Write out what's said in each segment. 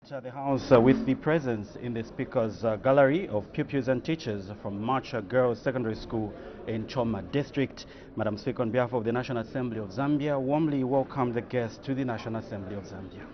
The House with the presence in the Speaker's gallery of pupils and teachers from Marcha Girls Secondary School in Choma District. Madam Speaker, on behalf of the National Assembly of Zambia, warmly welcome the guests to the National Assembly of Zambia.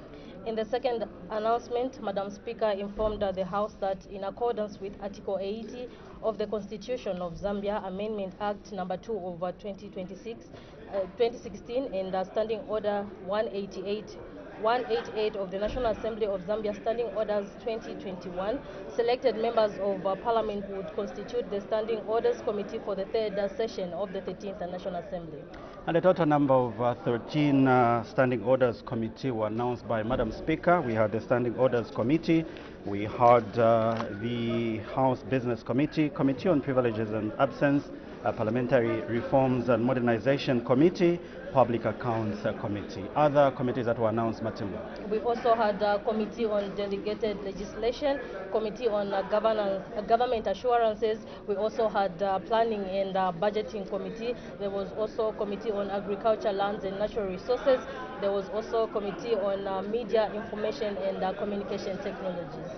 In the second announcement, Madam Speaker informed the House that in accordance with Article 80 of the Constitution of Zambia, Amendment Act number 2 of 2016 and Standing Order 188 of the National Assembly of Zambia Standing Orders 2021, selected members of Parliament would constitute the Standing Orders Committee for the third session of the 13th National Assembly. And a total number of 13 Standing Orders Committee were announced by Madam Speaker. We had the Standing Orders Committee, we had the House Business Committee, Committee on Privileges and Absence, Parliamentary Reforms and Modernization Committee, Public Accounts Committee. Other committees that were announced, Matimba. We also had a Committee on Delegated Legislation, Committee on Government Assurances. We also had Planning and Budgeting Committee. There was also a Committee on Agriculture, Lands and Natural Resources. There was also a Committee on Media, Information and Communication Technologies.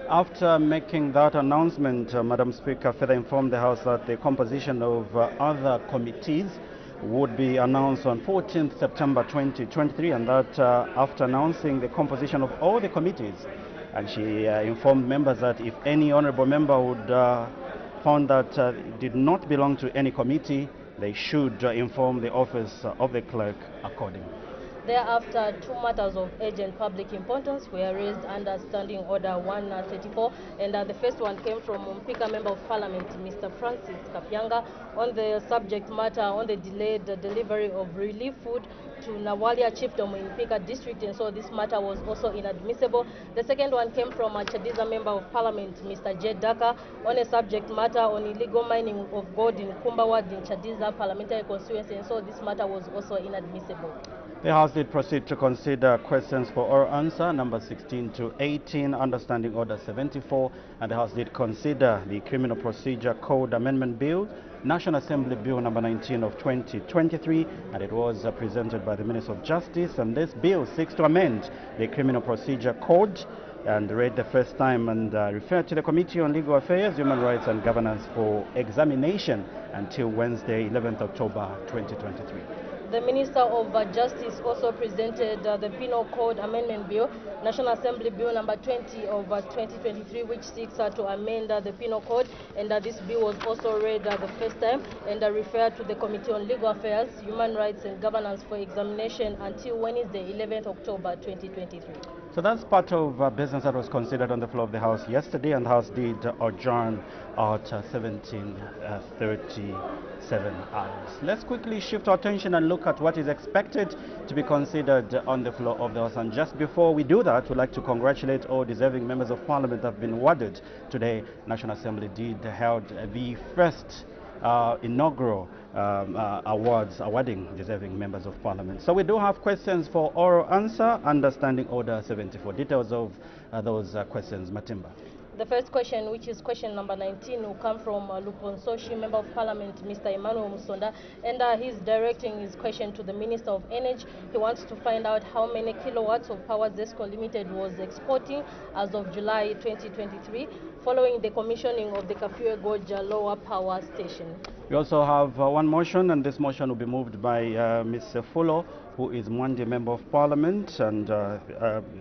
After making that announcement, Madam Speaker further informed the House that the composition of other committees would be announced on 14th September 2023, and that after announcing the composition of all the committees, and she informed members that if any honorable member would found that did not belong to any committee, they should inform the office of the clerk accordingly. Thereafter, two matters of urgent public importance were raised under Standing Order 134, and the first one came from Speaker Member of Parliament, Mr. Francis Kapyanga, on the subject matter on the delayed delivery of relief food to Nawalia Chiefdom in Pika District, and so this matter was also inadmissible. The second one came from a Chadiza Member of Parliament, Mr. J. Daka, on a subject matter on illegal mining of gold in Kumba Ward in Chadiza Parliamentary Constituency, and so this matter was also inadmissible. The House did proceed to consider questions for oral answer number 16 to 18 under Standing Order 74, and the House did consider the Criminal Procedure Code Amendment Bill, National Assembly Bill number 19 of 2023, and it was presented by the Minister of Justice, and this bill seeks to amend the Criminal Procedure Code and read the first time and referred to the Committee on Legal Affairs, Human Rights and Governance for examination until Wednesday, 11th October 2023. The Minister of Justice also presented the Penal Code Amendment Bill, National Assembly Bill number 20 of 2023, which seeks to amend the Penal Code, and this bill was also read the first time and referred to the Committee on Legal Affairs, Human Rights and Governance for examination until Wednesday, 11th October 2023. So that's part of business that was considered on the floor of the House yesterday, and the House did adjourn at 17:37 hours. Let's quickly shift our attention and look at what is expected to be considered on the floor of the House. And just before we do that, we'd like to congratulate all deserving members of Parliament that have been awarded today. National Assembly did held the first inaugural awards awarding deserving members of Parliament. So we do have questions for oral answer under Standing Order 74. Details of those questions, Matimba. The first question, which is question number 19, will come from Luponsoshi, Member of Parliament, Mr. Emmanuel Musonda, and he's directing his question to the Minister of Energy. He wants to find out how many kilowatts of power ZESCO Limited was exporting as of July 2023, following the commissioning of the Kafue Goja Lower Power Station. We also have one motion, and this motion will be moved by Ms. Fulo, who is Mwandi Member of Parliament, and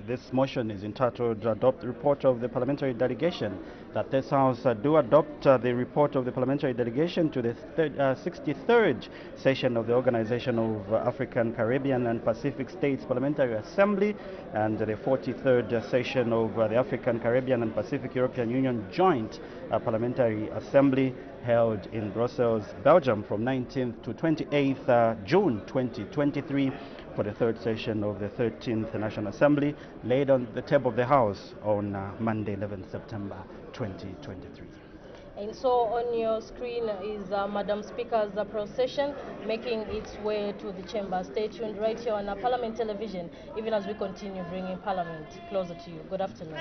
this motion is entitled Adopt the Report of the Parliamentary Delegation, that this House do adopt the report of the Parliamentary Delegation to the 63rd session of the Organization of African, Caribbean and Pacific States Parliamentary Assembly and the 43rd session of the African, Caribbean and Pacific European Union Joint Parliamentary Assembly held in Brussels, Belgium from 19th to 28th June 2023 for the third session of the 13th National Assembly, laid on the table of the House on Monday, 11th September 2023. And so on your screen is Madam Speaker's procession making its way to the chamber. Stay tuned right here on Parliament Television, even as we continue bringing Parliament closer to you. Good afternoon.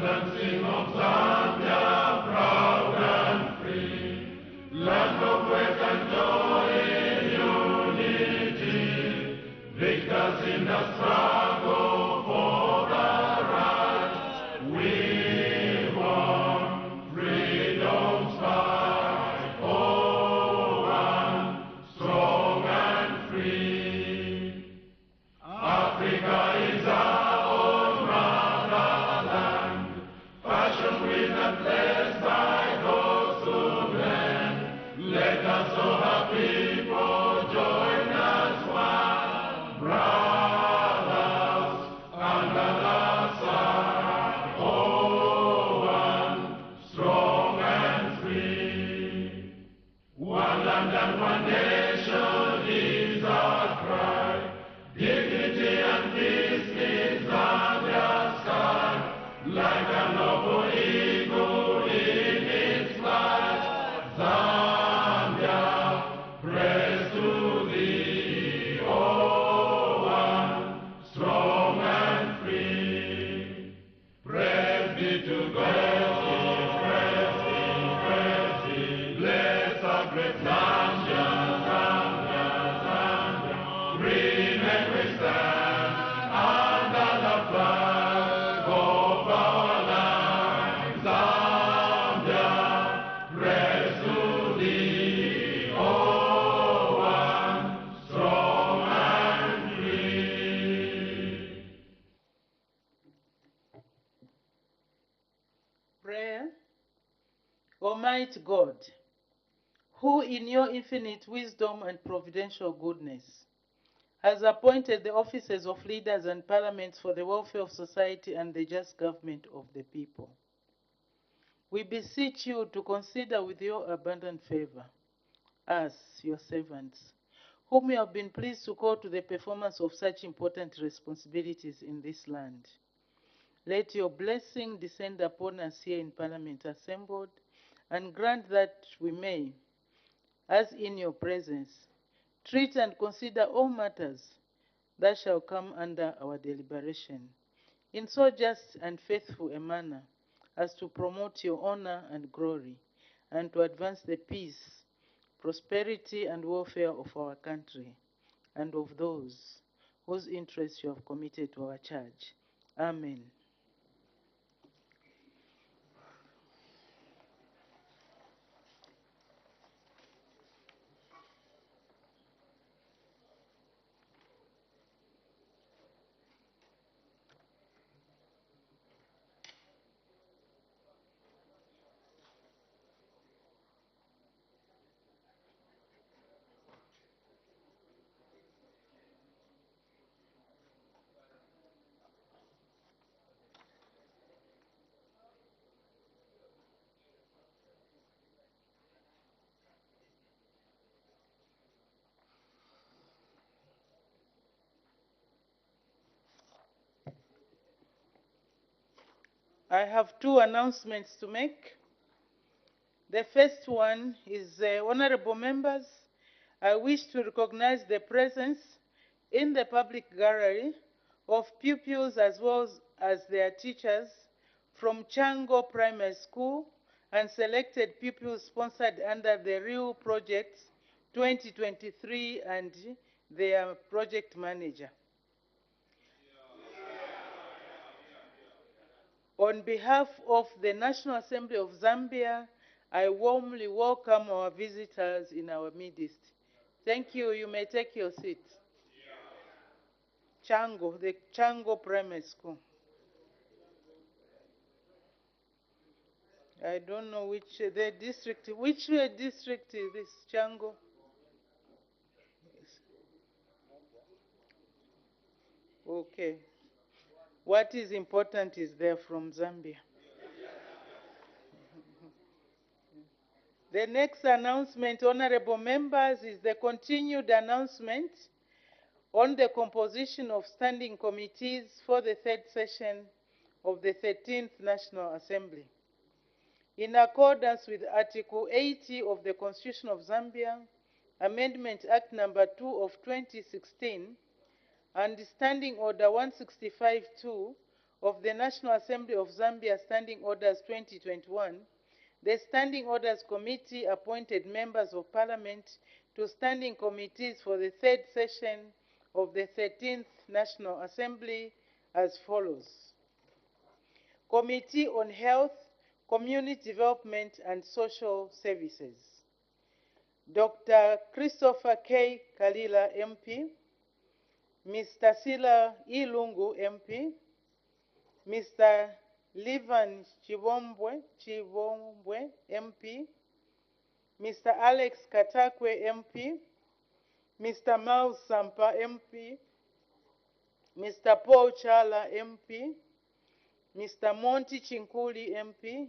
dancing of Zambia, proud and free, land of wealth and joy in unity, victors in the struggle for the right. We want freedom's fight, oh, one, strong and free. Africa is our own motherland, fashioned with and blessed by those who blend. Let us, all her people, join as one, brothers under the sun. Oh, one, strong and free. One land and one nation is our cry. Dignity and peace in Zambia's sky, like a noble eagle in its flight. Zambia, praise to thee, oh, one, strong and free. Praise be to God, praise be, bless our great Zambia, Zambia, Zambia. Green and we stand under the flag of our land. Zambia, praise to thee, oh, one, strong and free. Prayer. Almighty God, who in your infinite wisdom and providential goodness has appointed the offices of leaders and parliaments for the welfare of society and the just government of the people, we beseech you to consider with your abundant favor us, your servants, whom you have been pleased to call to the performance of such important responsibilities in this land. Let your blessing descend upon us here in Parliament assembled, and grant that we may, as in your presence, treat and consider all matters that shall come under our deliberation, in so just and faithful a manner as to promote your honor and glory, and to advance the peace, prosperity, and welfare of our country, and of those whose interests you have committed to our charge. Amen. I have two announcements to make. The first one is, honorable members, I wish to recognize the presence in the public gallery of pupils as well as their teachers from Chango Primary School and selected pupils sponsored under the Real Project 2023 and their project manager. On behalf of the National Assembly of Zambia, I warmly welcome our visitors in our midst. Thank you. You may take your seat. Chango, the Chango Primary School. I don't know which district is this, Chango? Okay. What is important is they're from Zambia. The next announcement, honorable members, is the continued announcement on the composition of standing committees for the third session of the 13th National Assembly. In accordance with Article 80 of the Constitution of Zambia, Amendment Act Number 2 of 2016, and Standing Order 165-2 of the National Assembly of Zambia Standing Orders 2021, the Standing Orders Committee appointed members of Parliament to standing committees for the third session of the 13th National Assembly as follows. Committee on Health, Community Development and Social Services. Dr. Christopher K. Kalila, MP. Mr. Sila Ilungu, MP. Mr. Livan Chivombwe, MP. Mr. Alex Katakwe, MP. Mr. Mau Sampa, MP. Mr. Paul Chala, MP. Mr. Monty Chinkuli, MP.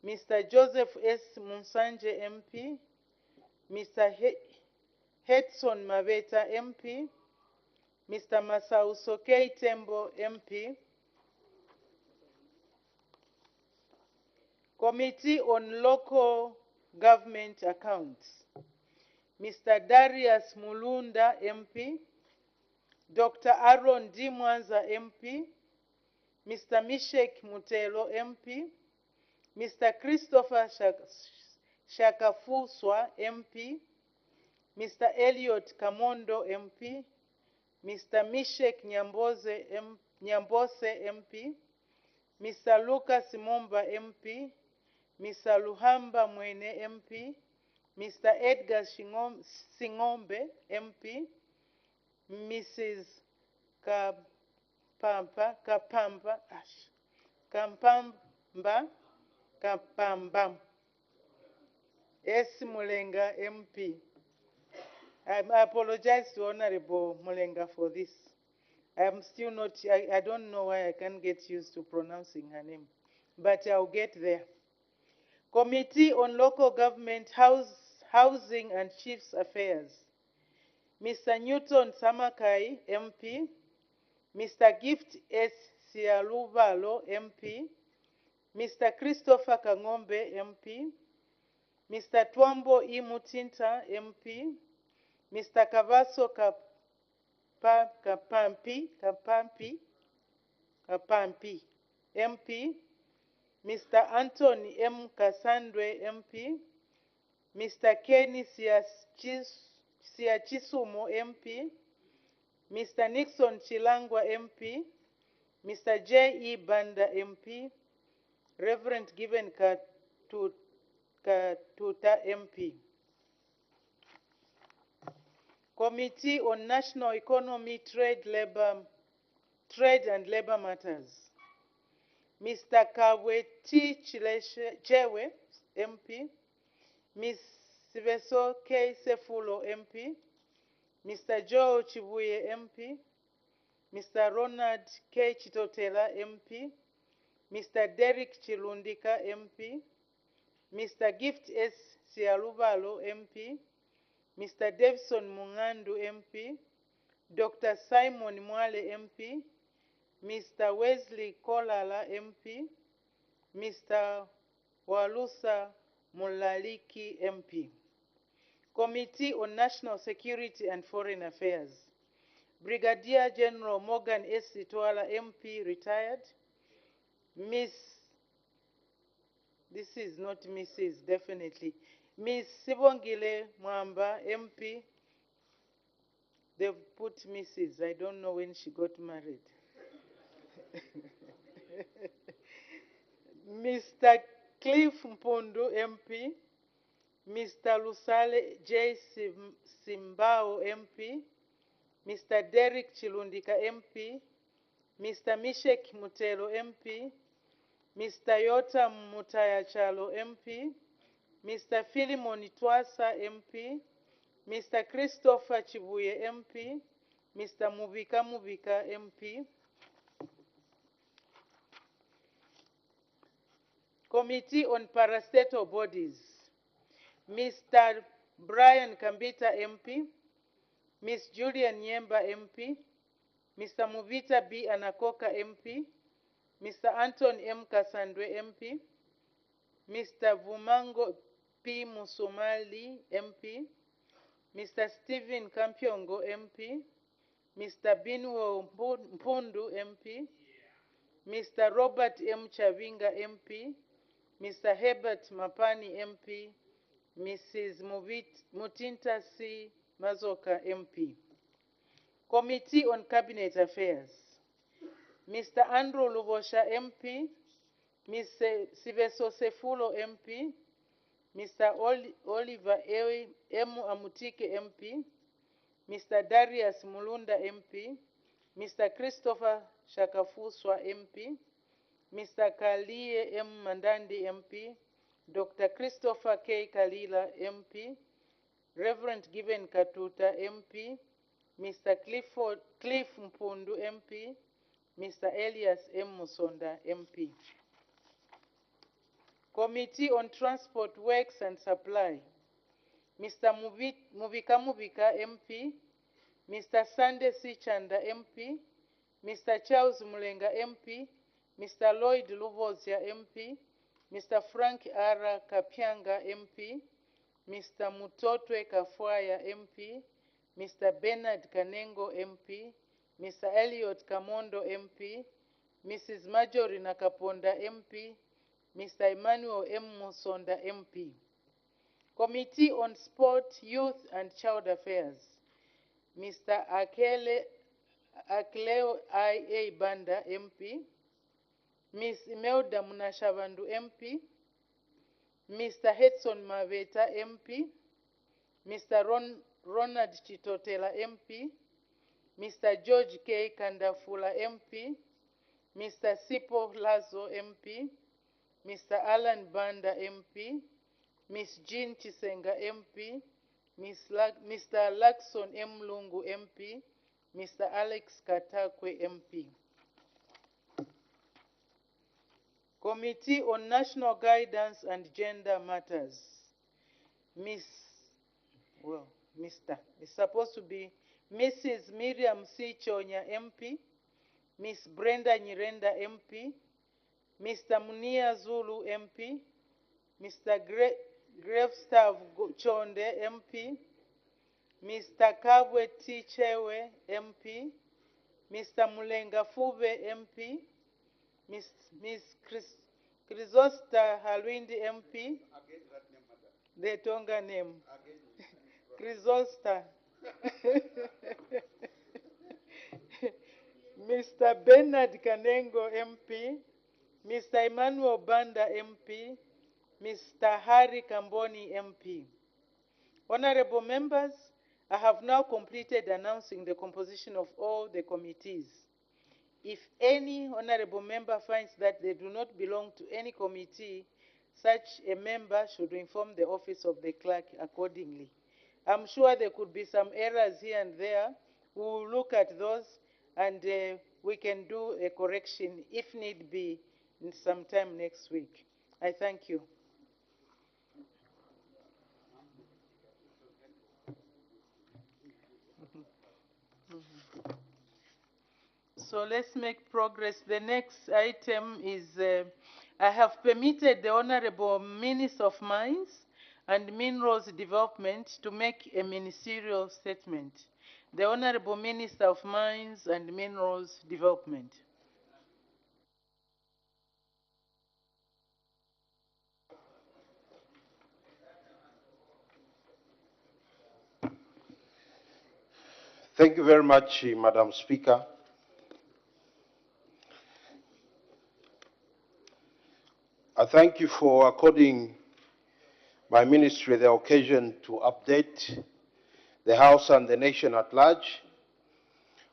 Mr. Joseph S. Munsanje, MP. Mr. Hetson Maveta, MP. Mr. Masau Sokei Tembo, MP. Committee on Local Government Accounts. Mr. Darius Mulunda, MP. Dr. Aaron D. Mwanza, MP. Mr. Mishek Mutelo, MP. Mr. Christopher Shakafuswa, MP. Mr. Elliot Kamondo, MP. Mr. Mishek Nyambose, MP. Mr. Lucas Momba, MP. Mr. Luhamba Mwene, MP. Mr. Edgar Singombe, MP. Mrs. Kapamba S. Mulenga, MP. I apologize to Honorable Mulenga for this. I'm still not, I don't know why I can't get used to pronouncing her name, but I'll get there. Committee on Local Government, Housing and Chiefs Affairs. Mr. Newton Samakai, MP. Mr. Gift S. Sialuvalo, MP. Mr. Christopher Kangombe, MP. Mr. Twambo E. Mutinta, MP. Mr. Kavaso Kapampi, MP. Mr. Anthony M. Kasandwe, MP. Mr. Kenny Siachisumo, MP. Mr. Nixon Chilangwa, MP. Mr. J. E. Banda, MP. Reverend Given Katuta, MP. Committee on National Economy, Trade and Labor Matters. Mr. Kaweti Chewe, MP. Ms. Siveso K. Sefulo, MP. Mr. Joe Chibuye, MP. Mr. Ronald K. Chitotela, MP. Mr. Derek Chilundika, MP. Mr. Gift S. Sialuvalo, MP. Mr. Davison Mungandu, MP. Dr. Simon Mwale, MP. Mr. Wesley Kolala, MP. Mr. Walusa Mulaliki, MP. Committee on National Security and Foreign Affairs. Brigadier General Morgan S. Sitwala, MP, retired. This is not Mrs., definitely. Miss Sibongile Mwamba, MP. They've put Mrs. I don't know when she got married. Mr. Cliff Mpundu, MP. Mr. Lusale J. Simbao, MP. Mr. Derek Chilundika, MP. Mr. Mishek Mutelo, MP. Mr. Yota Mutayachalo, MP. Mr. Philemon Twasa, MP. Mr. Christopher Chibuye, MP. Mr. Mubika MP. Committee on Parastatal Bodies. Mr. Brian Kambita, MP. Ms. Julian Nyemba, MP. Mr. Muvita B. Anakoka, MP. Mr. Anton M. Kasandwe, MP. Mr. Vumango P. Musumali, MP. Mr. Stephen Kampyongo, MP. Mr. Binwo Mpundu, MP. Mr. Robert M. Chavinga, MP, Mr. Herbert Mapani, MP, Mrs. Mutinta C. Mazoka, MP. Committee on Cabinet Affairs. Mr. Andrew Lubosha, MP, Mr. Siveso Sefulo, MP, Mr. Oliver M. Amutike, MP, Mr. Darius Mulunda, MP, Mr. Christopher Shakafuswa, MP, Mr. Kalie M. Mandandi, MP, Dr. Christopher K. Kalila, MP, Reverend Given Katuta, MP, Mr. Cliff Mpundu, MP, Mr. Elias M. Musonda, MP. Committee on Transport, Works and Supply. Mr. Muvika Muvika, MP, Mr. Sande C. Chanda, MP, Mr. Charles Mulenga, MP, Mr. Lloyd Luvozia, MP, Mr. Frank R. Kapyanga, MP, Mr. Mutotwe Kafwaya, MP, Mr. Bernard Kanengo, MP, Mr. Elliot Kamondo, MP, Mrs. Marjorie Nakaponda, MP, Mr. Emmanuel M. Musonda, MP. Committee on Sport, Youth and Child Affairs. Mr. Akleo I.A. Banda, MP, Ms. Imelda Munashavandu, MP, Mr. Hetson Maveta, MP, Mr. Ronald Chitotela, MP, Mr. George K. Kandafula, MP, Mr. Sipo Lazo, MP, Mr. Alan Banda, MP, Ms. Jean Chisenga, MP, Mr. Lakson M. Lungu, MP, Mr. Alex Katakwe, MP. Committee on National Guidance and Gender Matters. It's supposed to be Mrs. Miriam C. Chonya, MP, Miss Brenda Nyirenda, MP, Mr. Munia Zulu, MP, Mr. Gravestav Chonde, MP, Mr. Kabwe T. Chewe, MP, Mr. Mulenga Fube, MP, Miss Chrysosta Halwindi, MP, the Tonga name, Chrysosta, Mr. Bernard Kanengo, MP, Mr. Emmanuel Banda, MP, Mr. Harry Kamboni, MP. Honorable members, I have now completed announcing the composition of all the committees. If any honorable member finds that they do not belong to any committee, such a member should inform the office of the clerk accordingly. I'm sure there could be some errors here and there. We will look at those and we can do a correction if need be sometime next week. I thank you. So let's make progress. The next item is I have permitted the Honorable Minister of Mines and Minerals Development to make a ministerial statement. The Honorable Minister of Mines and Minerals Development. Thank you very much, Madam Speaker. I thank you for according my ministry the occasion to update the House and the nation at large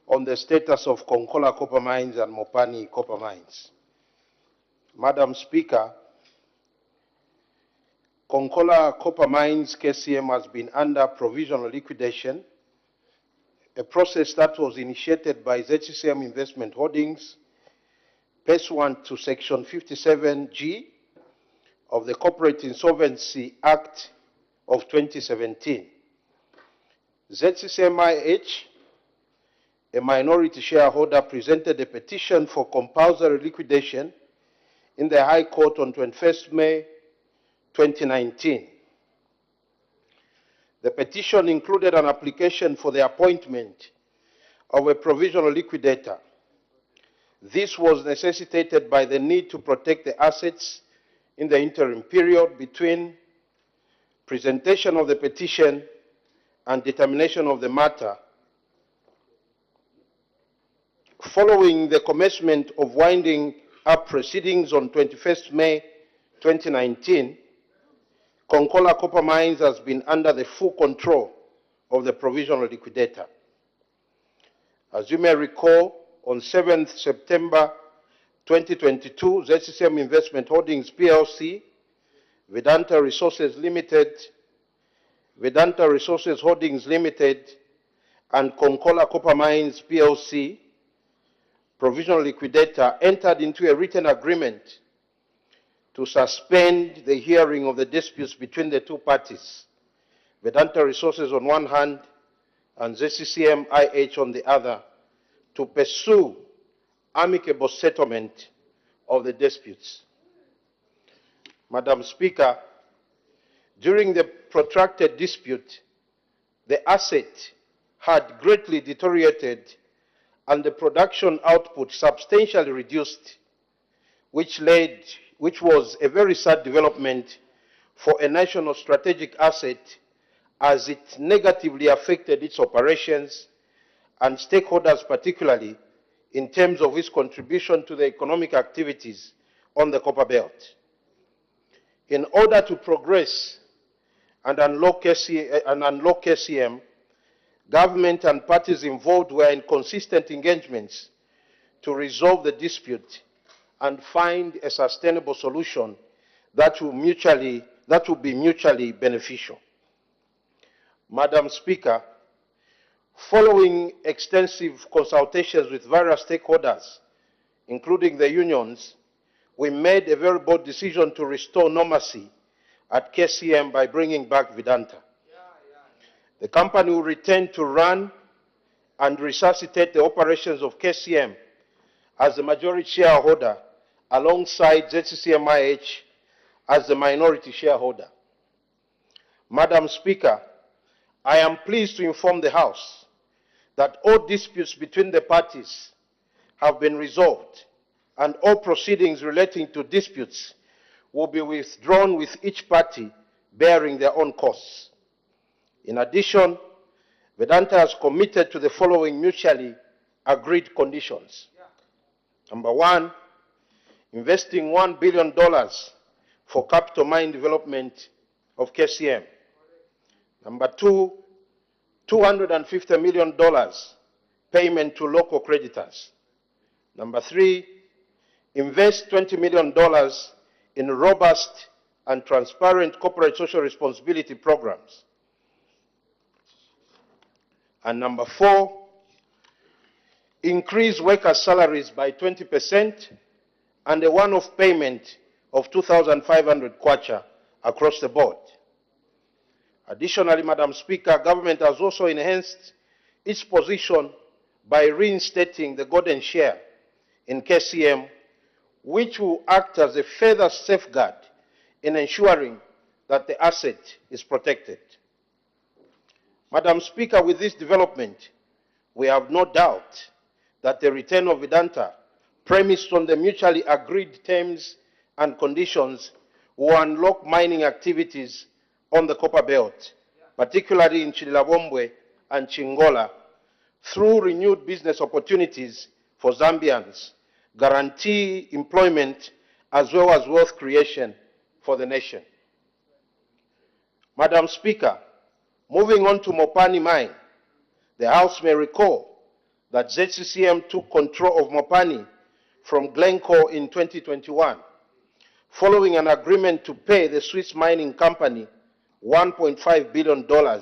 on the status of Konkola Copper Mines and Mopani Copper Mines. Madam Speaker, Konkola Copper Mines KCM has been under provisional liquidation, a process that was initiated by ZCCM Investment Holdings pursuant to Section 57G of the Corporate Insolvency Act of 2017. ZCCMIH, a minority shareholder, presented a petition for compulsory liquidation in the High Court on 21st May 2019. The petition included an application for the appointment of a provisional liquidator. This was necessitated by the need to protect the assets in the interim period between presentation of the petition and determination of the matter. Following the commencement of winding up proceedings on 21st May 2019, Konkola Copper Mines has been under the full control of the provisional liquidator. As you may recall, on 7th September 2022, ZCCM Investment Holdings PLC, Vedanta Resources Limited, Vedanta Resources Holdings Limited, and Konkola Copper Mines PLC, provisional liquidator, entered into a written agreement to suspend the hearing of the disputes between the two parties, Vedanta Resources on one hand and ZCCM IH on the other, to pursue amicable settlement of the disputes. Madam Speaker, during the protracted dispute, the asset had greatly deteriorated and the production output substantially reduced, which was a very sad development for a national strategic asset, as it negatively affected its operations and stakeholders, particularly in terms of its contribution to the economic activities on the Copper Belt. In order to progress and unlock KCM, government and parties involved were in consistent engagements to resolve the dispute and find a sustainable solution that will be mutually beneficial. Madam Speaker, following extensive consultations with various stakeholders, including the unions, we made a very bold decision to restore normalcy at KCM by bringing back Vedanta. The company will return to run and resuscitate the operations of KCM as the majority shareholder, alongside ZCCM-IH as the minority shareholder. Madam Speaker, I am pleased to inform the House that all disputes between the parties have been resolved and all proceedings relating to disputes will be withdrawn, with each party bearing their own costs. In addition, Vedanta has committed to the following mutually agreed conditions. Number one, investing $1 billion for capital mine development of KCM. Number two, $250 million payment to local creditors. Number three, invest $20 million in robust and transparent corporate social responsibility programs. And number four, increase workers' salaries by 20% and a one-off payment of 2,500 kwacha across the board. Additionally, Madam Speaker, government has also enhanced its position by reinstating the golden share in KCM, which will act as a further safeguard in ensuring that the asset is protected. Madam Speaker, with this development, we have no doubt that the return of Vedanta, premised on the mutually agreed terms and conditions, will unlock mining activities on the Copper Belt, particularly in Chililabombwe and Chingola, through renewed business opportunities for Zambians, guarantee employment, as well as wealth creation for the nation. Madam Speaker, moving on to Mopani Mine, the House may recall that ZCCM took control of Mopani from Glencore in 2021, following an agreement to pay the Swiss mining company $1.5 billion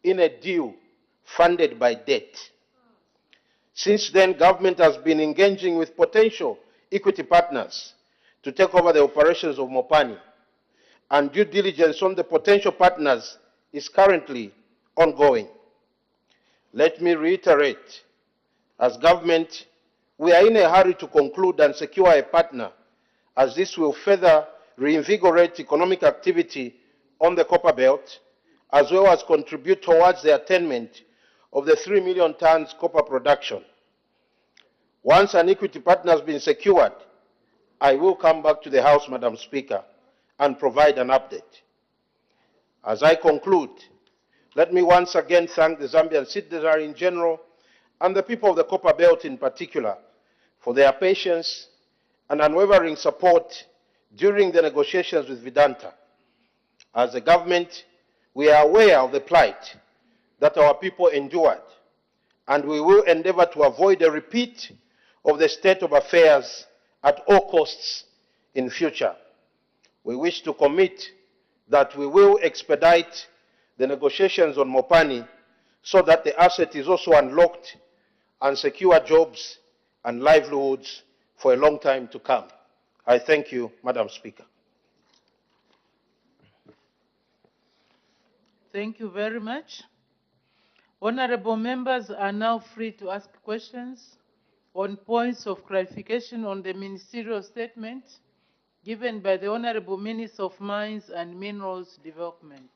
in a deal funded by debt. Since then, government has been engaging with potential equity partners to take over the operations of Mopani, and due diligence on the potential partners is currently ongoing. Let me reiterate, as government, we are in a hurry to conclude and secure a partner, as this will further reinvigorate economic activity on the Copper Belt, as well as contribute towards the attainment of the 3 million tons copper production. Once an equity partner has been secured, I will come back to the House, Madam Speaker, and provide an update. As I conclude, let me once again thank the Zambian citizenry in general and the people of the Copper Belt in particular for their patience and unwavering support during the negotiations with Vedanta. As a government, we are aware of the plight that our people endured, and we will endeavor to avoid a repeat of the state of affairs at all costs in future. We wish to commit that we will expedite the negotiations on Mopani so that the asset is also unlocked and secure jobs and livelihoods for a long time to come. I thank you, Madam Speaker. Thank you very much. Honorable members are now free to ask questions on points of clarification on the ministerial statement given by the Honorable Minister of Mines and Minerals Development.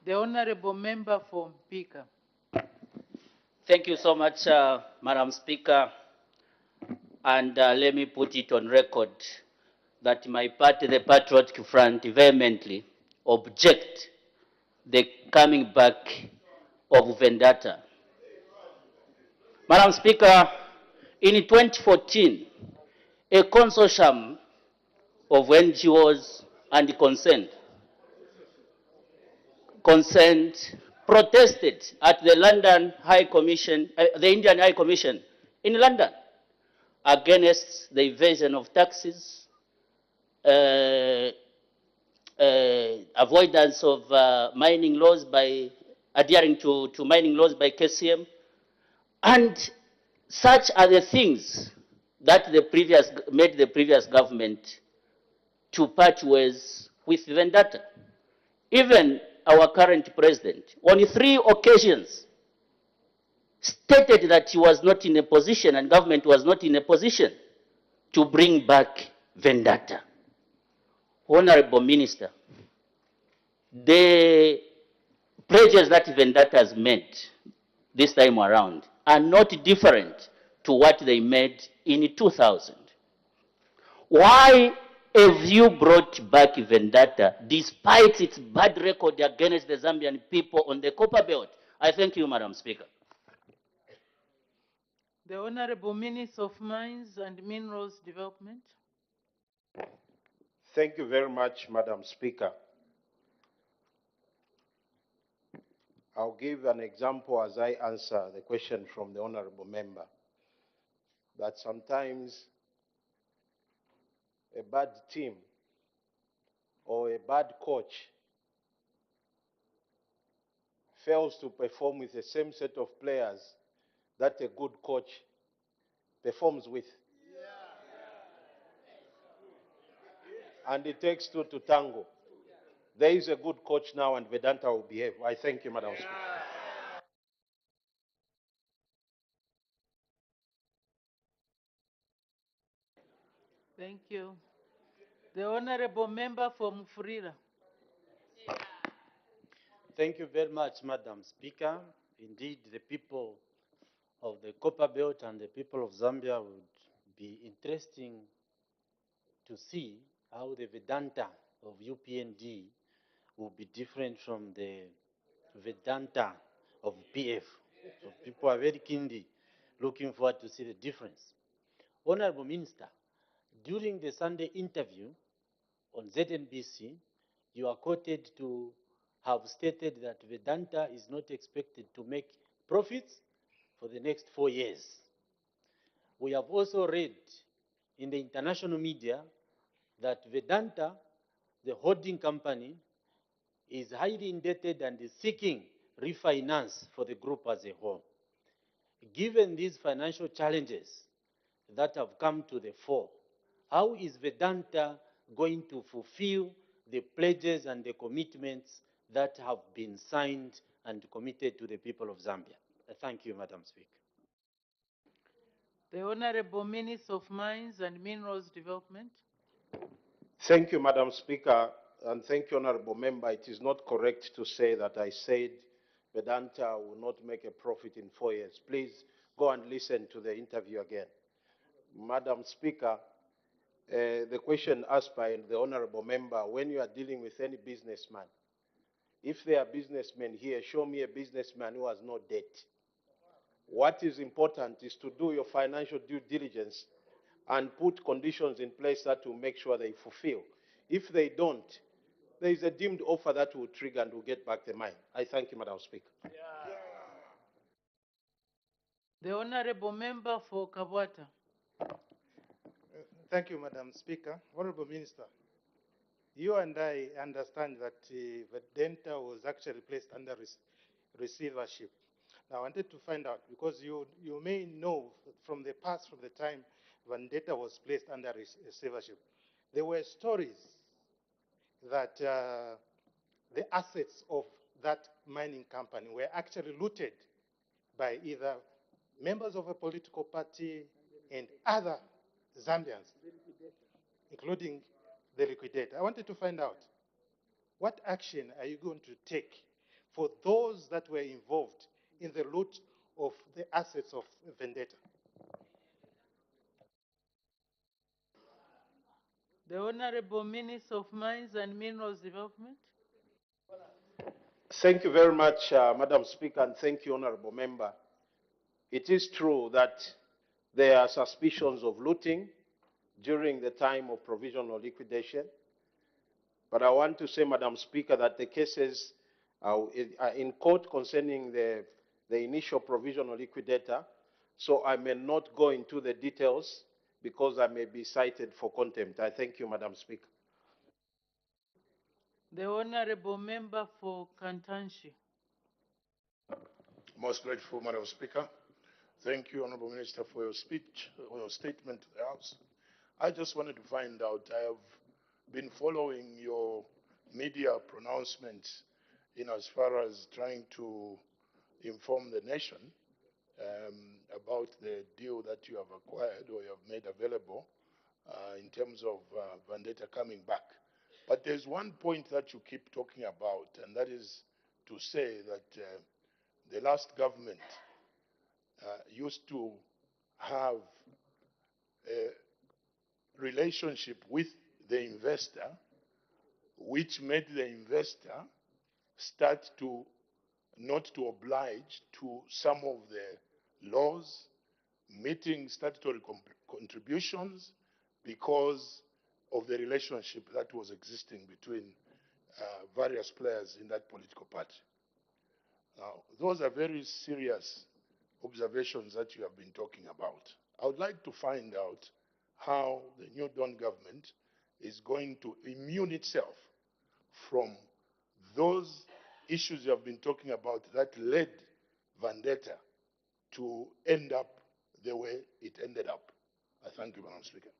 The Honorable Member for Mpika. Thank you so much, Madam Speaker. And let me put it on record that my party, the Patriotic Front, vehemently object the coming back of vendetta. Madam Speaker, in 2014, a consortium of NGOs and concerned protested at the London High Commission, the Indian High Commission in London, against the evasion of taxes, avoidance of mining laws by adhering to mining laws by KCM, and such are the things that made the previous government to part ways with vendetta. Even our current president, on 3 occasions, stated that he was not in a position and government was not in a position to bring back vendetta. Honorable Minister, the pledges that vendetta has made this time around are not different to what they made in 2000. Why have you brought back vendetta despite its bad record against the Zambian people on the Copper Belt? I thank you, Madam Speaker. The Honorable Minister of Mines and Minerals Development. Thank you very much, Madam Speaker. I'll give an example as I answer the question from the Honorable Member, that sometimes a bad team or a bad coach fails to perform with the same set of players that a good coach performs with. And it takes 2 to tango. There is a good coach now and Vedanta will behave. I thank you, Madam Speaker. Thank you. The Honorable Member for Mufurira. Thank you very much, Madam Speaker. Indeed, the people of the Copper Belt and the people of Zambia would be interesting to see how the Vedanta of UPND will be different from the Vedanta of PF. So people are very keenly looking forward to see the difference. Honorable Minister, during the Sunday interview on ZNBC, you are quoted to have stated that Vedanta is not expected to make profits for the next 4 years. We have also read in the international media that Vedanta, the holding company, is highly indebted and is seeking refinance for the group as a whole. Given these financial challenges that have come to the fore, how is Vedanta going to fulfill the pledges and the commitments that have been signed and committed to the people of Zambia? Thank you, Madam Speaker. The Honorable Minister of Mines and Minerals Development. Thank you, Madam Speaker, and thank you, Honorable Member. It is not correct to say that I said Vedanta will not make a profit in 4 years. Please go and listen to the interview again. Madam Speaker, the question asked by the honorable member, when you are dealing with any businessman, if there are businessmen here, show me a businessman who has no debt. What is important is to do your financial due diligence and put conditions in place that will make sure they fulfill. If they don't, there is a deemed offer that will trigger and will get back the mine. I thank you, Madam Speaker. The honorable member for Kabwata. Thank you, Madam Speaker. Honorable Minister, you and I understand that Vedanta was actually placed under receivership. Now, I wanted to find out, because you may know from the past, from the time Vendetta was placed under receivership, there were stories that the assets of that mining company were actually looted by either members of a political party and other Zambians, including the liquidator. I wanted to find out, what action are you going to take for those that were involved in the loot of the assets of Vendetta? The Honorable Minister of Mines and Minerals Development. Thank you very much, Madam Speaker, and thank you, honorable member. It is true that there are suspicions of looting during the time of provisional liquidation. But I want to say, Madam Speaker, that the cases are in court concerning the initial provisional liquidator, so I may not go into the details because I may be cited for contempt. I thank you, Madam Speaker. The Honorable Member for Kantanshi. Most grateful, Madam Speaker. Thank you, Honorable Minister, for your speech, or your statement to the House. I just wanted to find out, I have been following your media pronouncements in as far as trying to inform the nation about the deal that you have acquired or you have made available in terms of Vendetta coming back. But there's one point that you keep talking about, and that is to say that the last government used to have a relationship with the investor, which made the investor start to not to oblige to some of the laws, meeting statutory contributions because of the relationship that was existing between various players in that political party. Now, those are very serious observations that you have been talking about. I would like to find out how the New Dawn government is going to immune itself from those issues you have been talking about that led Vendetta to end up the way it ended up. I thank you, Madam Speaker.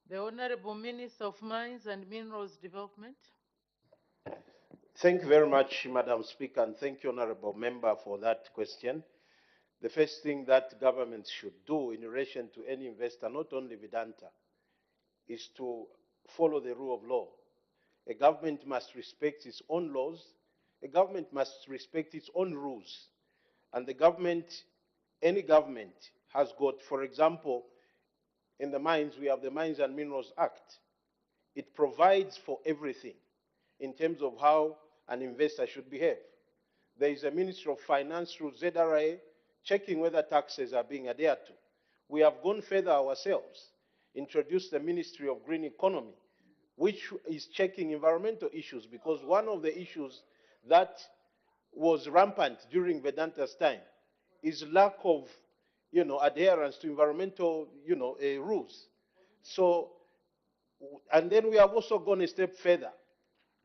The Honorable Minister of Mines and Minerals Development. Thank you very much, Madam Speaker, and thank you, honorable member, for that question. The first thing that government should do in relation to any investor, not only Vedanta, is to follow the rule of law. A government must respect its own laws. A government must respect its own rules. And the government, any government, has got, for example, in the mines, we have the Mines and Minerals Act. It provides for everything in terms of how an investor should behave. There is a Ministry of Finance through ZRA checking whether taxes are being adhered to. We have gone further ourselves, introduced the Ministry of Green Economy, which is checking environmental issues, because one of the issues that was rampant during Vedanta's time is lack of adherence to environmental rules. So, and then we have also gone a step further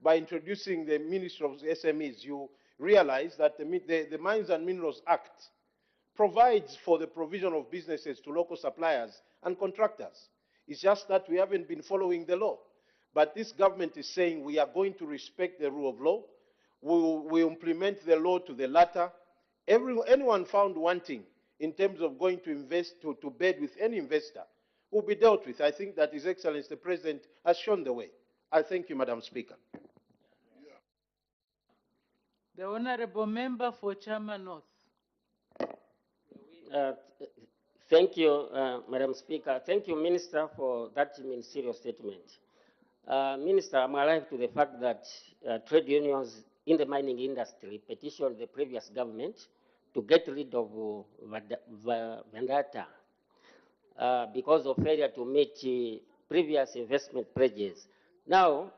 by introducing the Ministry of SMEs. You realize that the Mines and Minerals Act provides for the provision of businesses to local suppliers and contractors. It's just that we haven't been following the law. But this government is saying we are going to respect the rule of law. We implement the law to the latter. Anyone found wanting in terms of going to invest, to bed with any investor, will be dealt with. I think that His Excellency the President has shown the way. I thank you, Madam Speaker. The Honorable Member for Chama North. Thank you, Madam Speaker. Thank you, Minister, for that ministerial statement. Minister, I'm alive to the fact that trade unions in the mining industry petitioned the previous government to get rid of Vendetta because of failure to meet previous investment pledges. Now,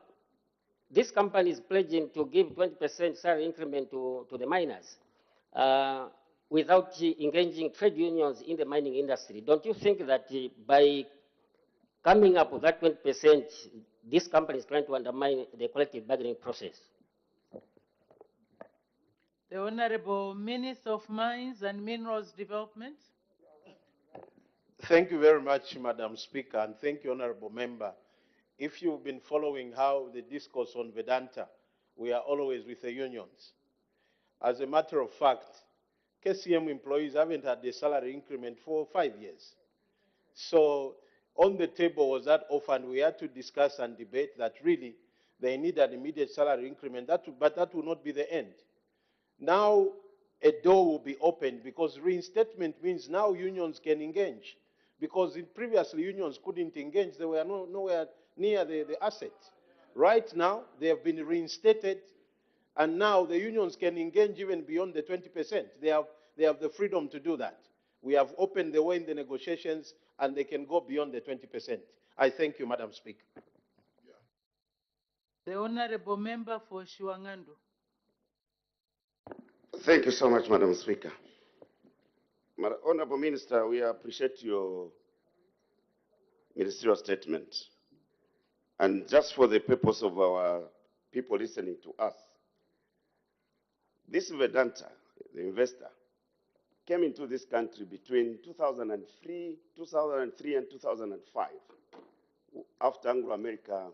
this company is pledging to give 20% salary increment to the miners without engaging trade unions in the mining industry. Don't you think that by coming up with that 20%, this company is trying to undermine the collective bargaining process? The Honorable Minister of Mines and Minerals Development. Thank you very much, Madam Speaker, and thank you, Honorable Member. If you've been following how the discourse on Vedanta, we are always with the unions. As a matter of fact, KCM employees haven't had a salary increment for 5 years. So on the table was that offer, and we had to discuss and debate that really they need an immediate salary increment, but that will not be the end. Now a door will be opened because reinstatement means now unions can engage. Because previously unions couldn't engage, they were nowhere near the asset. Right now, they have been reinstated, and now the unions can engage even beyond the 20%. They have the freedom to do that. We have opened the way in the negotiations, and they can go beyond the 20%. I thank you, Madam Speaker. The Honorable Member for Shiwangandu. Thank you so much, Madam Speaker. Honorable Minister, we appreciate your ministerial statement. And just for the purpose of our people listening to us, this Vedanta, the investor, came into this country between 2003 and 2005, after Anglo-America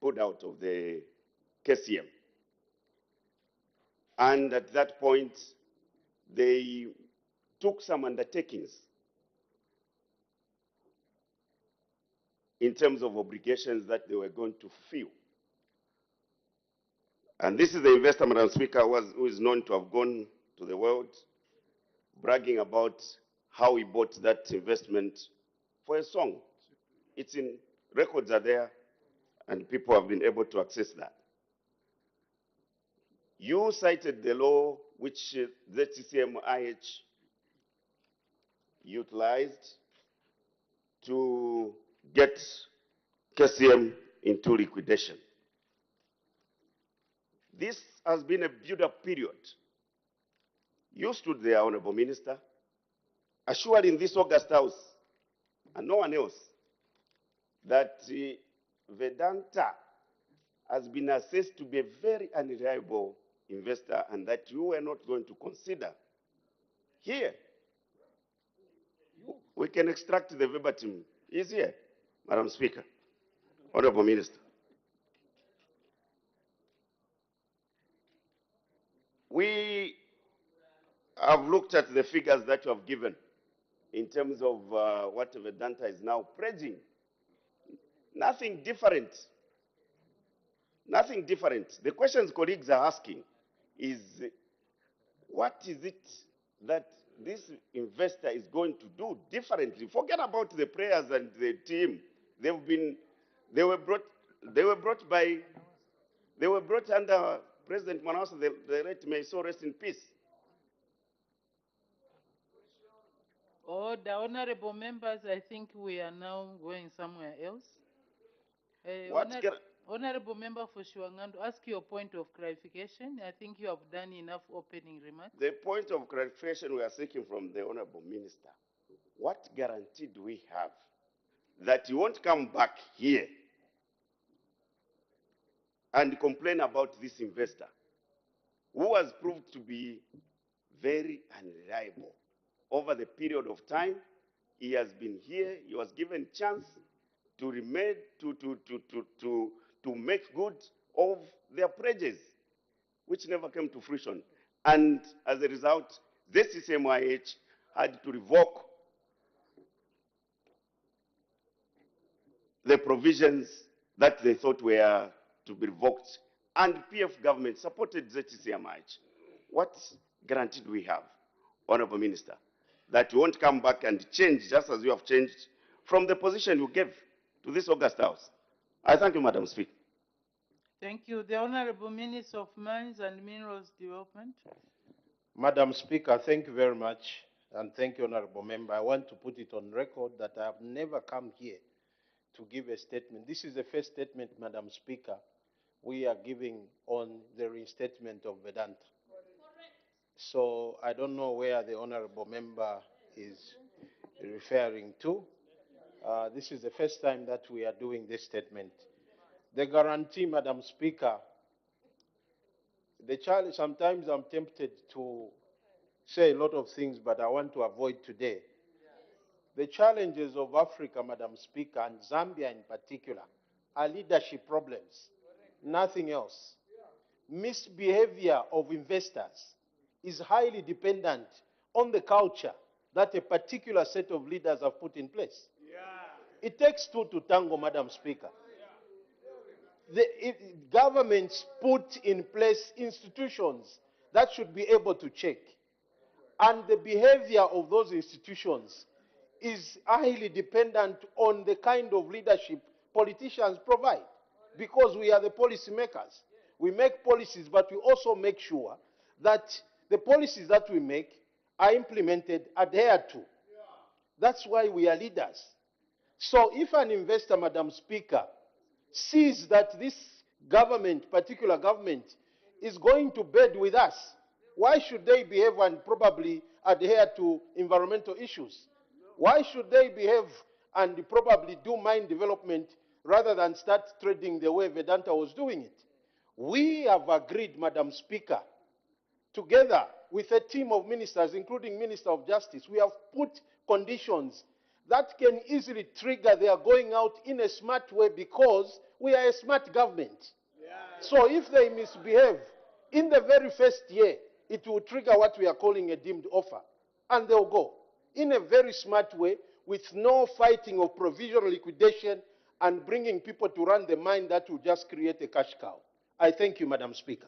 pulled out of the KCM. And at that point, they took some undertakings in terms of obligations that they were going to fulfill. And this is the investor, Madam Speaker, who is known to have gone to the world, bragging about how he bought that investment for a song. It's in, records are there, and people have been able to access that. You cited the law which ZCCM-IH utilized to get KCM into liquidation. This has been a build-up period. You stood there, Honorable Minister, assured in this August House, and no one else, that Vedanta has been assessed to be a very unreliable investor and that you were not going to consider. Here, we can extract the verbatim. He's here, Madam Speaker, Honorable Minister. We have looked at the figures that you have given in terms of what Vedanta is now pledging. Nothing different. Nothing different. The questions colleagues are asking is, what is it that this investor is going to do differently? Forget about the players and the team. They were brought under President Manasseh, the late, may so rest in peace. The honorable members, I think we are now going somewhere else. Honorable Member for Shiwangandu, ask your point of clarification. I think you have done enough opening remarks. The point of clarification we are seeking from the Honorable Minister, what guarantee do we have that he won't come back here and complain about this investor who has proved to be very unreliable over the period of time he has been here? He was given chance to remain, to make good of their pledges, which never came to fruition. And as a result, this CCMIH had to revoke the provisions that they thought were to be revoked, and PF government supported ZCCMIH. What guarantee do we have, Honorable Minister, that you won't come back and change just as you have changed from the position you gave to this August House. I thank you, Madam Speaker. Thank you. The Honorable Minister of Mines and Minerals Development. Madam Speaker, thank you very much, and thank you, Honorable Member. I want to put it on record that I have never come here to give a statement. This is the first statement, Madam Speaker, we are giving on the reinstatement of Vedanta. So I don't know where the Honorable Member is referring to. This is the first time that we are doing this statement. The guarantee, Madam Speaker, the challenge, sometimes I'm tempted to say a lot of things, but I want to avoid today. The challenges of Africa, Madam Speaker, and Zambia in particular, are leadership problems, nothing else. Misbehavior of investors is highly dependent on the culture that a particular set of leaders have put in place. It takes two to tango, Madam Speaker. Governments put in place institutions that should be able to check. And the behavior of those institutions is highly dependent on the kind of leadership politicians provide, because we are the policy makers. We make policies, but we also make sure that the policies that we make are implemented, adhered to. That's why we are leaders. So if an investor, Madam Speaker, sees that this government, particular government, is going to bed with us, why should they behave and probably adhere to environmental issues? Why should they behave and probably do mine development rather than start trading the way Vedanta was doing it? We have agreed, Madam Speaker, together with a team of ministers, including Minister of Justice, we have put conditions that can easily trigger their going out in a smart way, because we are a smart government. So if they misbehave in the very first year, it will trigger what we are calling a deemed offer. And they'll go in a very smart way, with no fighting of provisional liquidation and bringing people to run the mine that will just create a cash cow. I thank you, Madam Speaker.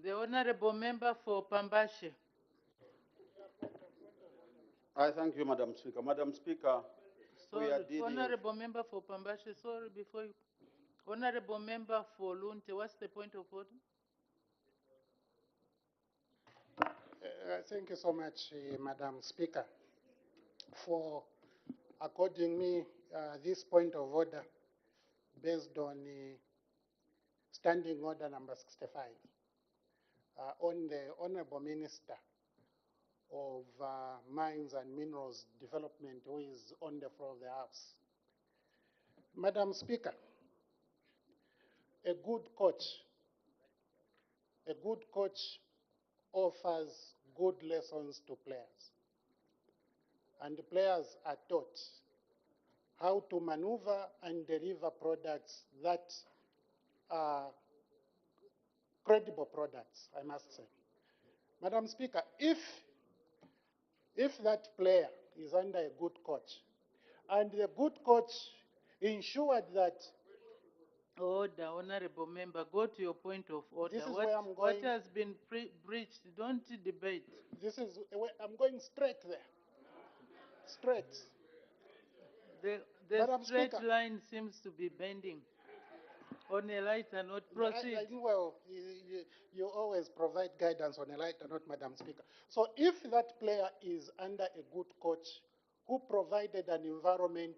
The Honorable Member for Pambashe. I thank you, Madam Speaker. Madam Speaker, we are dealing... Honorable Member for Pambashe, sorry, before you... Honorable Member for Lunte, what's the point of order? Thank you so much, Madam Speaker, for according me this point of order based on Standing Order number 65 on the Honorable Minister of Mines and Minerals Development, who is on the floor of the House. Madam Speaker, a good coach offers good lessons to players. And the players are taught how to maneuver and deliver products that are credible products, I must say. Madam Speaker, if that player is under a good coach, and the good coach ensured that... Order, Honorable Member, go to your point of order. This is where I'm going. What has been breached? Don't debate. This is where I'm going straight there. Straight. The straight Speaker, line seems to be bending on a lighter note. Proceed. Well, you always provide guidance on a lighter note, Madam Speaker. So if that player is under a good coach who provided an environment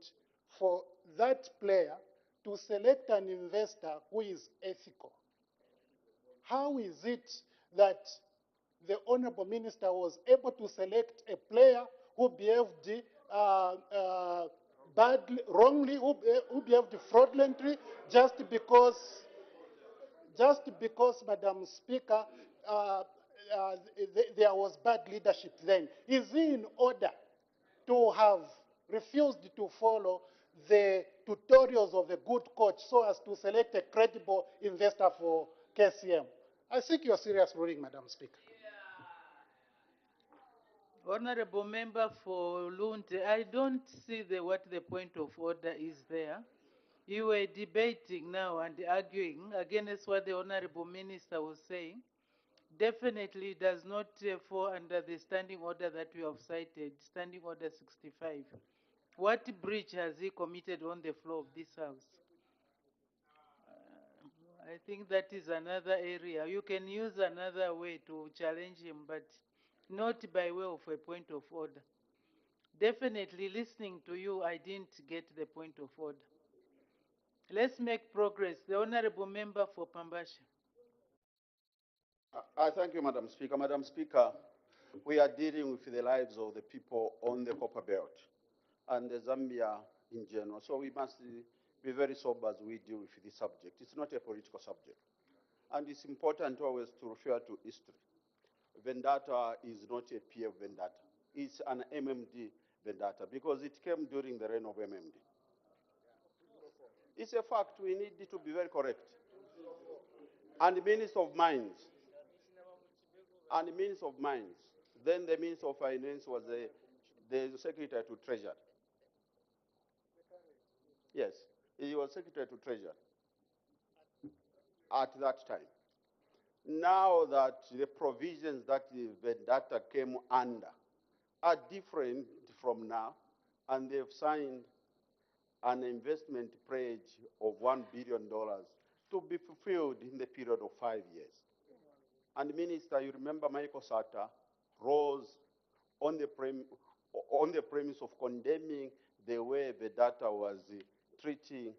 for that player to select an investor who is ethical, how is it that the Honorable Minister was able to select a player who behaved badly, wrongly, who behaved fraudulently, just because, Madam Speaker, there was bad leadership then? Is he in order to have refused to follow the tutorials of a good coach so as to select a credible investor for KCM? I seek your serious ruling, Madam Speaker. Honorable Member for Lunte, I don't see what the point of order is there. You were debating now and arguing against what the Honorable Minister was saying. definitely does not fall under the standing order that we have cited, Standing Order 65. What breach has he committed on the floor of this House? I think that is another area. You can use another way to challenge him, but not by way of a point of order. Definitely listening to you, I didn't get the point of order. Let's make progress. The Honorable Member for Pambasha. I thank you, Madam Speaker. Madam Speaker, we are dealing with the lives of the people on the Copper Belt and the Zambia in general. So we must be very sober as we deal with this subject. It's not a political subject. And it's important always to refer to history. Vendetta is not a peer vendetta. It's an MMD vendetta because it came during the reign of MMD. It's a fact. We need to be very correct. And the Minister of Mines, then the Minister of Finance was the Secretary to Treasury. Yes, he was Secretary to Treasury at that time. Now that the provisions that the vendetta came under are different from now, and they've signed an investment pledge of $1 billion to be fulfilled in the period of 5 years. And Minister, you remember Michael Sata rose on the premise of condemning the way Vedata was treating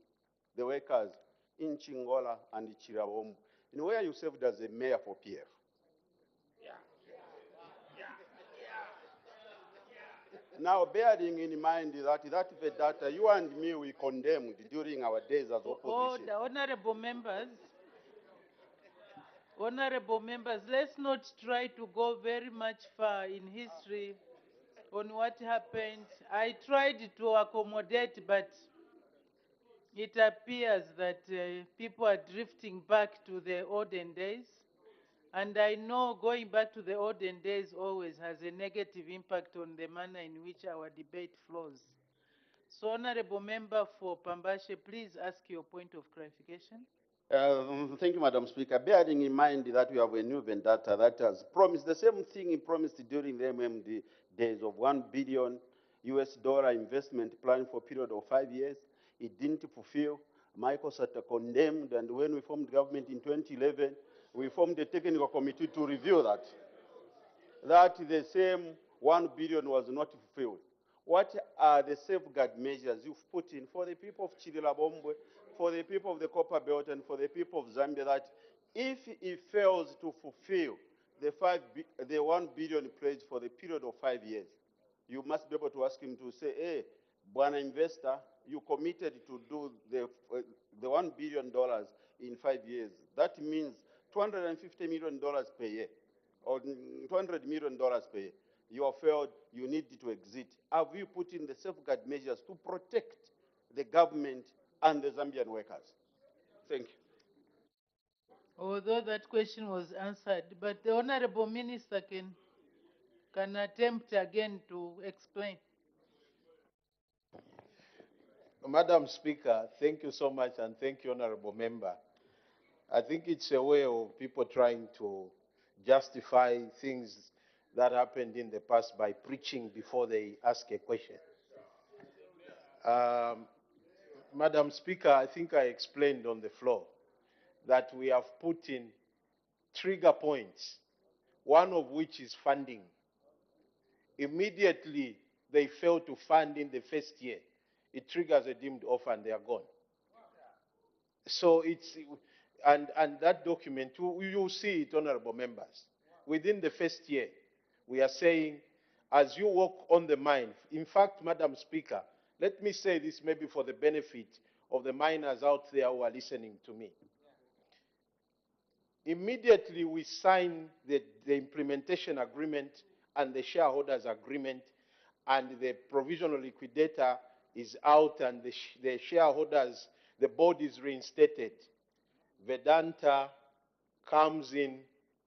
the workers in Chingola and Chirabombo, in where you served as a mayor for PF. Now, bearing in mind that Vedata, you and me, we condemned during our days as opposition. Honorable members, let's not try to go very much far in history on what happened. I tried to accommodate, but it appears that people are drifting back to the olden days. And I know going back to the olden days always has a negative impact on the manner in which our debate flows. So, Honorable Member for Pambashe, please ask your point of clarification. Thank you, Madam Speaker. Bearing in mind that we have a new vendetta that has promised the same thing he promised during the MMD days of $1 billion investment plan for a period of 5 years, it didn't fulfill. Michael Sata condemned, and when we formed government in 2011, we formed a technical committee to review that. That the same $1 billion was not fulfilled. What are the safeguard measures you've put in for the people of Chirilabombwe, for the people of the Copper Belt, and for the people of Zambia, that if he fails to fulfill the $1 billion pledge for the period of 5 years, you must be able to ask him to say, hey, Bwana investor, you committed to do the $1 billion in 5 years. That means $250 million per year, or $200 million per year. You have failed, you need to exit. Have you put in the safeguard measures to protect the government and the Zambian workers? Thank you. Although that question was answered, but the Honorable Minister can attempt again to explain. Madam Speaker, thank you so much, and thank you, Honorable Member. I think it's a way of people trying to justify things that happened in the past by preaching before they ask a question. Madam Speaker, I think I explained on the floor that we have put in trigger points, one of which is funding. Immediately they fail to fund in the first year, it triggers a deemed offer and they are gone. So it's, and that document, you see it, honorable members. Within the first year, we are saying, as you work on the mine, in fact, Madam Speaker, let me say this maybe for the benefit of the miners out there who are listening to me. Immediately we sign the implementation agreement and the shareholders agreement, and the provisional liquidator is out, and the shareholders, the board is reinstated. Vedanta comes in,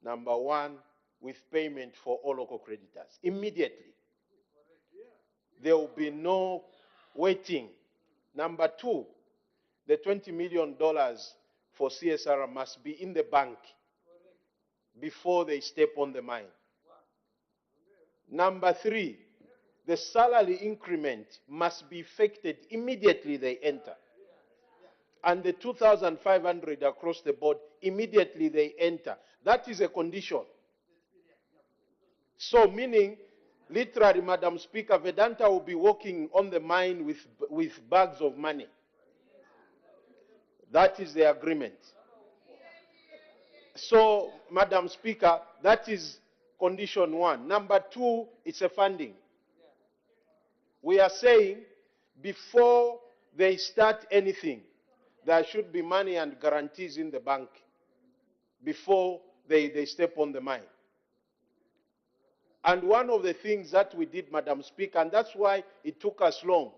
number one, with payment for all local creditors. Immediately. There will be no waiting. Number two, the $20 million for CSR must be in the bank. before they step on the mine. Number three, the salary increment must be effected immediately they enter. And the 2,500 across the board, immediately they enter. That is a condition. So meaning, literally, Madam Speaker, Vedanta will be walking on the mine with bags of money. That is the agreement. So, Madam Speaker, that is condition one. Number two, it's a funding. We are saying before they start anything, there should be money and guarantees in the bank before they step on the mine. And one of the things that we did, Madam Speaker, and that's why it took us long.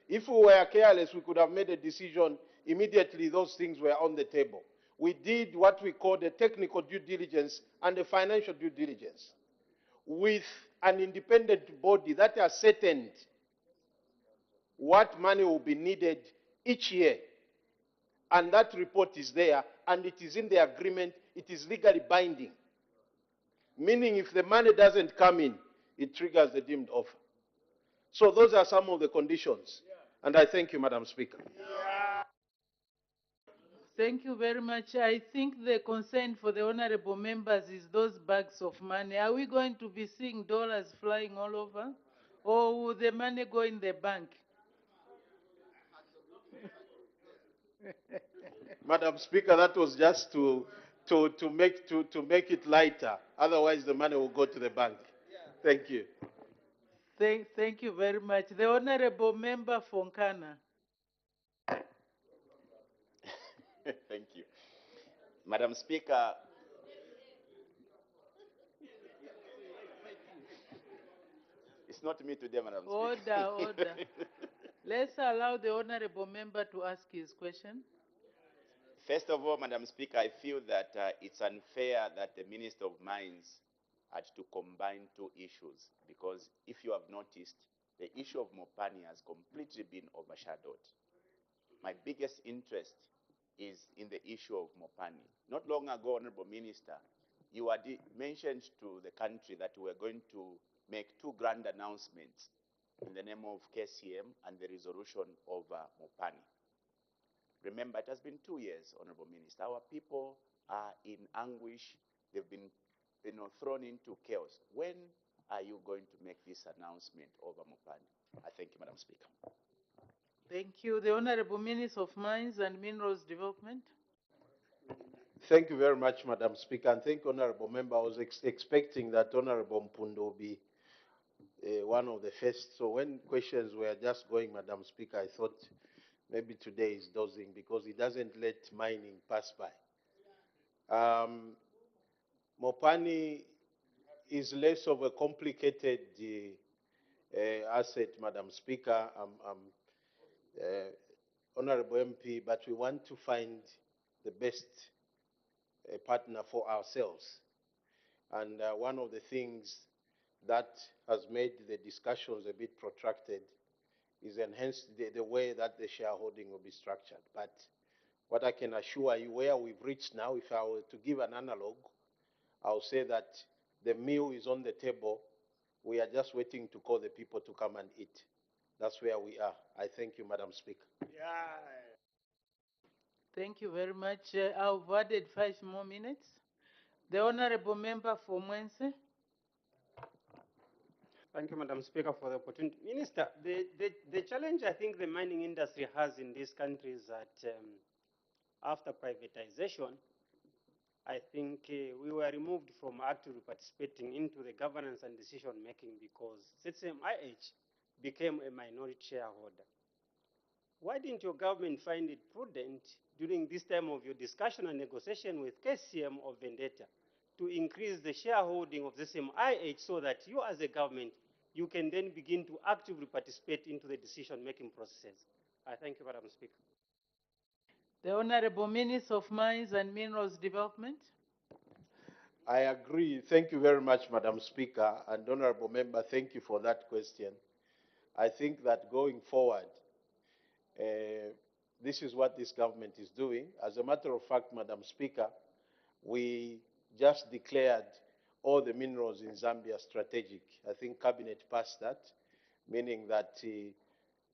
If we were careless, we could have made a decision immediately. Those things were on the table. We did what we call the technical due diligence and the financial due diligence with an independent body that ascertained what money will be needed each year. And that report is there, and it is in the agreement. It is legally binding. Meaning if the money doesn't come in, it triggers the deemed offer. So those are some of the conditions. And I thank you, Madam Speaker. Thank you very much. I think the concern for the honorable members is those bags of money. Are we going to be seeing dollars flying all over? Or will the money go in the bank? Madam Speaker, that was just to make it lighter. Otherwise, the money will go to the bank. Thank you. Thank you very much. The honorable member Fonkana. Thank you. Madam Speaker, it's not me today, Madam Speaker. Order. Let's allow the honorable member to ask his question. First of all, Madam Speaker, I feel that it's unfair that the Minister of Mines had to combine two issues, because if you have noticed, the issue of Mopani has completely been overshadowed. My biggest interest is in the issue of Mopani. Not long ago, Honorable Minister, you had mentioned to the country that we are going to make two grand announcements in the name of KCM and the resolution of Mopani. Remember, it has been 2 years, Honorable Minister. Our people are in anguish. They've been thrown into chaos. When are you going to make this announcement over Mopani? I thank you, Madam Speaker. Thank you. The Honorable Minister of Mines and Minerals Development. Thank you very much, Madam Speaker, and thank you, Honorable Member. I was expecting that Honorable Mpundo will be one of the first. So when questions were just going, Madam Speaker, I thought maybe today is dozing because he doesn't let mining pass by. Mopani is less of a complicated asset, Madam Speaker. Honorable MP, but we want to find the best partner for ourselves. And one of the things that has made the discussions a bit protracted is enhanced the way that the shareholding will be structured. But what I can assure you, where we've reached now, if I were to give an analog, I'll say that the meal is on the table. We are just waiting to call the people to come and eat. That's where we are. I thank you, Madam Speaker. Thank you very much. I've added 5 more minutes. The Honorable Member for Mwense. Thank you, Madam Speaker, for the opportunity. Minister, the challenge I think the mining industry has in this country is that after privatization, I think we were removed from actively participating into the governance and decision making because ZCMIH became a minority shareholder. Why didn't your government find it prudent during this time of your discussion and negotiation with KCM or Vendetta to increase the shareholding of ZCMIH so that you as a government, you can then begin to actively participate into the decision-making processes? I thank you, Madam Speaker. The Honorable Minister of Mines and Minerals Development. I agree. Thank you very much, Madam Speaker. And Honorable Member, thank you for that question. I think that going forward, this is what this government is doing. As a matter of fact, Madam Speaker, we just declared all the minerals in Zambia strategic. I think Cabinet passed that, meaning that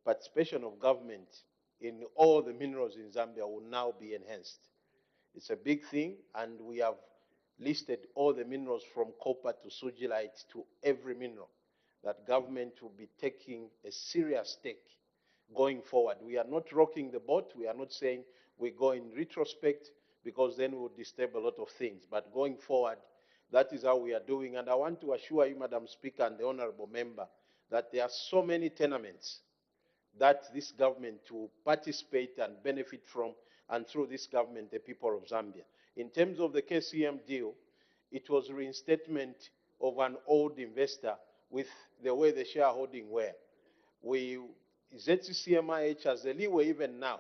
participation of government in all the minerals in Zambia will now be enhanced. It's a big thing, and we have listed all the minerals from copper to sugilite to every mineral that government will be taking a serious stake going forward. We are not rocking the boat. We are not saying we go in retrospect, because then we will disturb a lot of things. But going forward, that is how we are doing. And I want to assure you, Madam Speaker and the Honorable Member, that there are so many tenements that this government will participate and benefit from, and through this government, the people of Zambia. In terms of the KCM deal, it was reinstatement of an old investor with the way the shareholding were. ZCCMIH has the leeway even now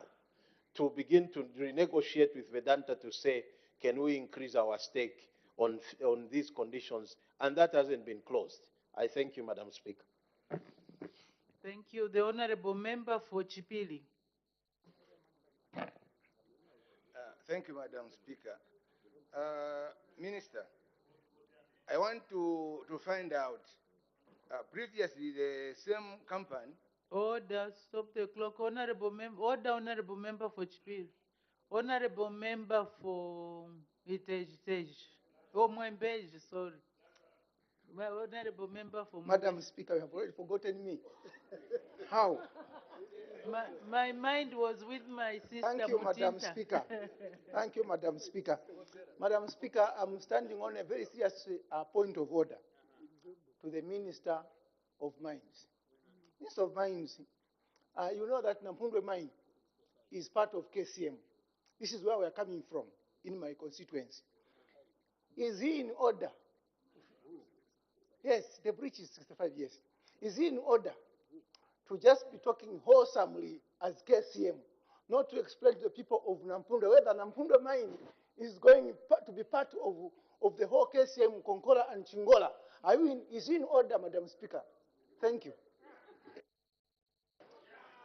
to begin to renegotiate with Vedanta to say, can we increase our stake on these conditions? And that hasn't been closed. I thank you, Madam Speaker. Thank you. The Honorable Member for Chipili. Thank you, Madam Speaker. Minister, I want to find out, previously the same company. Order, stop the clock. Honorable Member, order, Honorable Member for Chipili. Honorable Member for Itej. Oh, Mwembeji, sorry. My Honorable Member for Madam Speaker, you have already forgotten me. How? My mind was with my sister. Thank you, Mutinta. Madam Speaker. Thank you, Madam Speaker. Madam Speaker, I'm standing on a very serious point of order to the Minister of Mines. Minister of Mines, you know that Nampundwe mine is part of KCM. This is where we are coming from in my constituency. Is he in order? Yes, the breach is 65 years. Is he in order to just be talking wholesomely as KCM, not to explain to the people of Nampundwe whether Nampundwe mine is going to be part of the whole KCM, Konkola and Chingola? Is he in order, Madam Speaker? Thank you.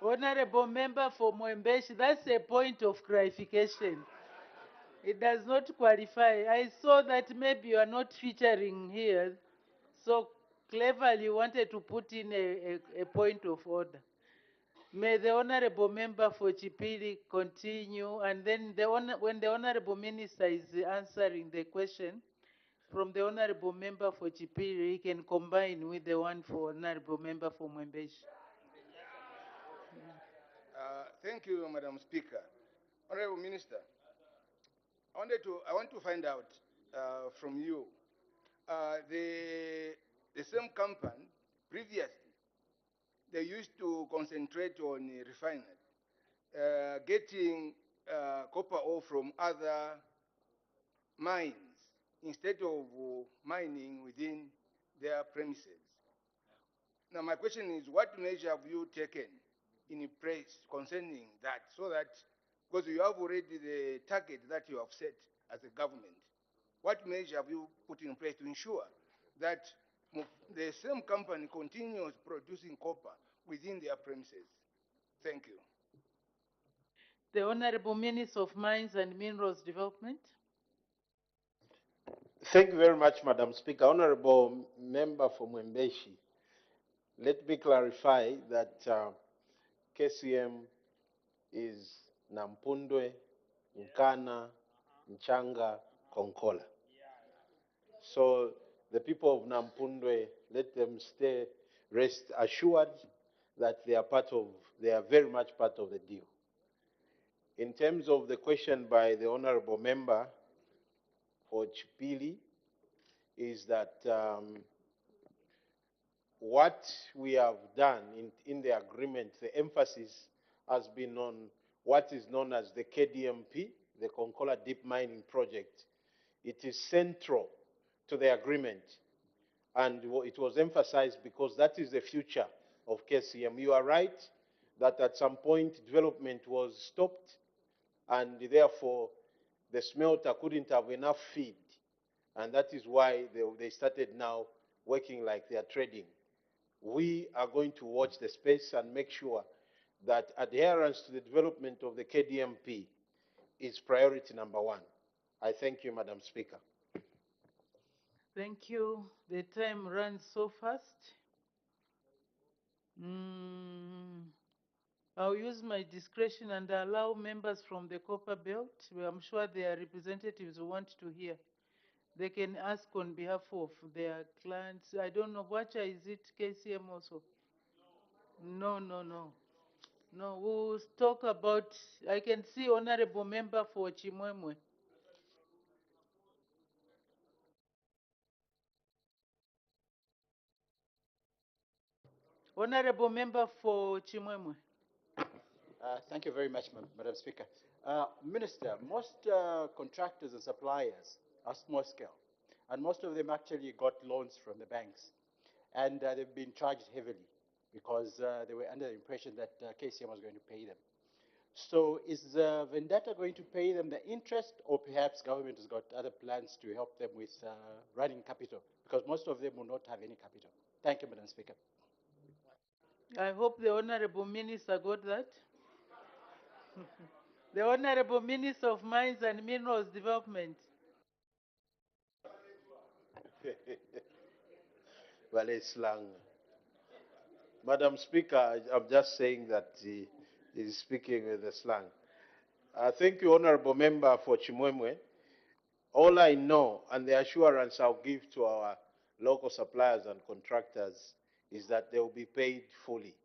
Honorable Member for Mwembeshi, that's a point of clarification. It does not qualify. I saw that maybe you are not featuring here, so cleverly wanted to put in a point of order. May the Honorable Member for Chipili continue, and then when the Honorable Minister is answering the question from the Honorable Member for Chipili, he can combine with the one for Honorable Member for Mwembeshi. Thank you, Madam Speaker. Honorable Minister, I want to find out from you, the same company previously, they used to concentrate on refining, getting copper ore from other mines instead of mining within their premises. Now, my question is, what measure have you taken in place concerning that, so that, because you have already the target that you have set as a government, what measure have you put in place to ensure that the same company continues producing copper within their premises? Thank you. The Honorable Minister of Mines and Minerals Development. Thank you very much, Madam Speaker. Honorable Member for Mwembeshi, let me clarify that KCM is Nampundwe, Nkana, Nchanga, Konkola. So the people of Nampundwe, let them rest assured that they are very much part of the deal. In terms of the question by the Honorable Member for Chipili, is that what we have done in the agreement, the emphasis has been on what is known as the KDMP, the Konkola Deep Mining Project. It is central to the agreement, and it was emphasized because that is the future of KCM. You are right that at some point development was stopped, and therefore the smelter couldn't have enough feed, and that is why they started now working like they are trading. We are going to watch the space and make sure that adherence to the development of the KDMP is priority number one. I thank you, Madam Speaker. Thank you. The time runs so fast. I'll use my discretion and allow members from the Copper Belt, where I'm sure their representatives want to hear. They can ask on behalf of their clients. I don't know, Wacha, is it KCM also? No, no, no. No, we'll talk about, I can see Honorable Member for Chimwemwe. Honorable Member for Chimwemwe. Thank you very much, Madam Speaker. Minister, most contractors and suppliers are small scale, and most of them actually got loans from the banks, and they've been charged heavily because they were under the impression that KCM was going to pay them. So is Vendetta going to pay them the interest, or perhaps government has got other plans to help them with running capital? Because most of them will not have any capital. Thank you, Madam Speaker. I hope the Honorable Minister got that. The Honorable Minister of Mines and Minerals Development. Well, it's long. Madam Speaker, I'm just saying that he's speaking with the slang. Thank you, Honorable Member for Chimwemwe. All I know and the assurance I'll give to our local suppliers and contractors is that they will be paid fully.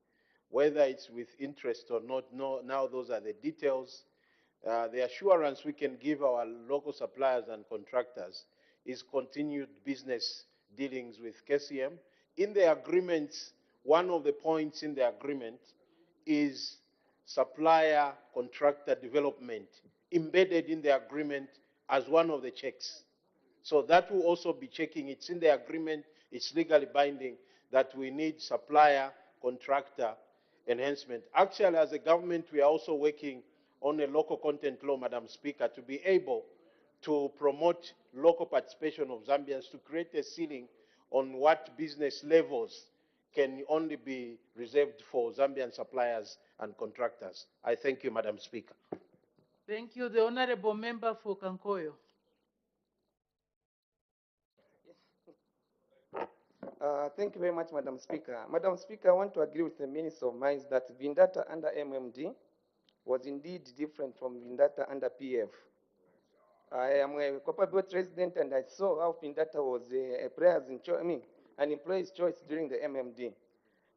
Whether it's with interest or not, no, now those are the details. The assurance we can give our local suppliers and contractors is continued business dealings with KCM. In the agreements, one of the points in the agreement is supplier contractor development embedded in the agreement as one of the checks. So that will also be checking. It's in the agreement, it's legally binding that we need supplier contractor enhancement. Actually, as a government, we are also working on a local content law, Madam Speaker, to be able to promote local participation of Zambians, to create a ceiling on what business levels can only be reserved for Zambian suppliers and contractors. I thank you, Madam Speaker. Thank you. The Honorable Member for Kankoyo. Thank you very much, Madam Speaker. Madam Speaker, I want to agree with the Minister of Mines that Vendetta under MMD was indeed different from Vendetta under PF. I am a Copper Belt resident, and I saw how Vendetta was a an employee's choice during the MMD.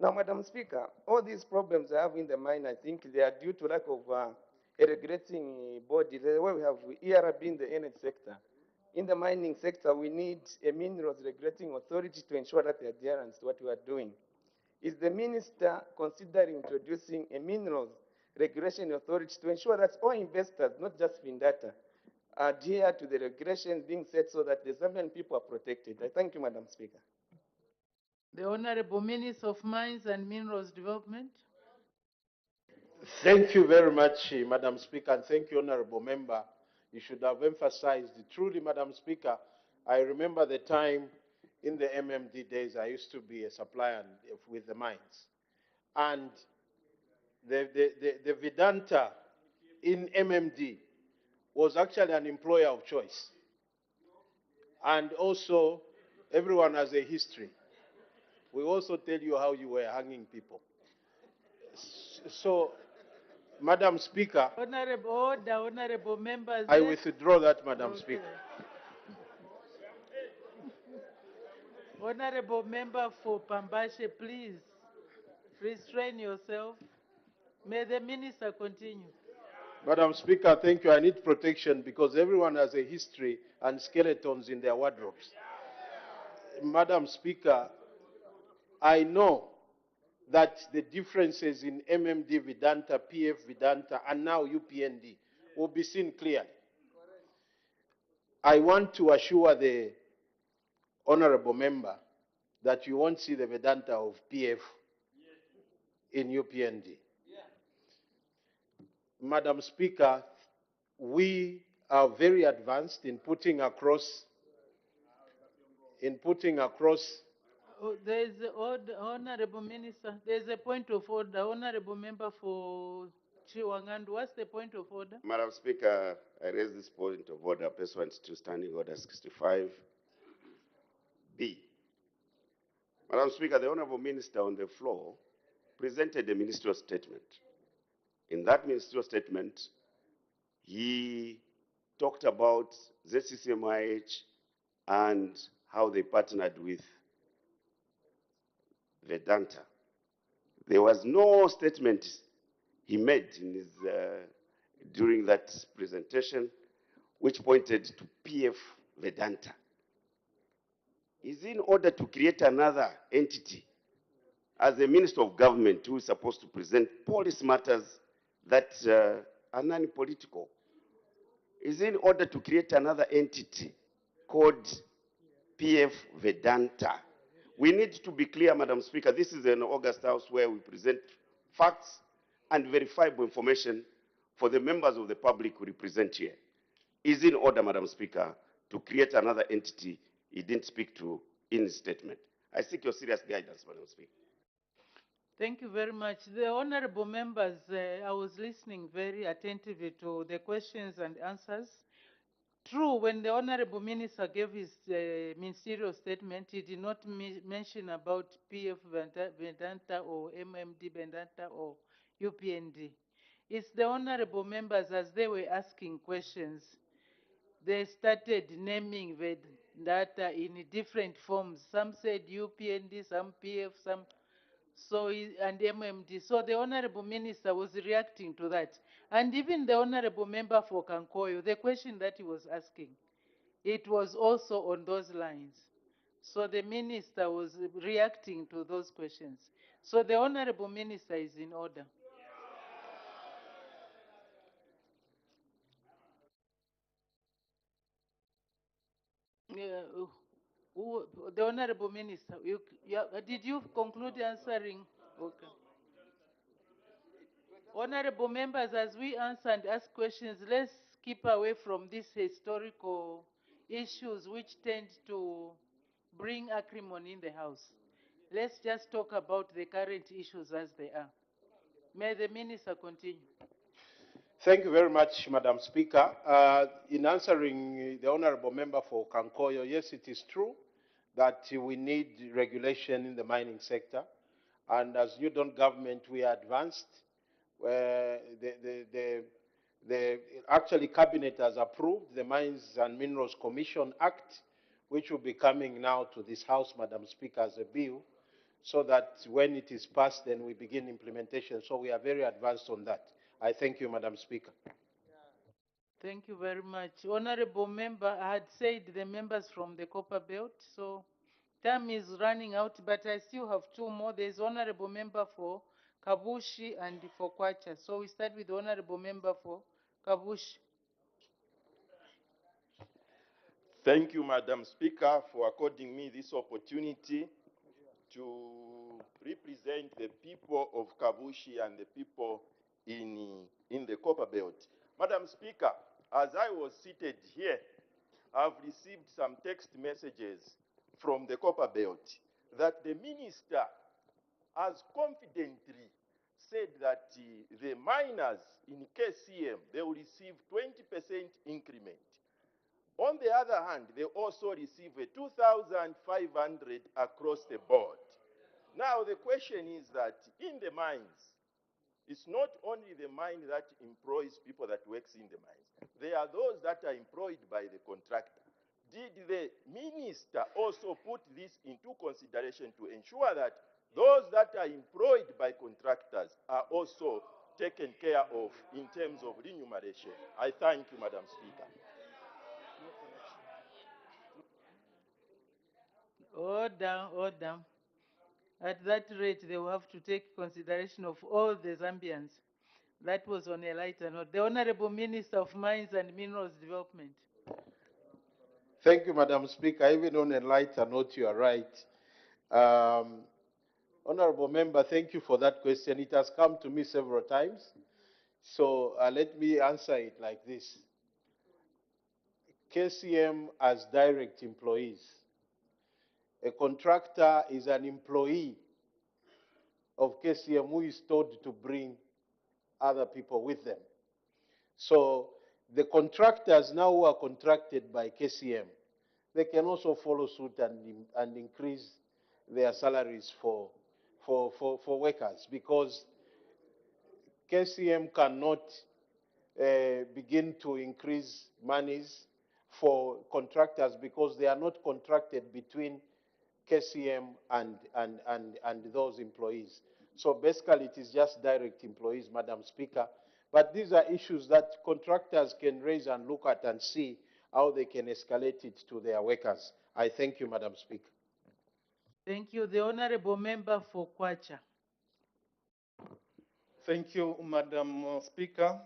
Now, Madam Speaker, all these problems I have in the mine, I think they are due to lack of a regulating body. The way we have ERB in the energy sector. In the mining sector, we need a minerals regulating authority to ensure that the adherence to what we are doing. Is the minister considering introducing a minerals regulation authority to ensure that all investors, not just Vendetta, adhere to the regulations being set so that the Zambian people are protected? I thank you, Madam Speaker. The Honorable Minister of Mines and Minerals Development. Thank you very much, Madam Speaker, and thank you, Honorable Member. You should have emphasized it. Truly, Madam Speaker, I remember the time in the MMD days I used to be a supplier with the mines. And the Vedanta in MMD was actually an employer of choice. And also, everyone has a history. We also tell you how you were hanging people. So, Madam Speaker, Honorable Order, Honorable Members. I withdraw that, Madam Speaker. Honorable Member for Pambashe, please restrain yourself. May the Minister continue. Madam Speaker, thank you. I need protection because everyone has a history and skeletons in their wardrobes. Madam Speaker, I know that the differences in MMD Vedanta, PF Vedanta, and now UPND will be seen clearly. I want to assure the honorable member that you won't see the Vedanta of PF in UPND. Madam Speaker, we are very advanced in putting across Oh, there is the order, Honorable Minister. There is a point of order. Honorable Member for Chiwangandu, what's the point of order? Madam Speaker, I raise this point of order pursuant to Standing Order 65. B. Madam Speaker, the Honorable Minister on the floor presented a ministerial statement. In that ministerial statement, he talked about ZCCMIH and how they partnered with Vedanta. There was no statement he made in his, during that presentation which pointed to PF Vedanta. Is in order to create another entity as a minister of government who is supposed to present policy matters that are non-political. Is in order to create another entity called PF Vedanta. We need to be clear, Madam Speaker, this is an August House where we present facts and verifiable information for the members of the public who represent here. Is in order, Madam Speaker, to create another entity he didn't speak to in his statement. I seek your serious guidance, Madam Speaker. Thank you very much. The honorable members, I was listening very attentively to the questions and answers. True, when the honorable minister gave his ministerial statement, he did not mention about PF Vedanta or MMD Vedanta or UPND. It's the honorable members, as they were asking questions, they started naming Vedanta in different forms. Some said UPND, some PF, some and MMD. So the honorable minister was reacting to that. And even the honorable member for Kankoyo, the question that he was asking, it was also on those lines. So the minister was reacting to those questions. So the honorable minister is in order. The honorable minister, did you conclude answering? Okay. Honorable members, as we answer and ask questions, let's keep away from these historical issues which tend to bring acrimony in the House. Let's just talk about the current issues as they are. May the minister continue. Thank you very much, Madam Speaker. In answering the honorable member for Kankoyo, yes, it is true that we need regulation in the mining sector. And as New Dawn government, we are advanced. The actually cabinet has approved the Mines and Minerals Commission Act, which will be coming now to this House, Madam Speaker, as a bill, so that when it is passed, then we begin implementation. So we are very advanced on that. I thank you, Madam Speaker. Thank you very much. Honorable member, I had said the members from the Copper Belt, so time is running out, but I still have two more. There's honorable member for Kabushi and for Kwacha. So we start with the honorable member for Kabushi. Thank you, Madam Speaker, for according me this opportunity to represent the people of Kabushi and the people in the Copper Belt. Madam Speaker, as I was seated here, I've received some text messages from the Copper Belt that the minister has confidently said that the miners in KCM, they will receive 20% increment. On the other hand, they also receive a 2,500 across the board. Now, the question is that in the mines, it's not only the mine that employs people that works in the mines. There are those that are employed by the contractor. Did the minister also put this into consideration to ensure that those that are employed by contractors are also taken care of in terms of remuneration? I thank you, Madam Speaker. Order, order. At that rate, they will have to take consideration of all the Zambians. That was on a lighter note. The Honorable Minister of Mines and Minerals Development. Thank you, Madam Speaker. Even on a lighter note, you are right. Honorable member, thank you for that question. It has come to me several times. So let me answer it like this. KCM has direct employees. A contractor is an employee of KCM who is told to bring other people with them. So the contractors now who are contracted by KCM, they can also follow suit and increase their salaries for workers, because KCM cannot begin to increase monies for contractors because they are not contracted between KCM and those employees. So basically, it is just direct employees, Madam Speaker. But these are issues that contractors can raise and look at and see how they can escalate it to their workers. I thank you, Madam Speaker. Thank you. The Honorable Member for Kwacha. Thank you, Madam Speaker,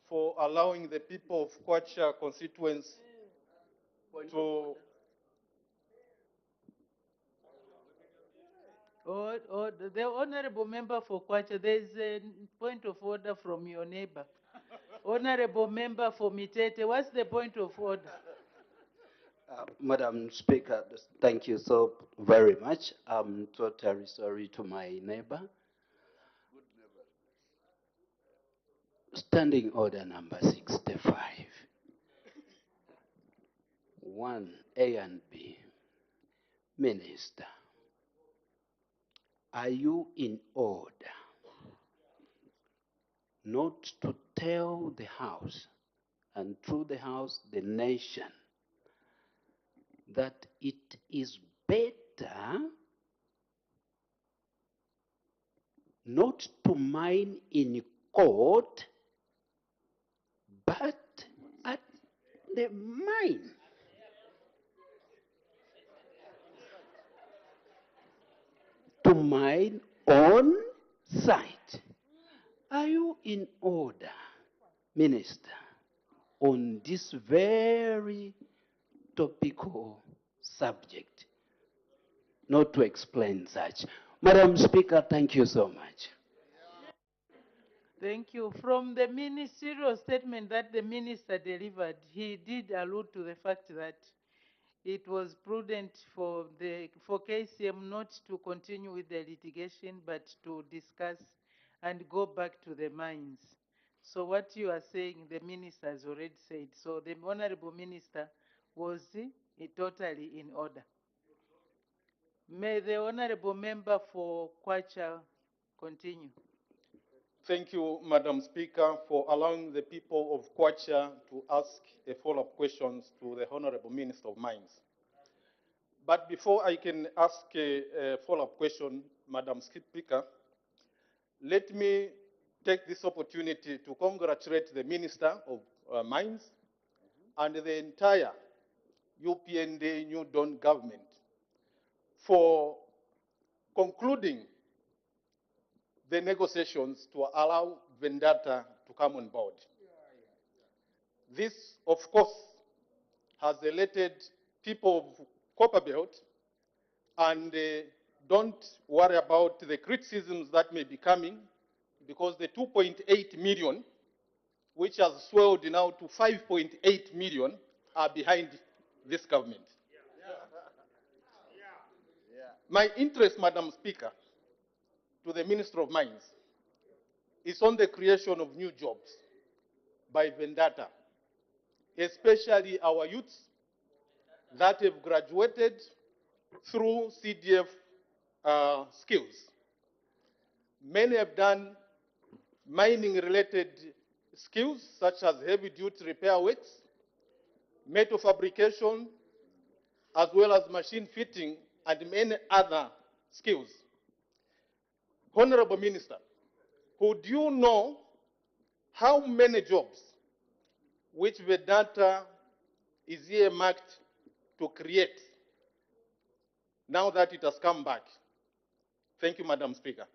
for allowing the people of Kwacha constituency to The Honorable Member for Kwacha, there is a point of order from your neighbor. Honorable Member for Mitete, what's the point of order? Madam Speaker, thank you so very much. I'm totally sorry to my neighbor. Standing order number 65. 1, A and B. Minister, are you in order not to tell the House, and through the House, the nation, that it is better not to mine in court, but at the mine? To mine on site. Are you in order, Minister, on this very topical subject? Not to explain such. Madam Speaker, thank you so much. Thank you. From the ministerial statement that the minister delivered, he did allude to the fact that it was prudent for KCM not to continue with the litigation, but to discuss and go back to the mines. So what you are saying, the minister has already said. So the Honorable Minister was totally in order. May the Honorable Member for Kwacha continue. thank you, Madam Speaker, for allowing the people of Kwacha to ask a follow-up questions to the Honorable Minister of Mines. But before I can ask a follow-up question, Madam Speaker, let me take this opportunity to congratulate the Minister of Mines and the entire UPND New Dawn government for concluding the negotiations to allow Vendetta to come on board. This, of course, has elated people of Copperbelt, and don't worry about the criticisms that may be coming, because the 2.8 million, which has swelled now to 5.8 million, are behind this government. My interest, Madam Speaker, to the Minister of Mines is on the creation of new jobs by Vendetta, especially our youths that have graduated through CDF skills. Many have done mining-related skills such as heavy-duty repair works, metal fabrication, as well as machine fitting and many other skills. Honorable Minister, would you know how many jobs which Vedanta is earmarked to create now that it has come back? Thank you, Madam Speaker.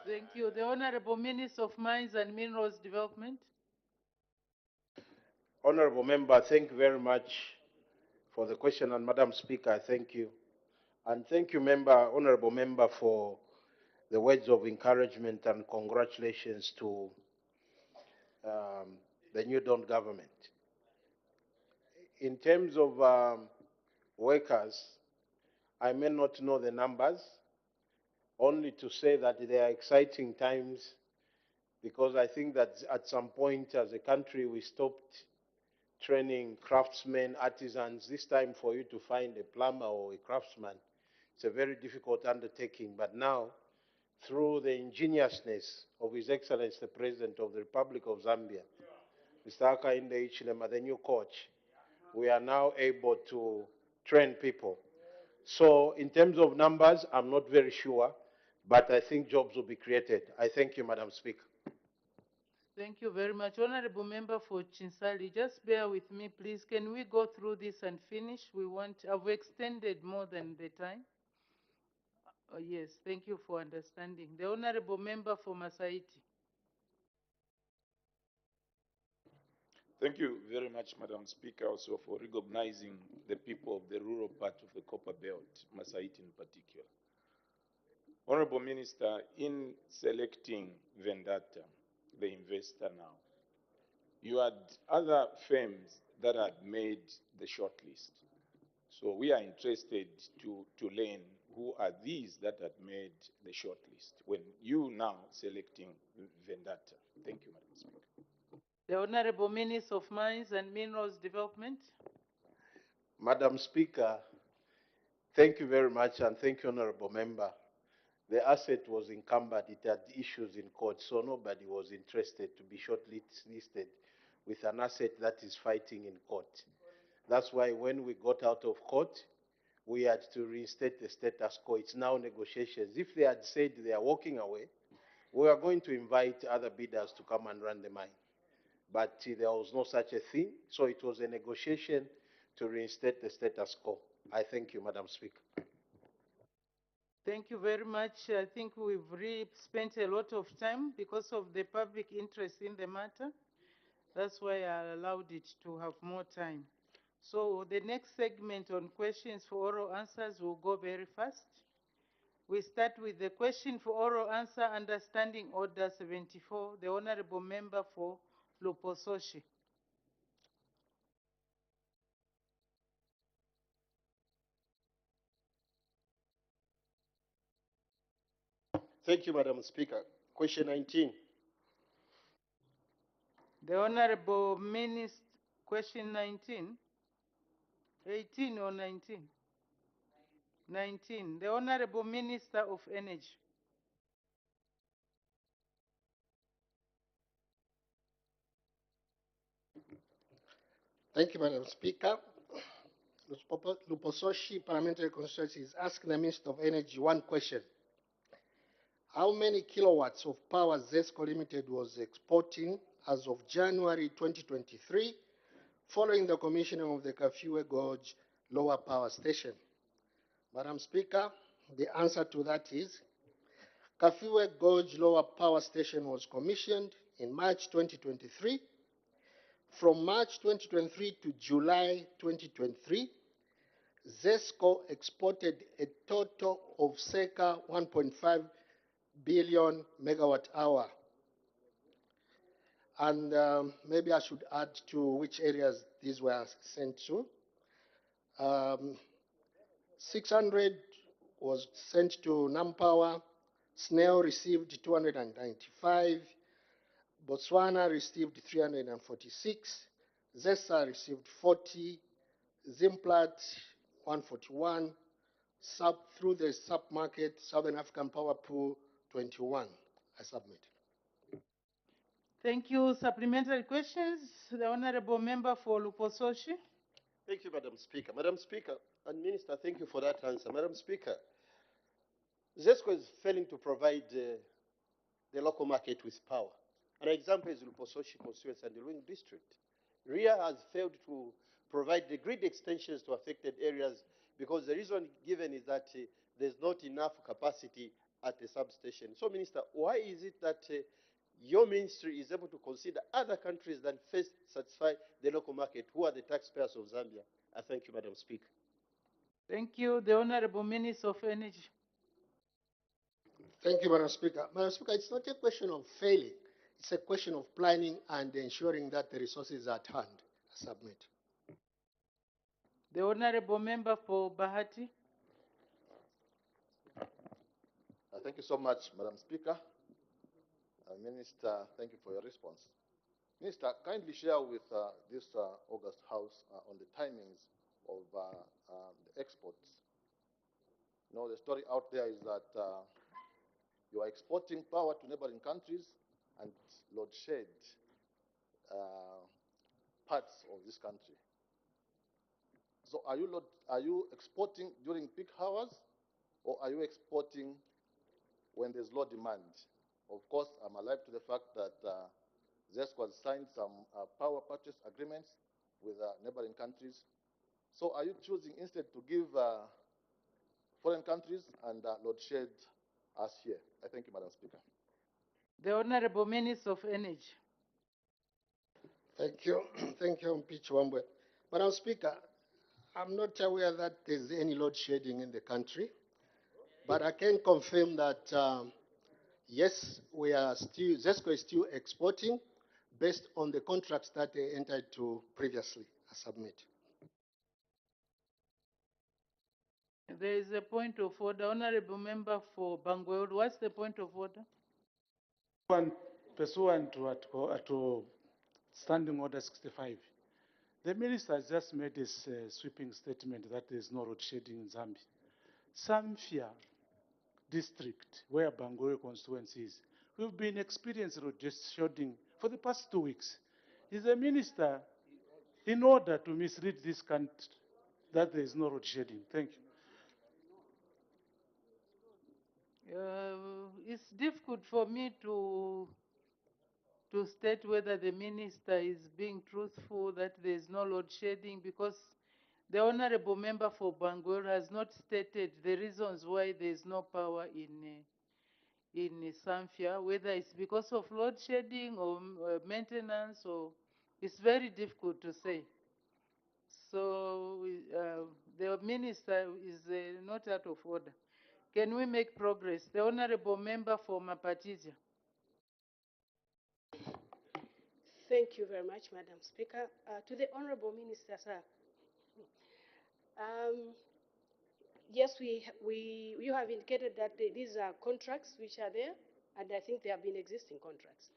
Thank you. The Honorable Minister of Mines and Minerals Development. Honorable Member, thank you very much for the question, and Madam Speaker, thank you. And thank you, Honorable Member, for the words of encouragement and congratulations to the New Dawn government. In terms of workers, I may not know the numbers, only to say that they are exciting times, because I think that at some point as a country we stopped training craftsmen, artisans. This time for you to find a plumber or a craftsman, it's a very difficult undertaking. But now, through the ingeniousness of His Excellency, the President of the Republic of Zambia, Mr. Hakainde Hichilema, the new coach, we are now able to train people. So in terms of numbers, I'm not very sure, but I think jobs will be created. I thank you, Madam Speaker. Thank you very much. Honorable Member for Chinsali, just bear with me, please. Can we go through this and finish? I've extended more than the time. Yes, thank you for understanding. The Honorable Member for Masaiti. Thank you very much, Madam Speaker, also for recognizing the people of the rural part of the Copper Belt, Masaiti in particular. Honorable Minister, in selecting Vendetta, the investor now, you had other firms that had made the shortlist. So we are interested to learn who are these that had made the shortlist when you now selecting Vendetta. Thank you, Madam Speaker. The Honorable Minister of Mines and Minerals Development. Madam Speaker, thank you very much, and thank you, Honorable Member. The asset was encumbered, it had issues in court, so nobody was interested to be shortlisted with an asset that is fighting in court. That's why when we got out of court, we had to reinstate the status quo. It's now negotiations. If they had said they are walking away, we are going to invite other bidders to come and run the mine. But there was no such a thing, so it was a negotiation to reinstate the status quo. I thank you, Madam Speaker. Thank you very much. I think we've really spent a lot of time because of the public interest in the matter. That's why I allowed it to have more time. So the next segment on questions for oral answers will go very fast. We start with the question for oral answer under Standing Order 74, the Honorable Member for Lupososhi. Thank you, Madam Speaker. Question 19. The Honorable Minister, question 19. 18 or 19? 19. The Honorable Minister of Energy. Thank you, Madam Speaker. Lupososhi Parliamentary Constituency is asking the Minister of Energy one question. How many kilowatts of power ZESCO Limited was exporting as of January 2023, following the commissioning of the Kafue Gorge Lower Power Station? Madam Speaker, the answer to that is Kafue Gorge Lower Power Station was commissioned in March 2023. From March 2023 to July 2023, ZESCO exported a total of circa 1.5 billion megawatt hour. And maybe I should add to which areas these were sent to. 600 was sent to Nampower. Snail received 295. Botswana received 346. ZESA received 40. Zimplat 141. Through the sub-market, Southern African Power Pool 21. I submit. Thank you. Supplementary questions. The Honorable Member for Lupososhi. Thank you, Madam Speaker. Madam Speaker and Minister, thank you for that answer. Madam Speaker, ZESCO is failing to provide the local market with power. An example is Lupososhi constituency and the Ruing district. RIA has failed to provide the grid extensions to affected areas because the reason given is that there's not enough capacity at the substation. So, Minister, why is it that your ministry is able to consider other countries that first satisfy the local market, who are the taxpayers of Zambia? I thank you, Madam Speaker. Thank you. The Honorable Minister of Energy. Thank you, Madam Speaker. Madam Speaker, it's not a question of failing. It's a question of planning and ensuring that the resources are at hand. I submit. The Honorable Member for Bahati. Thank you so much, Madam Speaker. Minister, thank you for your response. Minister, kindly share with this August House on the timings of the exports. You know, the story out there is that you are exporting power to neighboring countries and load shed parts of this country. So are you exporting during peak hours, or are you exporting when there's low demand? Of course, I'm alive to the fact that ZESCO has signed some power purchase agreements with neighboring countries. So are you choosing instead to give foreign countries and load shed us here? I thank you, Madam Speaker. The Honorable Minister of Energy. Thank you. Thank you, Mpichi Wambwe. Madam Speaker, I'm not aware that there's any load shedding in the country, but I can confirm that, yes, ZESCO is still exporting based on the contracts that they entered to previously, I submit. There is a point of order. Honorable Member for Bangweul, what's the point of order? Pursuant to Standing Order 65, the minister has just made his sweeping statement that there is no road shedding in Zambia. Zambia district, where Bangweul constituency is, we've been experiencing road shedding for the past 2 weeks. Is the minister in order to mislead this country that there is no road shedding? Thank you. It's difficult for me to state whether the minister is being truthful that there is no load shedding, because the honorable member for Bangor has not stated the reasons why there is no power in Zambia, whether it's because of load shedding or maintenance, or it's very difficult to say. So the minister is not out of order. Can we make progress? The honorable member for Mapatizia. Thank you very much, Madam Speaker. To the Honorable Minister, sir. Yes, you have indicated that these are contracts which are there, and I think they have been existing contracts.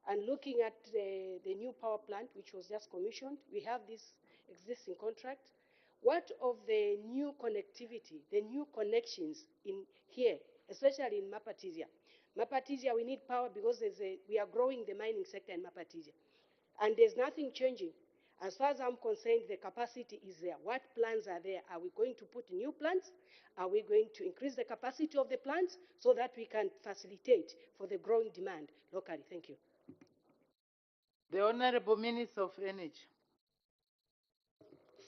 And looking at the new power plant, which was just commissioned, we have this existing contract. What of the new connectivity, the new connections in here, especially in Mapatizia? Mapatizia, we need power because we are growing the mining sector in Mapatizia. And there's nothing changing. As far as I'm concerned, the capacity is there. What plans are there? Are we going to put new plants? Are we going to increase the capacity of the plants so that we can facilitate for the growing demand locally? Thank you. The Honorable Minister of Energy.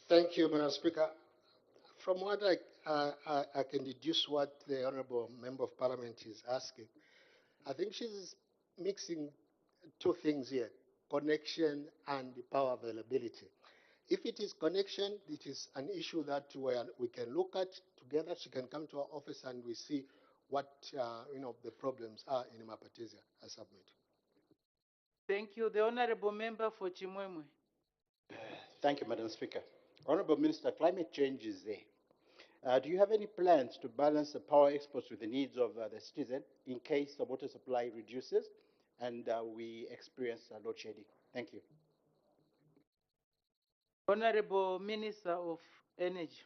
Thank you, Madam Speaker. From what I can deduce what the Honorable Member of Parliament is asking, I think she's mixing two things here, connection and the power availability. If it is connection, it is an issue that we can look at together. She can come to our office and we see what the problems are in Mapatizia. I submit. Thank you. The Honorable Member for Chimwemwe. Thank you, Madam Speaker. Honorable Minister, climate change is there. Do you have any plans to balance the power exports with the needs of the citizen in case the water supply reduces and we experience load shedding? Thank you. Honorable Minister of Energy.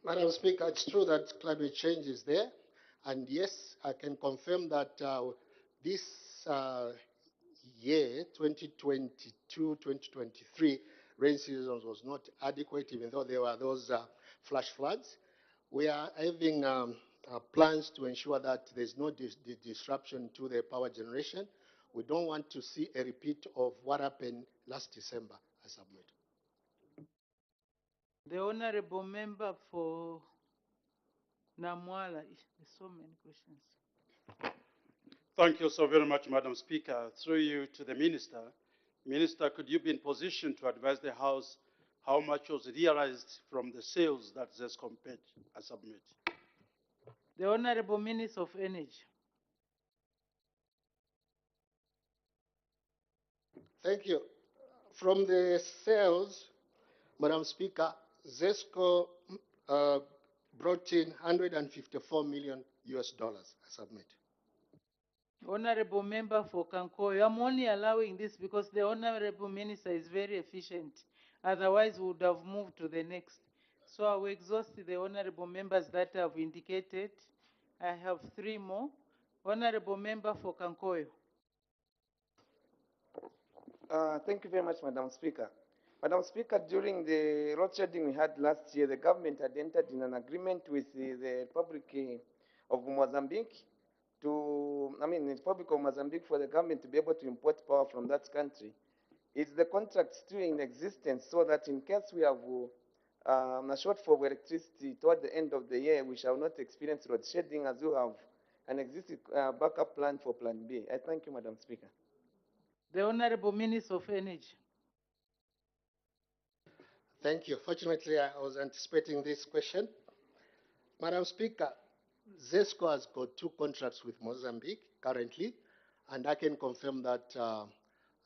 Madam Speaker, it's true that climate change is there. And yes, I can confirm that this year, 2022-2023, rain season was not adequate, even though there were those flash floods. We are having plans to ensure that there's no disruption to the power generation. We don't want to see a repeat of what happened last December, I submit. The Honorable Member for Namwala. There's so many questions. Thank you so very much, Madam Speaker. Through you to the Minister. Minister, could you be in position to advise the House how much was realized from the sales that ZESCO paid? I submit. The Honorable Minister of Energy. Thank you. From the sales, Madam Speaker, ZESCO brought in $154 million. I submit. Honorable Member for Kankoyo, I'm only allowing this because the Honorable Minister is very efficient. Otherwise, we would have moved to the next. So I will exhaust the Honorable Members that have indicated. I have 3 more. Honorable Member for Kankoyo. Thank you very much, Madam Speaker. Madam Speaker, during the road shedding we had last year, the government had entered in an agreement with the Republic of Mozambique the Republic of Mozambique for the government to be able to import power from that country. Is the contract still in existence so that in case we have a shortfall of electricity toward the end of the year, we shall not experience load shedding as we have an existing backup plan for Plan B? I thank you, Madam Speaker. The Honorable Minister of Energy. Thank you. Fortunately, I was anticipating this question. Madam Speaker, ZESCO has got 2 contracts with Mozambique currently, and I can confirm that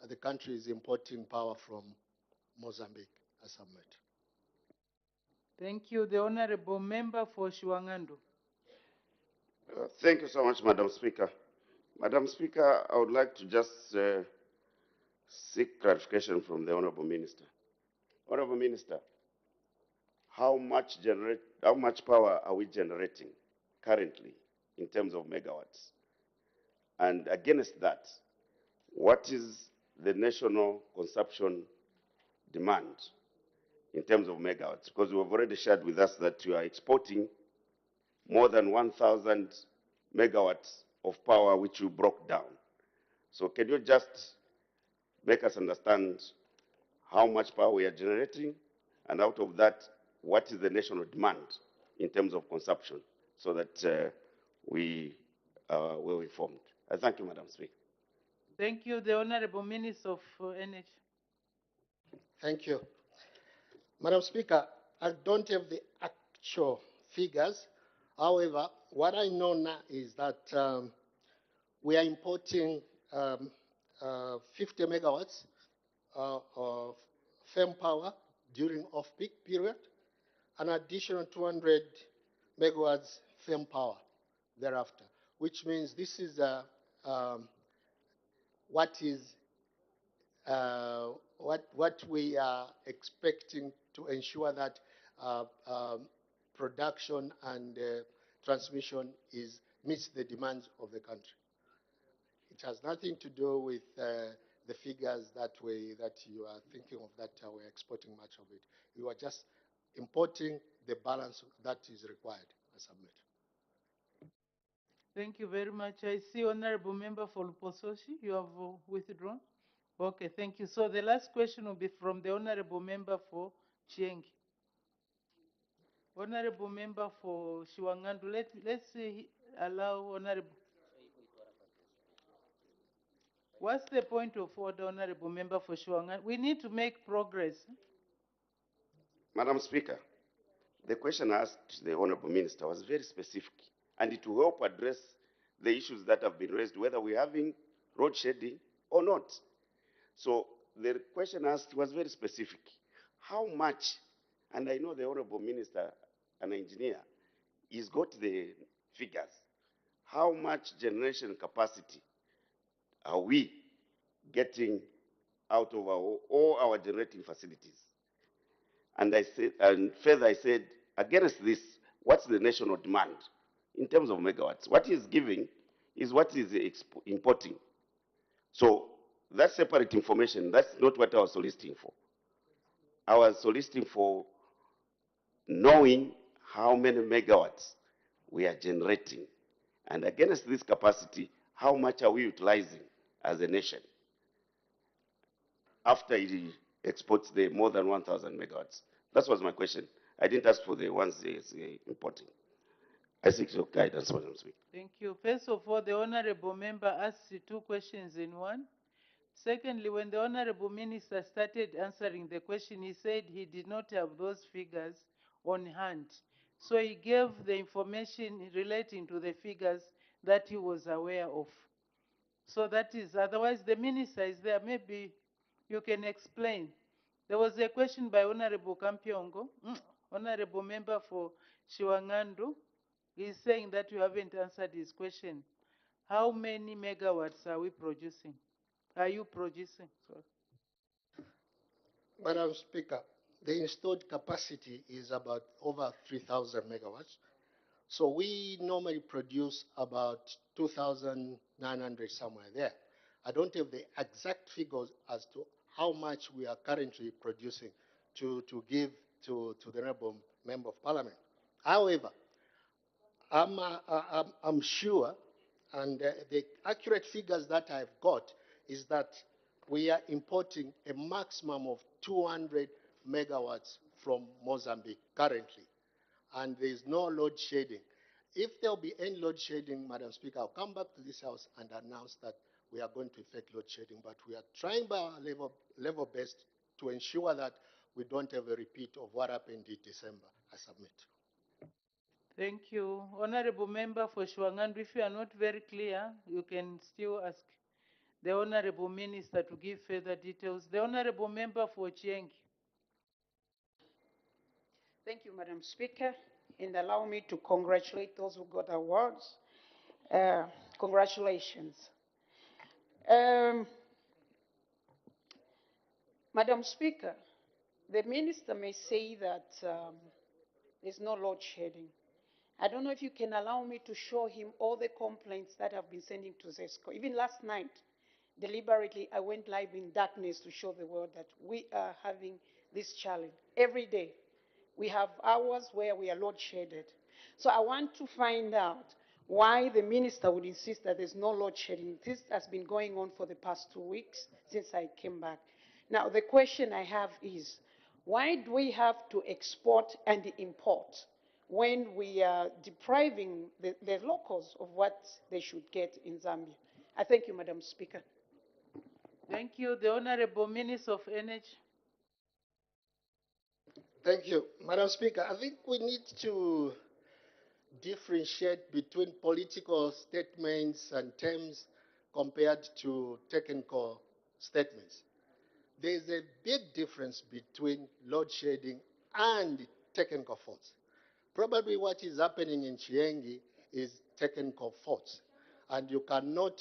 the country is importing power from Mozambique, I submit. Thank you. The Honorable Member for Shiwangandu. Thank you so much, Madam Speaker. Madam Speaker, I would like to just seek clarification from the Honorable Minister. Honorable Minister, how much power are we generating currently in terms of megawatts? And against that, what is the national consumption demand in terms of megawatts? Because you have already shared with us that you are exporting more than 1,000 megawatts of power, which you broke down. So can you just make us understand how much power we are generating, and out of that, what is the national demand in terms of consumption, so that we are well informed? I thank you, Madam Speaker. Thank you. The Honorable Minister of Energy. Thank you. Madam Speaker, I don't have the actual figures. However, what I know now is that we are importing 50 megawatts of firm power during off-peak period, an additional 200 megawatts firm power thereafter, which means this is what we are expecting to ensure that production and transmission meets the demands of the country. It has nothing to do with the figures that you are thinking of, that we're exporting much of it. We are just importing the balance that is required, I submit. Thank you very much. I see Honorable Member for Lupososhi. You have withdrawn. Okay, thank you. So the last question will be from the Honorable Member for Chiengi. Honorable Member for Shiwangandu. Let's allow Honorable. What's the point of order, Honorable Member for Shiwangandu? We need to make progress. Madam Speaker, the question asked to the Honorable Minister was very specific, and it will help address the issues that have been raised, whether we're having road shedding or not. So the question asked was very specific. How much, and I know the Honorable Minister, an engineer, he's got the figures. How much generation capacity are we getting out of all our generating facilities? And I said, and further I said, against this, what's the national demand in terms of megawatts? What is giving is what is importing. So that's separate information. That's not what I was soliciting for. I was soliciting for knowing how many megawatts we are generating. And against this capacity, how much are we utilizing as a nation after it exports the more than 1,000 megawatts? That was my question. I didn't ask for the ones it's importing. I seek your guidance, Madam Speaker. Thank you. First of all, the Honorable Member asked 2 questions in one. Secondly, when the Honorable Minister started answering the question, he said he did not have those figures on hand. So he gave the information relating to the figures that he was aware of. So that is, otherwise the Minister is there. Maybe you can explain. There was a question by Honorable Kampiongo, Honorable Member for Shiwangandu. He's saying that you haven't answered his question. How many megawatts are we producing? Are you producing? Sorry. Madam Speaker, the installed capacity is about over 3,000 megawatts. So we normally produce about 2,900 somewhere there. I don't have the exact figures as to how much we are currently producing to give to the honorable member of parliament. However, I'm sure, and the accurate figures that I've got is that we are importing a maximum of 200 megawatts from Mozambique currently, and there is no load shedding. If there will be any load shedding, Madam Speaker, I'll come back to this House and announce that we are going to effect load shedding, but we are trying by our level best to ensure that we don't have a repeat of what happened in December. I submit. Thank you. Honorable Member for Shwangandu, if you are not very clear, you can still ask the Honorable Minister to give further details. The Honorable Member for Chiengi. Thank you, Madam Speaker, and allow me to congratulate those who got awards. Congratulations. Madam Speaker, the minister may say that there's no load shedding. I don't know if you can allow me to show him all the complaints that I've been sending to ZESCO. Even last night, deliberately, I went live in darkness to show the world that we are having this challenge every day. We have hours where we are load shedded. So I want to find out why the minister would insist that there's no load shedding. This has been going on for the past 2 weeks since I came back. Now, the question I have is, why do we have to export and import when we are depriving the locals of what they should get in Zambia? I thank you, Madam Speaker. Thank you. The Honorable Minister of Energy. Thank you. Madam Speaker, I think we need to differentiate between political statements and terms compared to technical statements. There is a big difference between load shedding and technical faults. Probably what is happening in Chiengi is technical faults, and you cannot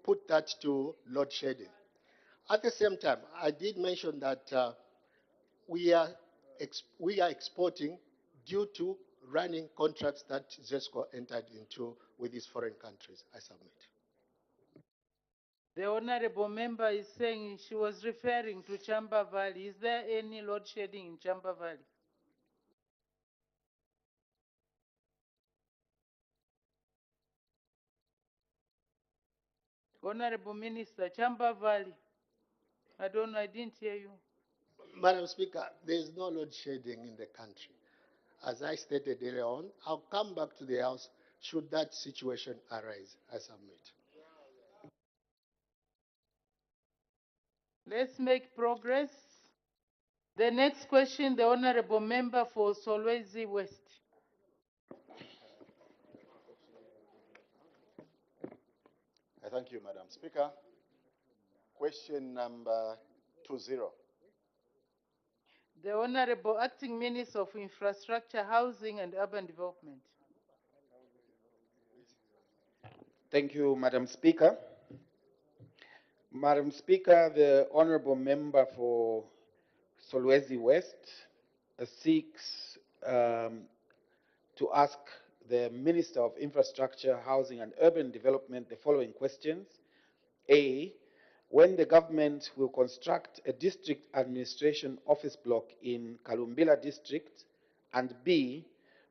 put that to load shedding. At the same time, I did mention that we are exporting due to running contracts that ZESCO entered into with these foreign countries. I submit. The Honorable Member is saying she was referring to Chamba Valley. Is there any load shedding in Chamba Valley? Honorable Minister, Chamba Valley. I don't know, I didn't hear you. Madam Speaker, there is no load shedding in the country. As I stated earlier on, I'll come back to the House should that situation arise. I submit. Let's make progress. The next question, the Honorable Member for Solwezi West. Thank you, Madam Speaker. Question number 20. The Honorable Acting Minister of Infrastructure, Housing and Urban Development. Thank you, Madam Speaker. Madam Speaker, the Honorable Member for Solwezi West seeks to ask the Minister of Infrastructure, Housing and Urban Development the following questions. A, when the government will construct a district administration office block in Kalumbila district, and B,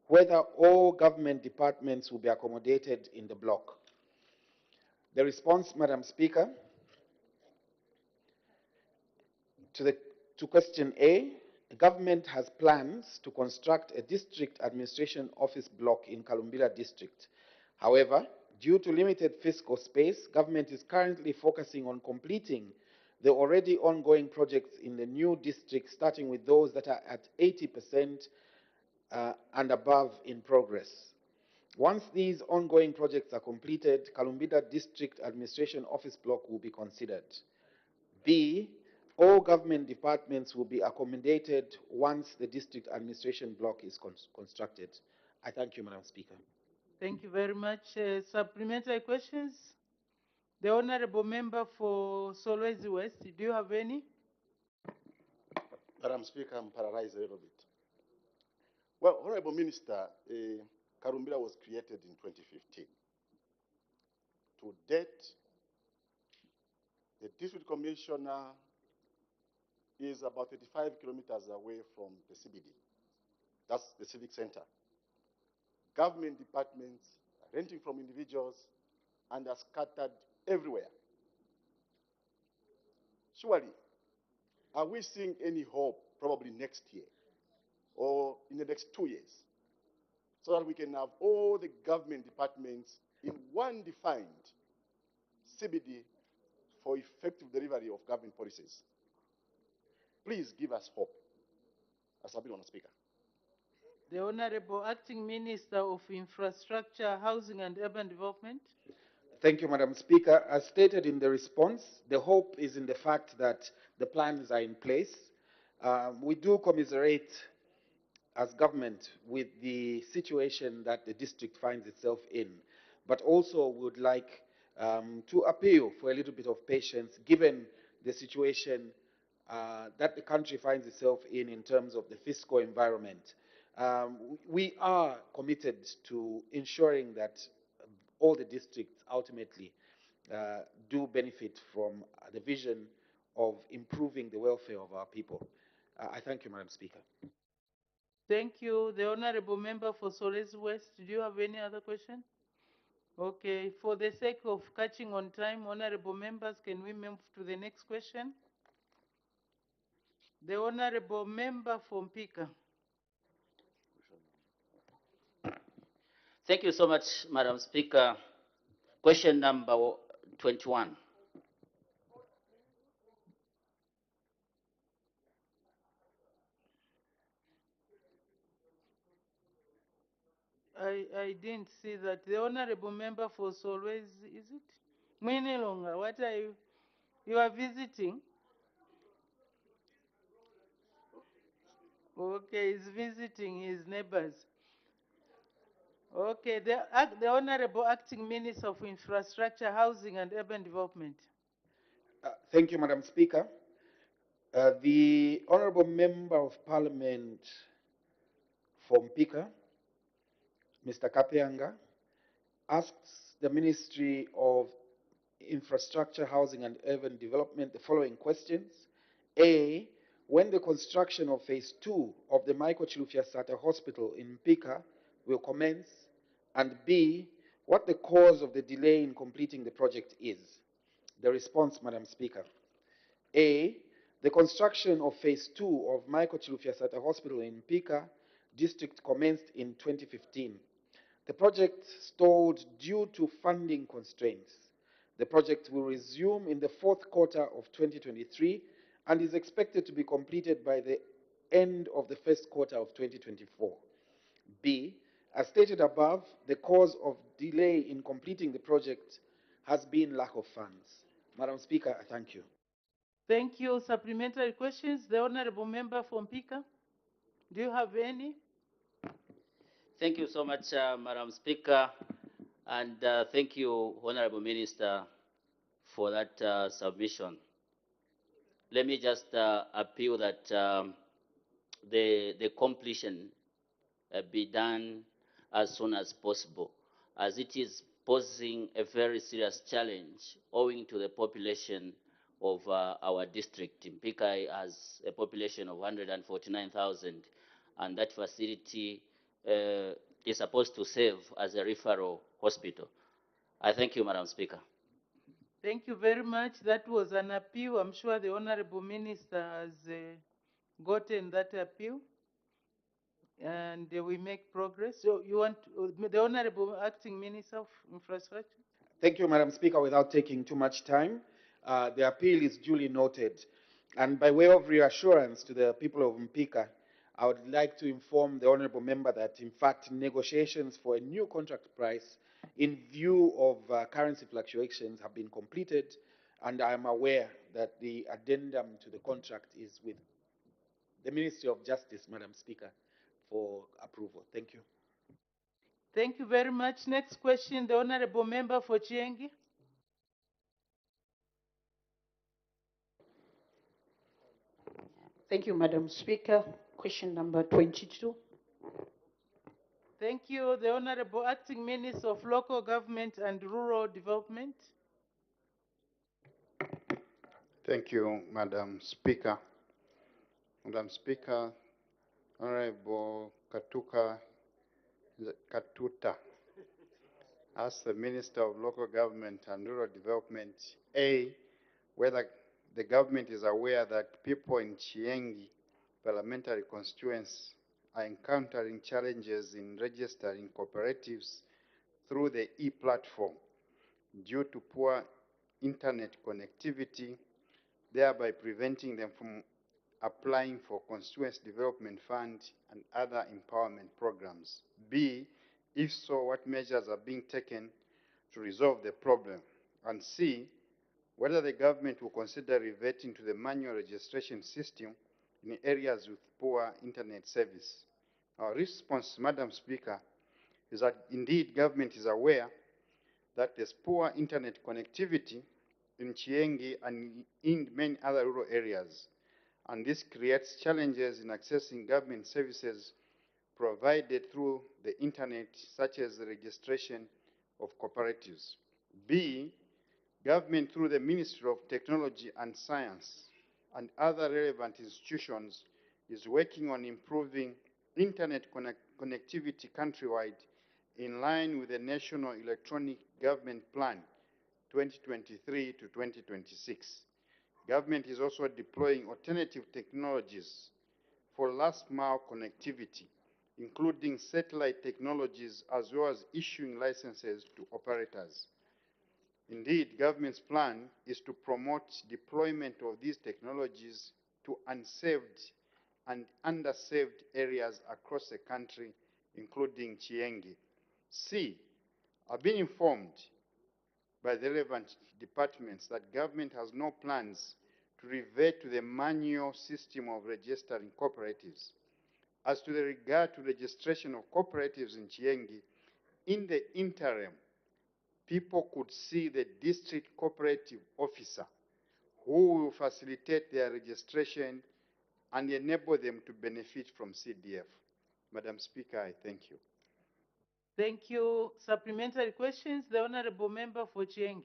whether all government departments will be accommodated in the block. The response, Madam Speaker, to question A, the government has plans to construct a district administration office block in Kalumbila district. However, due to limited fiscal space, government is currently focusing on completing the already ongoing projects in the new district, starting with those that are at 80% and above in progress. Once these ongoing projects are completed, Kalumbila District Administration Office Block will be considered. B, all government departments will be accommodated once the district administration block is constructed. I thank you, Madam Speaker. Thank you very much. Supplementary questions? The Honorable Member for Solwezi West, do you have any? Madam Speaker, I'm paralyzed a little bit. Well, Honorable Minister, Karumbira was created in 2015. To date, the district commissioner is about 35 kilometers away from the CBD. That's the civic center. Government departments are renting from individuals and are scattered everywhere. Surely, are we seeing any hope probably next year or in the next 2 years so that we can have all the government departments in one defined CBD for effective delivery of government policies? Please give us hope. As I've been on Speaker. The Honorable Acting Minister of Infrastructure, Housing and Urban Development. Thank you, Madam Speaker. As stated in the response, the hope is in the fact that the plans are in place. We do commiserate as government with the situation that the district finds itself in, but also would like to appeal for a little bit of patience given the situation that the country finds itself in terms of the fiscal environment. We are committed to ensuring that all the districts ultimately do benefit from the vision of improving the welfare of our people. I thank you, Madam Speaker. Thank you. The Honorable Member for Solwezi West, do you have any other question? Okay, for the sake of catching on time, Honorable Members, can we move to the next question? The Honorable Member from Pika. Thank you so much, Madam Speaker. Question number 21. I didn't see that. The Honorable Member for Solwezi, is it? Mwinilonga, what are you? You are visiting? Okay, he's visiting his neighbors. Okay, the Honorable Acting Minister of Infrastructure, Housing and Urban Development. Thank you, Madam Speaker. The Honorable Member of Parliament from Pika, Mr. Kapeanga, asks the Ministry of Infrastructure, Housing and Urban Development the following questions. A, when the construction of phase 2 of the Michael Chilufya Sata Hospital in Pika will commence, and B, what the cause of the delay in completing the project is. The response, Madam Speaker. A, the construction of phase 2 of Michael Chilufya Sata Hospital in Pika district commenced in 2015. The project stalled due to funding constraints. The project will resume in the fourth quarter of 2023 and is expected to be completed by the end of the first quarter of 2024. B, as stated above, the cause of delay in completing the project has been lack of funds. Madam Speaker, I thank you. Thank you. Supplementary questions? The Honorable Member from Pika, do you have any? Thank you so much, Madam Speaker, and thank you, Honorable Minister, for that submission. Let me just appeal that the completion be done as soon as possible, as it is posing a very serious challenge owing to the population of our district. Mpika has a population of 149,000, and that facility is supposed to serve as a referral hospital. I thank you, Madam Speaker. Thank you very much. That was an appeal. I'm sure the Honorable Minister has gotten that appeal, and we make progress. So you want the Honorable Acting Minister of Infrastructure? Thank you, Madam Speaker. Without taking too much time, the appeal is duly noted. And by way of reassurance to the people of Mpika, I would like to inform the Honorable Member that, in fact, negotiations for a new contract price in view of currency fluctuations have been completed, and I am aware that the addendum to the contract is with the Ministry of Justice, Madam Speaker, for approval. Thank you. Thank you very much. Next question, the Honorable Member for Chiengi. Thank you, Madam Speaker. Question number 22. Thank you, the Honorable Acting Minister of Local Government and Rural Development. Thank you, Madam Speaker. Madam Speaker, Honorable Katuta asked the Minister of Local Government and Rural Development, A, whether the government is aware that people in Chiengi parliamentary constituency are encountering challenges in registering cooperatives through the e-platform due to poor internet connectivity, thereby preventing them from applying for constituency development fund and other empowerment programs. B, if so, what measures are being taken to resolve the problem? And C, whether the government will consider reverting to the manual registration system in areas with poor internet service. Our response, Madam Speaker, is that indeed government is aware that there's poor internet connectivity in Chiengi and in many other rural areas, and this creates challenges in accessing government services provided through the internet, such as the registration of cooperatives. B, government through the Ministry of Technology and Science and other relevant institutions is working on improving internet connectivity countrywide in line with the National Electronic Government Plan 2023 to 2026. Government is also deploying alternative technologies for last-mile connectivity, including satellite technologies, as well as issuing licenses to operators. Indeed, government's plan is to promote deployment of these technologies to unsaved and underserved areas across the country, including Chiengi. C, I've been informed by the relevant departments that government has no plans to revert to the manual system of registering cooperatives. As to the regard to registration of cooperatives in Chiengi, in the interim, people could see the district cooperative officer who will facilitate their registration and enable them to benefit from CDF. Madam Speaker, I thank you. Thank you. Supplementary questions, the Honorable Member for Chiengi.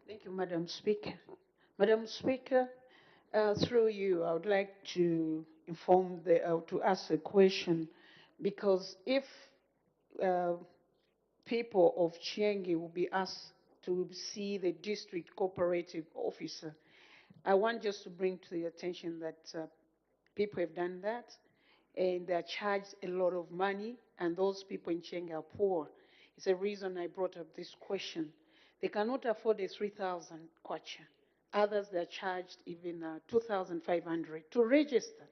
Thank you, Madam Speaker. Madam Speaker, through you, I would like to to ask a question, because if people of Chiengi will be asked to see the district cooperative officer, I want just to bring to the attention that people have done that, and they're charged a lot of money, and those people in Chiengi are poor. It's a reason I brought up this question. They cannot afford a 3,000 kwacha. Others, they're charged even 2,500 to register.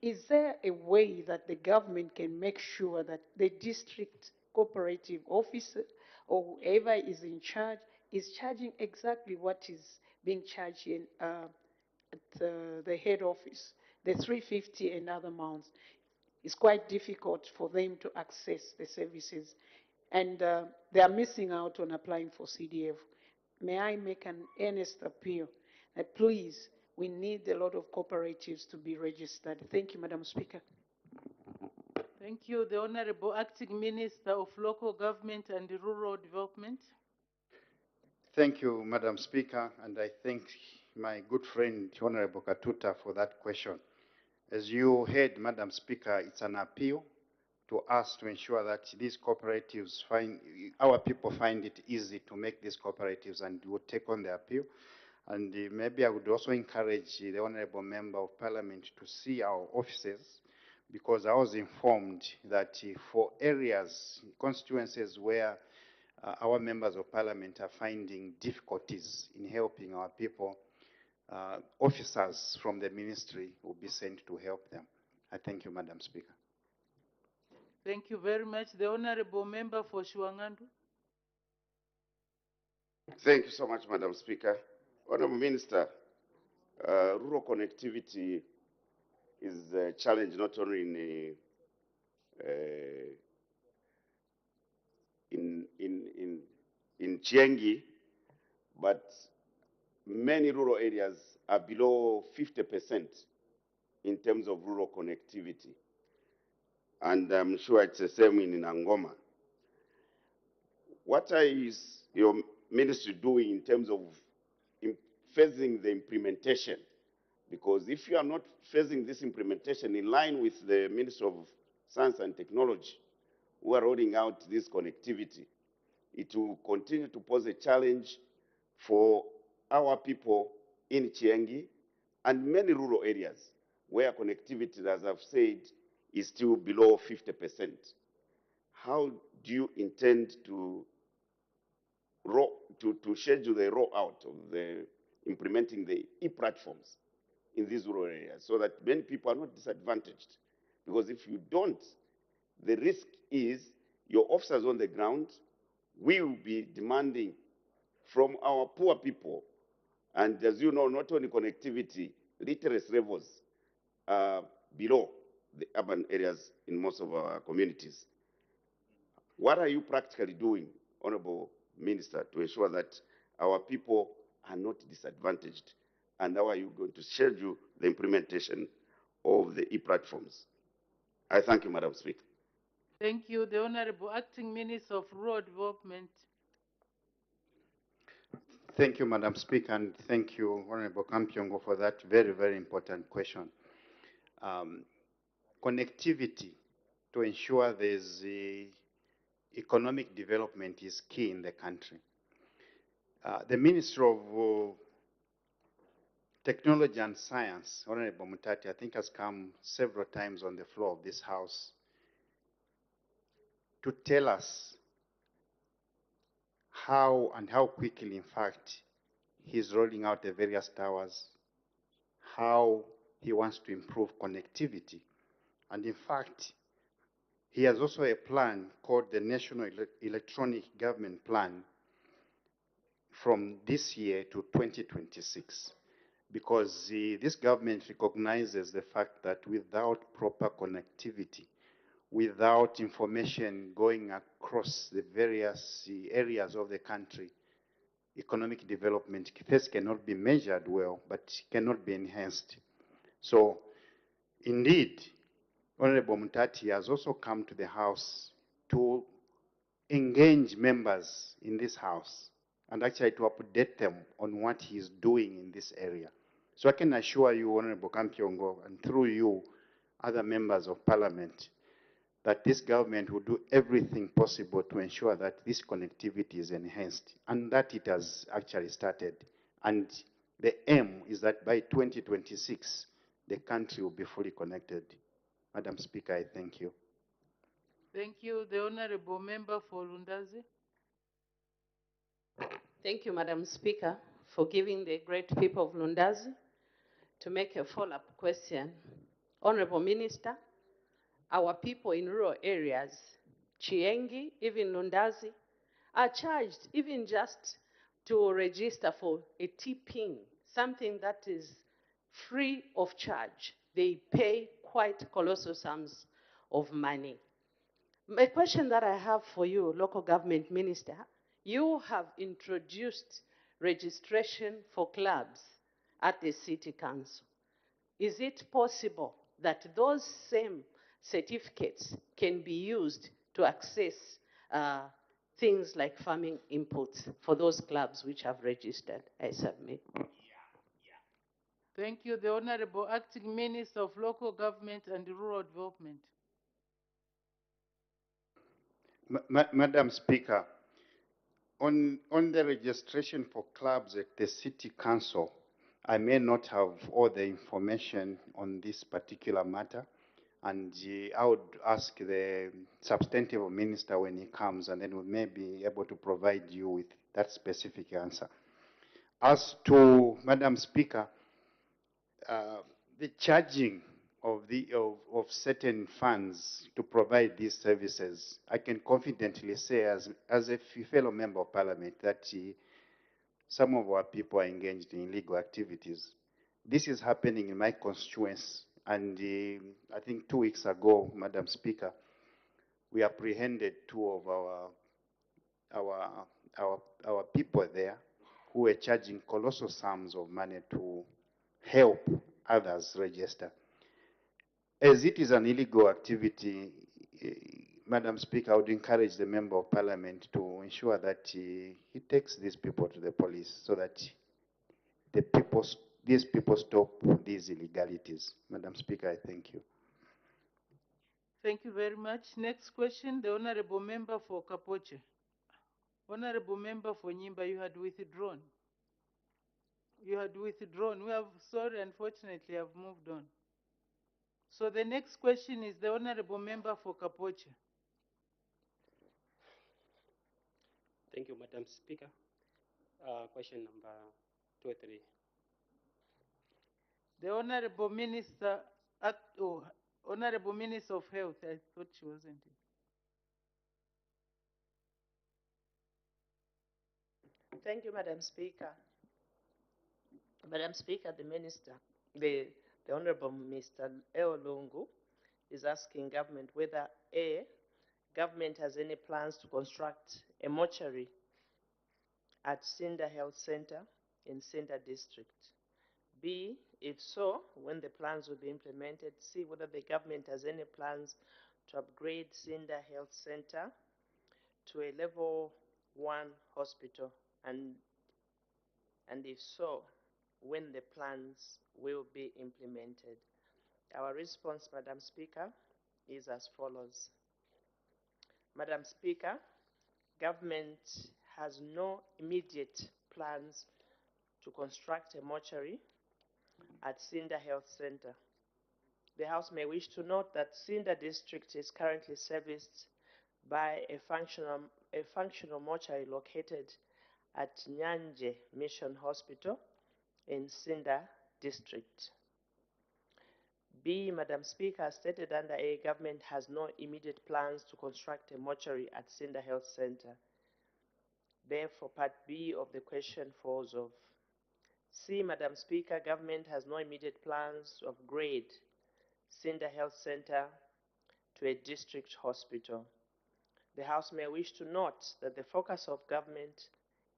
Is there a way that the government can make sure that the district cooperative officer or whoever is in charge is charging exactly what is being charged at the head office, the 350 and other amounts? It's quite difficult for them to access the services, and they are missing out on applying for CDF. May I make an earnest appeal that please, we need a lot of cooperatives to be registered. Thank you, Madam Speaker. Thank you. The Honorable Acting Minister of Local Government and Rural Development. Thank you, Madam Speaker, and I thank my good friend, Honorable Katuta, for that question. As you heard, Madam Speaker, it's an appeal to us to ensure that these cooperatives our people find it easy to make these cooperatives, and will take on the appeal. And maybe I would also encourage the Honorable Member of Parliament to see our offices, because I was informed that for areas, constituencies where our members of Parliament are finding difficulties in helping our people, officers from the ministry will be sent to help them. I thank you, Madam Speaker. Thank you very much. The Honorable Member for Shuangandu. Thank you so much, Madam Speaker. Honorable Minister, rural connectivity is a challenge not only in Chiengi, but many rural areas are below 50% in terms of rural connectivity. And I'm sure it's the same in Angoma. What is your ministry doing in terms of phasing the implementation? Because if you are not phasing this implementation in line with the Ministry of Science and Technology, who are rolling out this connectivity, it will continue to pose a challenge for our people in Chiengi and many rural areas where connectivity, as I've said, is still below 50%. How do you intend to schedule the rollout of implementing the e-platforms in these rural areas so that many people are not disadvantaged? Because if you don't, the risk is your officers on the ground will be demanding from our poor people. And as you know, not only connectivity, literacy levels are below the urban areas in most of our communities. What are you practically doing, Honorable Minister, to ensure that our people are not disadvantaged? And how are you going to schedule the implementation of the e-platforms? I thank you, Madam Speaker. Thank you. The Honorable Acting Minister of Rural Development. Thank you, Madam Speaker, and thank you, Honorable Kampyongo, for that very, very important question. Connectivity to ensure there's economic development is key in the country. The Minister of Technology and Science, Honorable Mutati, I think has come several times on the floor of this House to tell us how and how quickly, in fact, he's rolling out the various towers, how he wants to improve connectivity. And in fact, he has also a plan called the National Electronic Government Plan from this year to 2026, because this government recognizes the fact that without proper connectivity, without information going across the various areas of the country, economic development first cannot be measured well, but cannot be enhanced. So, indeed, Honorable Mutati has also come to the House to engage members in this House and actually to update them on what he is doing in this area. So I can assure you, Honorable Kampyongo, and through you, other members of Parliament, that this government will do everything possible to ensure that this connectivity is enhanced and that it has actually started. And the aim is that by 2026, the country will be fully connected. Madam Speaker, I thank you. Thank you. The Honorable Member for Lundazi. Thank you, Madam Speaker, for giving the great people of Lundazi to make a follow-up question. Honorable Minister, our people in rural areas, Chiengi, even Lundazi, are charged even just to register for a TPIN, something that is free of charge. They pay quite colossal sums of money. My question that I have for you, local government minister, you have introduced registration for clubs at the city council. Is it possible that those same certificates can be used to access things like farming inputs for those clubs which have registered? I submit. Thank you. The Honorable Acting Minister of Local Government and Rural Development. Madam Speaker, on the registration for clubs at the City Council, I may not have all the information on this particular matter, and I would ask the substantive minister when he comes, and then we may be able to provide you with that specific answer. As to, Madam Speaker, the charging of certain funds to provide these services, I can confidently say as a fellow member of Parliament that some of our people are engaged in illegal activities. This is happening in my constituency, and I think 2 weeks ago, Madam Speaker, we apprehended two of our our people there who were charging colossal sums of money to help others register. As it is an illegal activity, Madam Speaker, I would encourage the Member of Parliament to ensure that he takes these people to the police so that these people stop these illegalities. Madam Speaker, I thank you. Thank you very much. Next question, the Honorable Member for Kapoche. Honorable Member for Nyimba, you had withdrawn. You had withdrawn. We have, sorry, unfortunately, I've moved on. So the next question is the Honorable Member for Kapoche. Thank you, Madam Speaker. Question number 2 or 3. The Honorable Minister, Honorable Minister of Health, I thought she wasn't here. Thank you, Madam Speaker. Madam Speaker, the Minister, the Honorable Mr. Eo Lungu is asking government whether A, government has any plans to construct a mortuary at Sinda Health Center in Sinda District. B, if so, when the plans will be implemented. C, whether the government has any plans to upgrade Sinda Health Center to a level 1 hospital, and if so, when the plans will be implemented. Our response, Madam Speaker, is as follows. Madam Speaker, government has no immediate plans to construct a mortuary at Sinda Health Center. The House may wish to note that Sinda District is currently serviced by a functional mortuary located at Nyanje Mission Hospital in Sinda District. B, Madam Speaker, as stated under A, government has no immediate plans to construct a mortuary at Sinda Health Center. Therefore, part B of the question falls off. C, Madam Speaker, government has no immediate plans to upgrade Sinda Health Center to a district hospital. The House may wish to note that the focus of government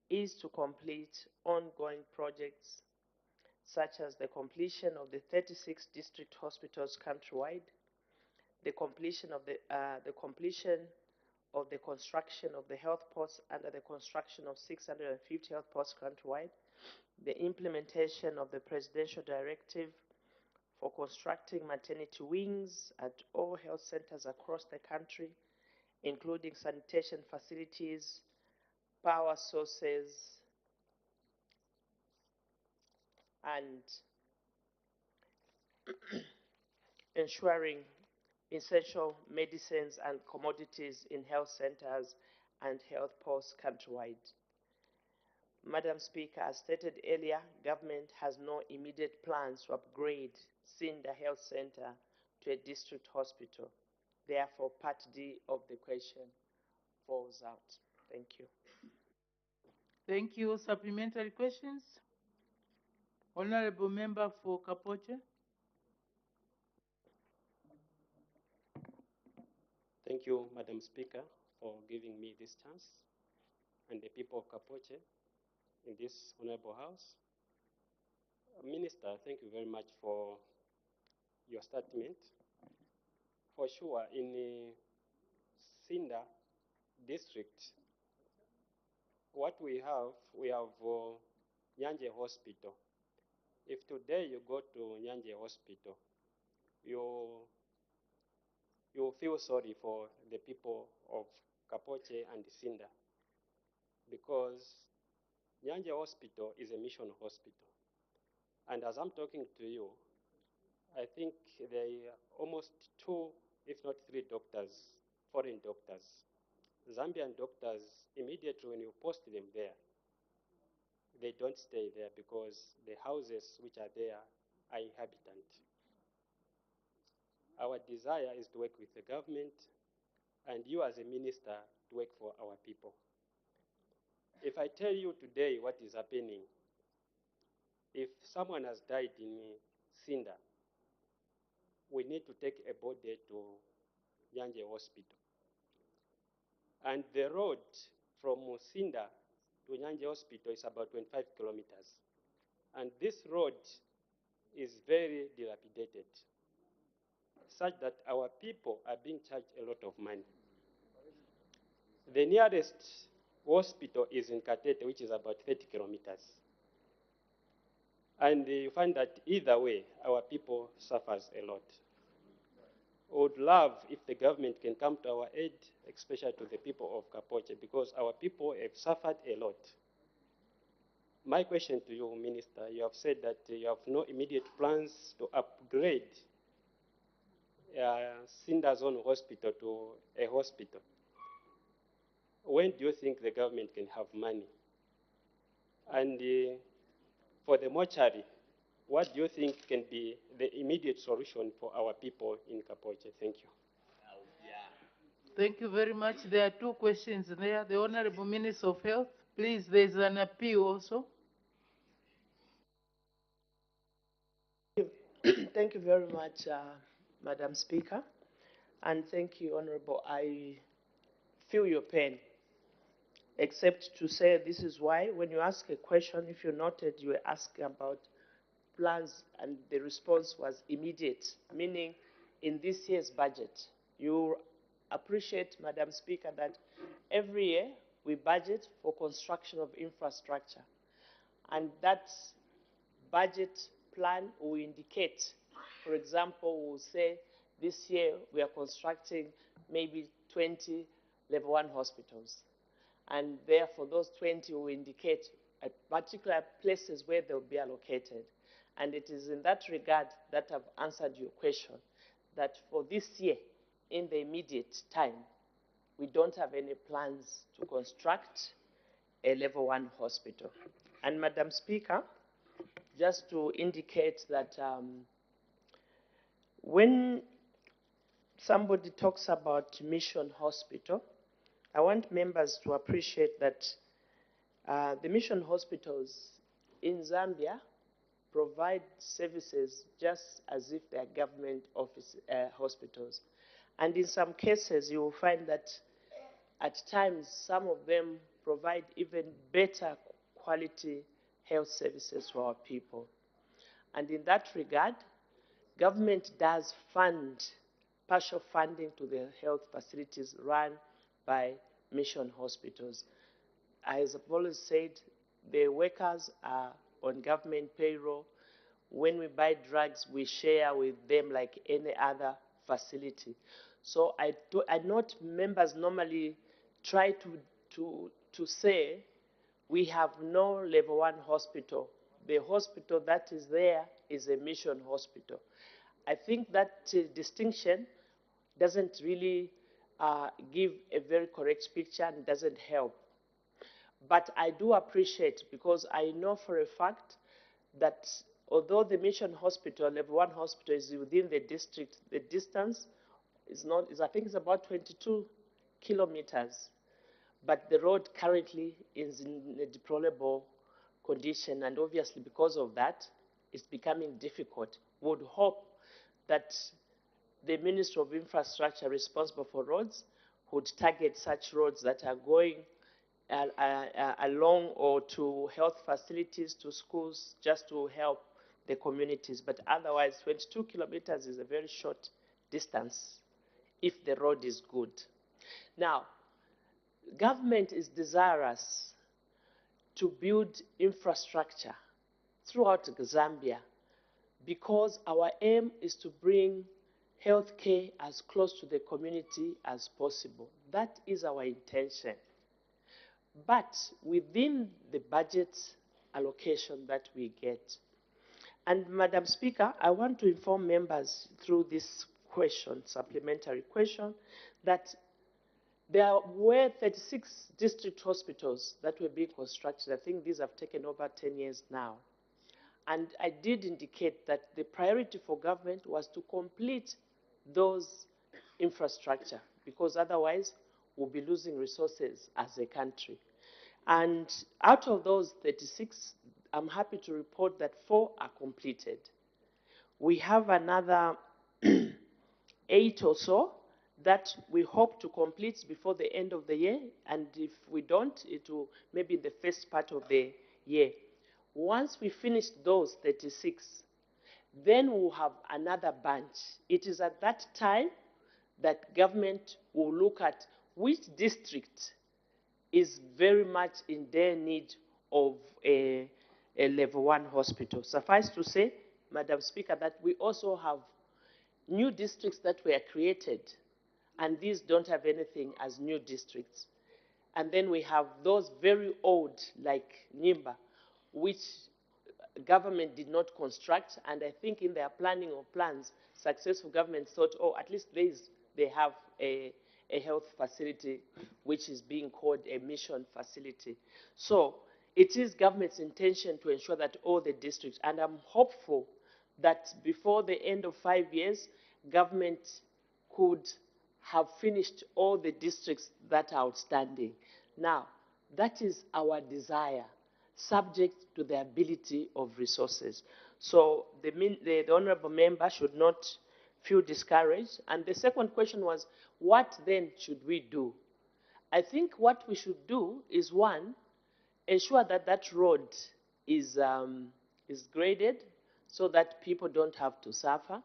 is to complete ongoing projects such as the completion of the 36 district hospitals countrywide, the completion of the construction of the health posts under the construction of 650 health posts countrywide, the implementation of the presidential directive for constructing maternity wings at all health centers across the country, including sanitation facilities, power sources, and ensuring essential medicines and commodities in health centers and health posts countrywide. Madam Speaker, as stated earlier, government has no immediate plans to upgrade Sinda Health Center to a district hospital. Therefore, part D of the question falls out. Thank you. Thank you. Supplementary questions? Honorable Member for Kapoche. Thank you, Madam Speaker, for giving me this chance, and the people of Kapoche in this honorable house. Minister, thank you very much for your statement. For sure, in Sinda district, what we have Nyanje Hospital. If today you go to Nyanje Hospital, you feel sorry for the people of Kapoche and Sinda, because Nyanje Hospital is a mission hospital. And as I'm talking to you, I think there are almost 2, if not 3 doctors, foreign doctors. Zambian doctors, immediately when you post them there, they don't stay there because the houses which are there are inhabitant. Our desire is to work with the government and you as a minister to work for our people. If I tell you today what is happening, if someone has died in Sinda, we need to take a body to Nyanje Hospital. And the road from Sinda to Nyanje Hospital is about 25 kilometers. And this road is very dilapidated, such that our people are being charged a lot of money. The nearest hospital is in Katete, which is about 30 kilometers. And you find that either way, our people suffers a lot. Would love if the government can come to our aid, especially to the people of Kapoche, because our people have suffered a lot. My question to you, Minister, you have said that you have no immediate plans to upgrade Sinda Zone Hospital to a hospital. When do you think the government can have money? And for the mortuary, what do you think can be the immediate solution for our people in Kapoche? Thank you. Thank you very much. There are two questions there. The Honorable Minister of Health, please, there's an appeal also. Thank you very much, Madam Speaker. And thank you, Honorable. I feel your pain. Except to say this is why when you ask a question, if you noted, you were asking about plans and the response was immediate, meaning in this year's budget. You appreciate, Madam Speaker, that every year we budget for construction of infrastructure. And that budget plan will indicate, for example, we'll say this year we are constructing maybe 20 level 1 hospitals. And therefore those 20 will indicate at particular places where they'll be allocated. And it is in that regard that I've answered your question, that for this year, in the immediate time, we don't have any plans to construct a level 1 hospital. And Madam Speaker, just to indicate that when somebody talks about Mission Hospital, I want members to appreciate that the mission hospitals in Zambia provide services just as if they are government hospitals. And in some cases, you will find that at times, some of them provide even better quality health services for our people. And in that regard, government does fund partial funding to the health facilities run by mission hospitals. As I've always said, the workers are on government payroll. When we buy drugs, we share with them like any other facility. So I note members normally try to say we have no level 1 hospital. The hospital that is there is a mission hospital. I think that distinction doesn't really give a very correct picture and doesn't help. But I do appreciate, because I know for a fact that although the mission hospital, level 1 hospital, is within the district, the distance I think it's about 22 kilometers. But the road currently is in a deplorable condition, and obviously because of that, it's becoming difficult. We would hope that the Ministry of Infrastructure responsible for roads would target such roads that are going along or to health facilities, to schools, just to help the communities. But otherwise, 22 kilometers is a very short distance if the road is good. Now, government is desirous to build infrastructure throughout Zambia because our aim is to bring healthcare as close to the community as possible. That is our intention. But within the budget allocation that we get, and Madam Speaker, I want to inform members through this question, supplementary question, that there were 36 district hospitals that were being constructed. I think these have taken over 10 years now. And I did indicate that the priority for government was to complete those infrastructure, because otherwise we'll be losing resources as a country. And out of those 36, I'm happy to report that 4 are completed. We have another 8 or so that we hope to complete before the end of the year, and if we don't, it will maybe the first part of the year. Once we finish those 36, then we'll have another bunch. It is at that time that government will look at which district is very much in their need of a level 1 hospital. Suffice to say, Madam Speaker, that we also have new districts that were created, and these don't have anything as new districts. And then we have those very old, like Nimba, which government did not construct, and I think in their planning or plans, successful governments thought, oh, at least they have a health facility which is being called a mission facility. So it is government's intention to ensure that all the districts, and I'm hopeful that before the end of 5 years, government could have finished all the districts that are outstanding. Now, that is our desire, subject to the ability of resources. So the honorable member should not feel discouraged. And the second question was, what then should we do? I think what we should do is, one, ensure that that road is graded so that people don't have to suffer.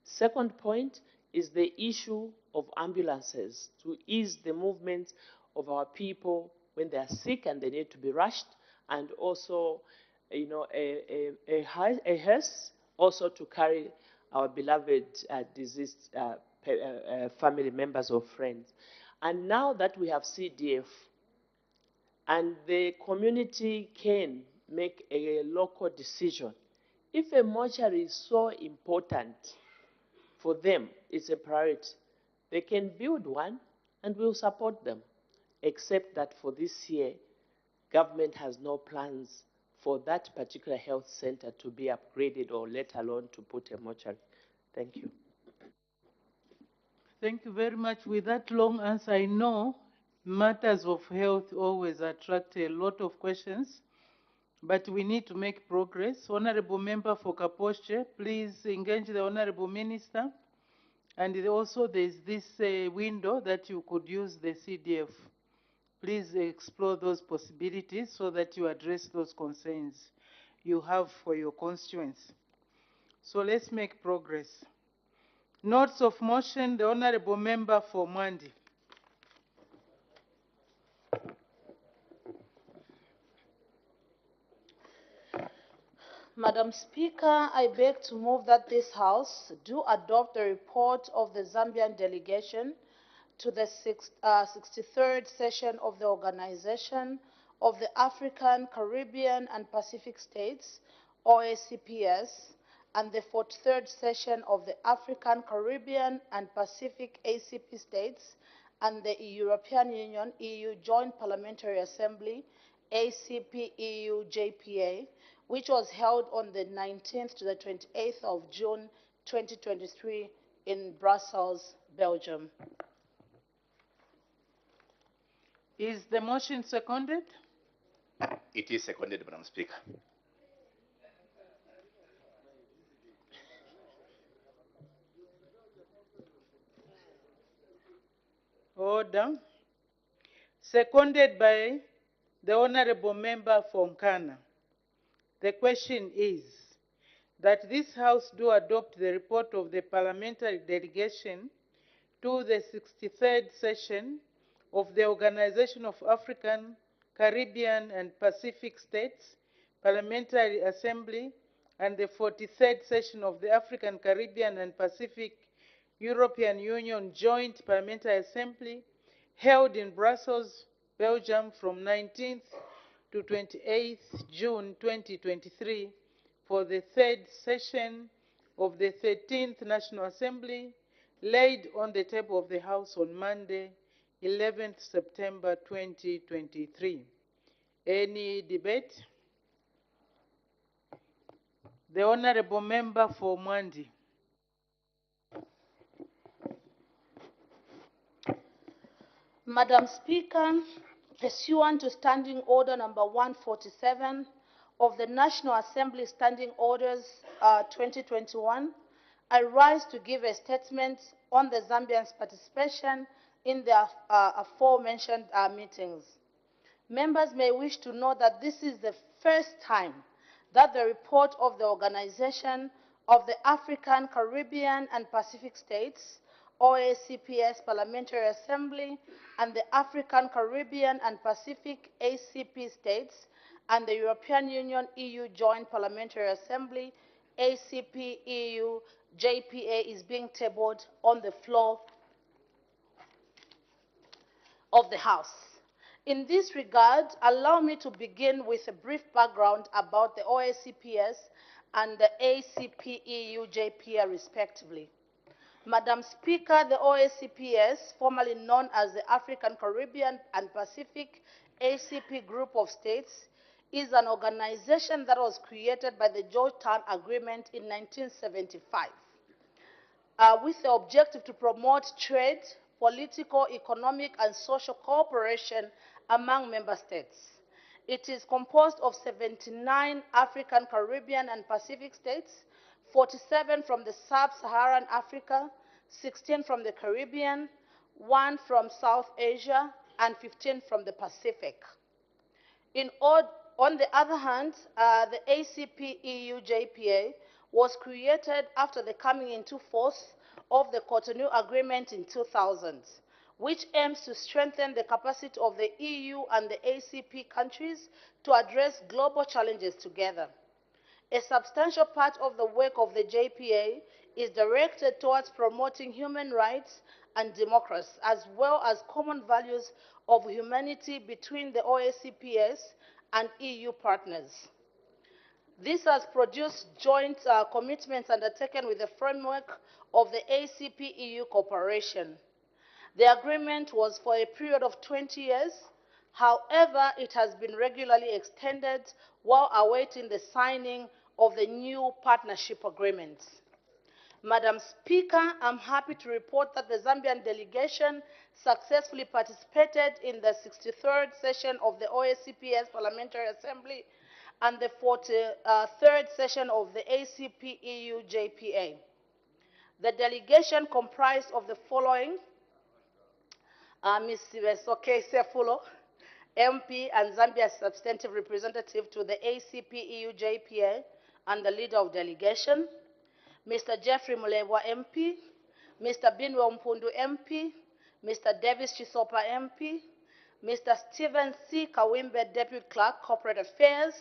Second point is the issue of ambulances, to ease the movement of our people when they are sick and they need to be rushed, and also, you know, a hearse also to carry our beloved deceased family members or friends. And now that we have CDF, and the community can make a local decision, if a mortuary is so important for them, it's a priority, they can build one and we'll support them. Except that for this year, government has no plans for that particular health center to be upgraded, or let alone to put a mortuary. Thank you. Thank you very much. With that long answer, I know matters of health always attract a lot of questions, but we need to make progress. Honorable Member for Kapoche, please engage the Honorable Minister. And also there's this window that you could use the CDF. Please explore those possibilities so that you address those concerns you have for your constituents. So let's make progress. Notes of motion, the Honorable Member for Mwandi. Madam Speaker, I beg to move that this House do adopt the report of the Zambian delegation to the 63rd session of the Organization of the African, Caribbean, and Pacific States, OACPS, and the 43rd session of the African, Caribbean, and Pacific ACP States, and the European Union EU Joint Parliamentary Assembly, ACP EU JPA, which was held on the 19th to the 28th of June 2023 in Brussels, Belgium. Is the motion seconded? It is seconded, Madam Speaker. Order. Seconded by the Honorable Member for Nkana. The question is that this House do adopt the report of the Parliamentary delegation to the 63rd session of the Organization of African, Caribbean, and Pacific States Parliamentary Assembly and the 43rd session of the African, Caribbean, and Pacific European Union Joint Parliamentary Assembly held in Brussels, Belgium from 19th to 28th June 2023 for the third session of the 13th National Assembly, laid on the table of the House on Monday, 11th September 2023. Any debate? The Honorable Member for Mwandi. Madam Speaker, pursuant to Standing Order number 147 of the National Assembly Standing Orders 2021, I rise to give a statement on the Zambians' participation in the aforementioned meetings. Members may wish to know that this is the first time that the report of the Organization of the African, Caribbean, and Pacific States, OACPS Parliamentary Assembly, and the African, Caribbean, and Pacific ACP States, and the European Union EU Joint Parliamentary Assembly, ACP EU JPA, is being tabled on the floor of the House. In this regard, allow me to begin with a brief background about the OACPS and the ACP EU JPA respectively. Madam Speaker, the OACPS, formerly known as the African, Caribbean, and Pacific ACP Group of States, is an organization that was created by the Georgetown Agreement in 1975 with the objective to promote trade, political, economic, and social cooperation among member states. It is composed of 79 African, Caribbean, and Pacific states, 47 from the sub-Saharan Africa, 16 from the Caribbean, 1 from South Asia, and 15 from the Pacific. On the other hand, the ACP EU JPA was created after the coming into force of the Cotonou Agreement in 2000, which aims to strengthen the capacity of the EU and the ACP countries to address global challenges together. A substantial part of the work of the JPA is directed towards promoting human rights and democracy, as well as common values of humanity between the OACPS and EU partners. This has produced joint commitments undertaken with the framework of the ACP-EU cooperation. The agreement was for a period of 20 years. However, it has been regularly extended while awaiting the signing of the new partnership agreements. Madam Speaker, I'm happy to report that the Zambian delegation successfully participated in the 63rd session of the OACPS Parliamentary Assembly and the 43rd session of the ACP-EU JPA. The delegation comprised of the following: Ms. Sivesoke Sefulo, MP and Zambia's substantive representative to the ACP-EU JPA and the leader of delegation; Mr. Jeffrey Mulebwa, MP; Mr. Binwe Mpundu, MP; Mr. Davis Chisopa, MP; Mr. Stephen C. Kawimbe, Deputy Clerk, Corporate Affairs;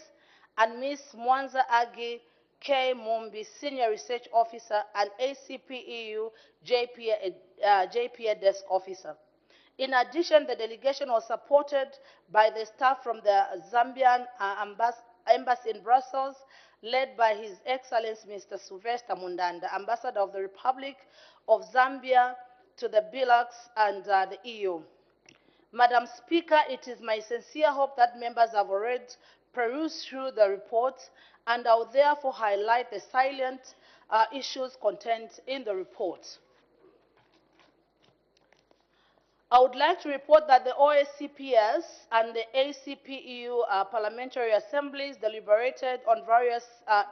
and Ms. Mwanza Agi K. Mumbi, Senior Research Officer and ACP-EU JPA Desk Officer. In addition, the delegation was supported by the staff from the Zambian Embassy in Brussels, led by His Excellency Mr. Sylvester Mundanda, Ambassador of the Republic of Zambia to the BILAX and the EU. Madam Speaker, it is my sincere hope that members have already perused through the report, and I will therefore highlight the salient issues contained in the report. I would like to report that the OACPS and the ACP-EU Parliamentary Assemblies deliberated on various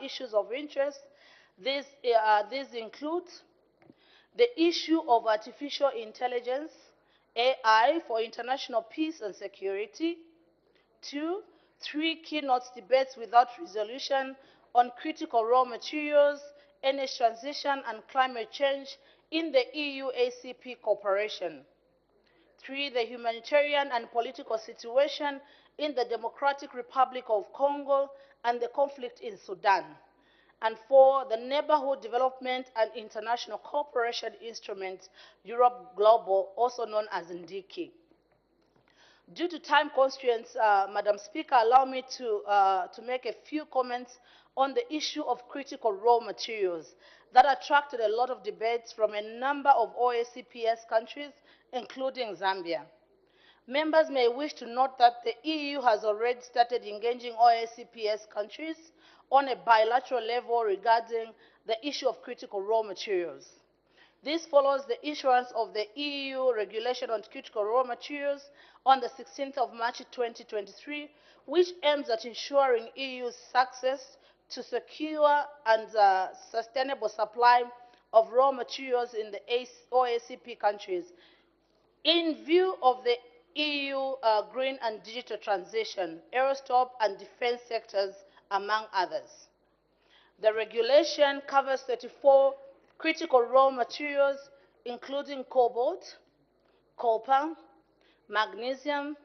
issues of interest. These include the issue of artificial intelligence, AI, for international peace and security; 2, 3 keynote debates without resolution on critical raw materials, energy transition, and climate change in the EU-ACP cooperation; 3, the humanitarian and political situation in the Democratic Republic of Congo and the conflict in Sudan; and 4, the Neighborhood Development and International Cooperation Instrument, Europe Global, also known as NDICI. Due to time constraints, Madam Speaker, allow me to make a few comments on the issue of critical raw materials that attracted a lot of debates from a number of OACPS countries, including Zambia. Members may wish to note that the EU has already started engaging OACPS countries on a bilateral level regarding the issue of critical raw materials. This follows the issuance of the EU regulation on critical raw materials on the 16th of March 2023, which aims at ensuring EU's access to secure and sustainable supply of raw materials in the OACP countries in view of the EU green and digital transition, aerostop and defense sectors, among others. The regulation covers 34 critical raw materials, including cobalt, copper, magnesium,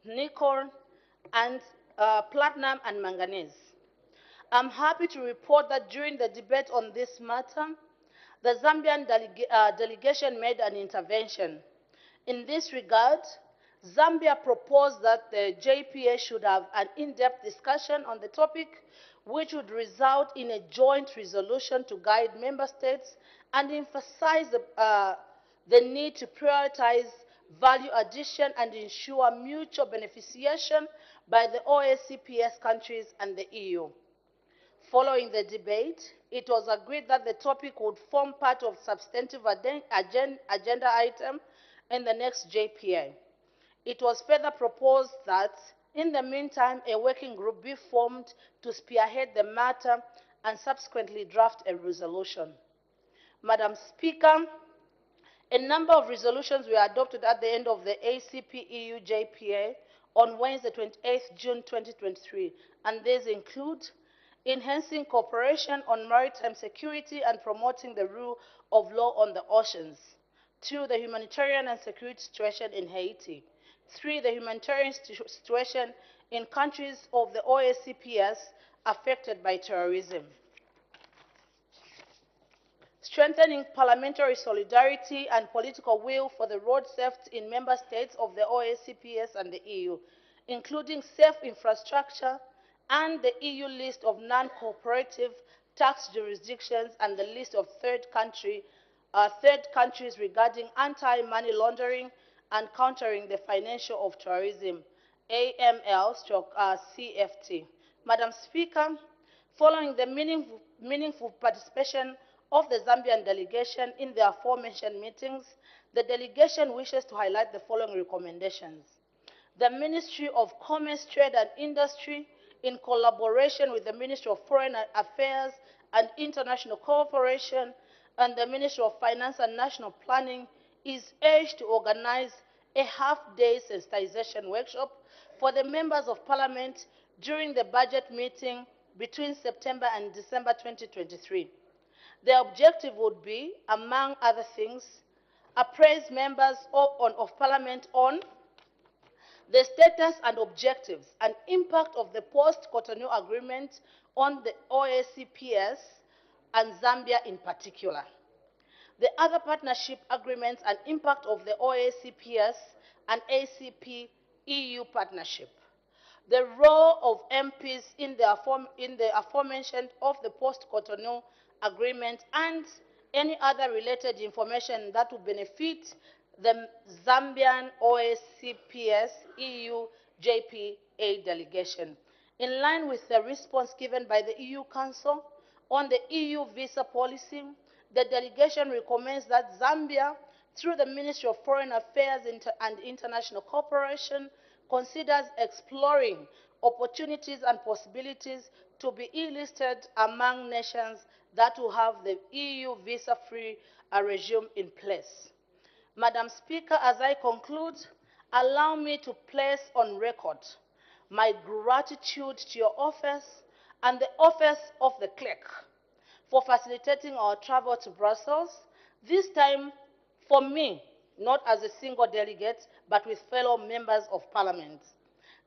nickel, and platinum and manganese. I'm happy to report that during the debate on this matter, the Zambian delegation made an intervention. In this regard, Zambia proposed that the JPA should have an in-depth discussion on the topic, which would result in a joint resolution to guide member states and emphasize the need to prioritize value addition and ensure mutual beneficiation by the OACPS countries and the EU. Following the debate, it was agreed that the topic would form part of substantive agenda item in the next JPA. It was further proposed that, in the meantime, a working group be formed to spearhead the matter and subsequently draft a resolution. Madam Speaker, a number of resolutions were adopted at the end of the ACP-EU JPA on Wednesday, 28 June 2023, and these include enhancing cooperation on maritime security and promoting the rule of law on the oceans. 2, the humanitarian and security situation in Haiti. 3, the humanitarian situation in countries of the OACPS affected by terrorism. Strengthening parliamentary solidarity and political will for the road safety in member states of the OACPS and the EU, including safe infrastructure and the EU list of non-cooperative tax jurisdictions and the list of third countries regarding anti-money laundering and countering the financial of terrorism, AML/CFT. Madam Speaker, following the meaningful participation of the Zambian delegation in the aforementioned meetings, the delegation wishes to highlight the following recommendations. The Ministry of Commerce, Trade and Industry, in collaboration with the Ministry of Foreign Affairs and International Cooperation and the Ministry of Finance and National Planning, is urged to organize a half-day sensitization workshop for the members of Parliament during the budget meeting between September and December 2023. The objective would be, among other things, appraise members of Parliament on the status and objectives and impact of the post-Cotonou Agreement on the OACPS and Zambia in particular, the other partnership agreements and impact of the OACPS and ACP-EU partnership, the role of MPs in the aforementioned of the post-Cotonou Agreement, and any other related information that would benefit the Zambian OACPS EU JPA delegation. In line with the response given by the EU Council on the EU visa policy, the delegation recommends that Zambia, through the Ministry of Foreign Affairs and International Cooperation, considers exploring opportunities and possibilities to be listed among nations that will have the EU visa-free regime in place. Madam Speaker, as I conclude, allow me to place on record my gratitude to your office and the office of the clerk for facilitating our travel to Brussels, this time for me, not as a single delegate, but with fellow members of Parliament.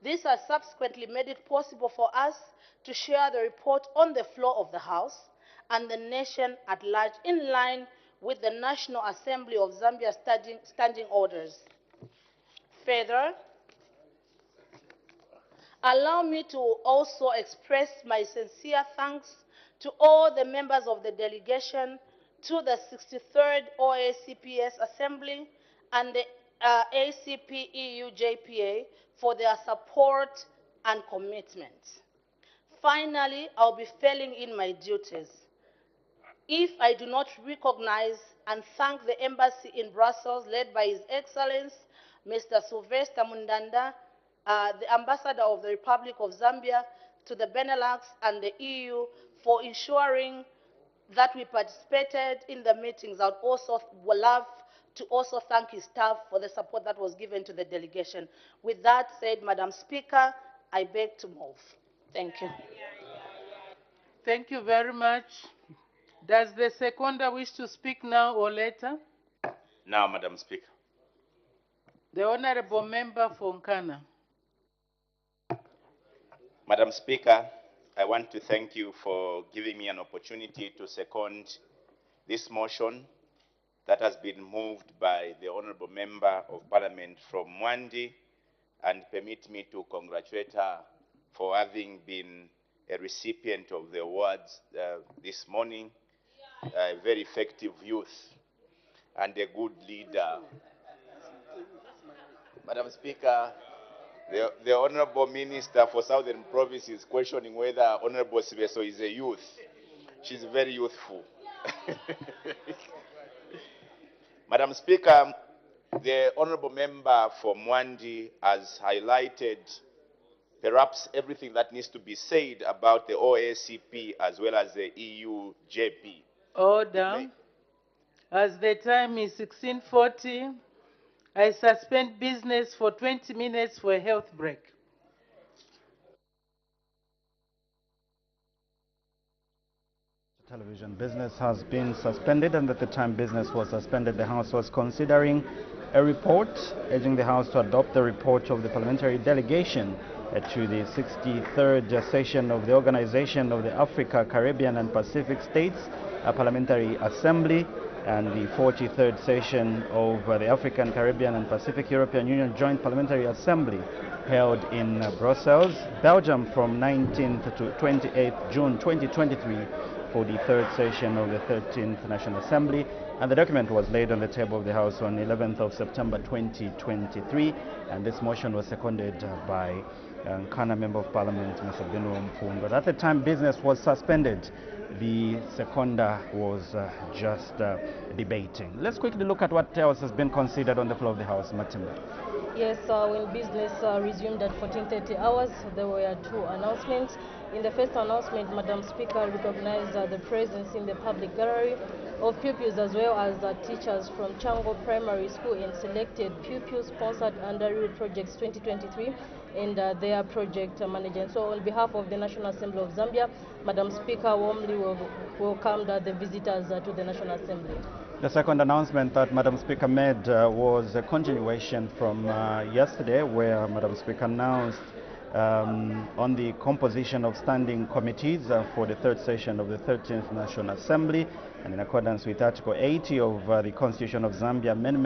This has subsequently made it possible for us to share the report on the floor of the House and the nation at large, in line with the National Assembly of Zambia standing orders. Further, allow me to also express my sincere thanks to all the members of the delegation, to the 63rd OACPS Assembly and the ACP-EU JPA for their support and commitment. Finally, I'll be failing in my duties if I do not recognize and thank the embassy in Brussels, led by His Excellency Mr. Sylvester Mundanda, the Ambassador of the Republic of Zambia to the Benelux and the EU, for ensuring that we participated in the meetings. I would also love to also thank his staff for the support that was given to the delegation. With that said, Madam Speaker, I beg to move. Thank you. Thank you very much. Does the seconder wish to speak now or later? Now, Madam Speaker. The Honorable Member for Nkana. Madam Speaker, I want to thank you for giving me an opportunity to second this motion that has been moved by the Honorable Member of Parliament from Mwandi, and permit me to congratulate her for having been a recipient of the awards this morning, a very effective youth and a good leader. Madam Speaker, the Honorable Minister for Southern Province is questioning whether Honorable Sibeso is a youth. She's very youthful. Madam Speaker, the Honorable Member for Mwandi has highlighted perhaps everything that needs to be said about the OACP as well as the EU JP. Order. As the time is 16:40, I suspend business for 20 minutes for a health break. Television business has been suspended, and at the time business was suspended, the House was considering a report, urging the House to adopt the report of the Parliamentary delegation to the 63rd session of the Organization of the Africa, Caribbean and Pacific States Parliamentary Assembly, and the 43rd session of the African, Caribbean and Pacific European Union Joint Parliamentary Assembly held in Brussels, Belgium from 19th to 28th June 2023 for the third session of the 13th National Assembly, and the document was laid on the table of the House on 11th of September 2023, and this motion was seconded by Nkana Member of Parliament, Mr. Bino Mfungo. At the time business was suspended, the seconder was just debating. Let's quickly look at what else has been considered on the floor of the House. Matimba. Yes, when business resumed at 14:30 hours, there were two announcements. In the first announcement, Madam Speaker recognized the presence in the public gallery of pupils as well as teachers from Chango Primary School and selected pupils sponsored under Real Projects 2023 and their project manager. So on behalf of the National Assembly of Zambia, Madam Speaker warmly welcomed the visitors to the National Assembly. The second announcement that Madam Speaker made was a continuation from yesterday, where Madam Speaker announced on the composition of standing committees for the third session of the 13th National Assembly, and in accordance with Article 80 of the Constitution of Zambia, amendment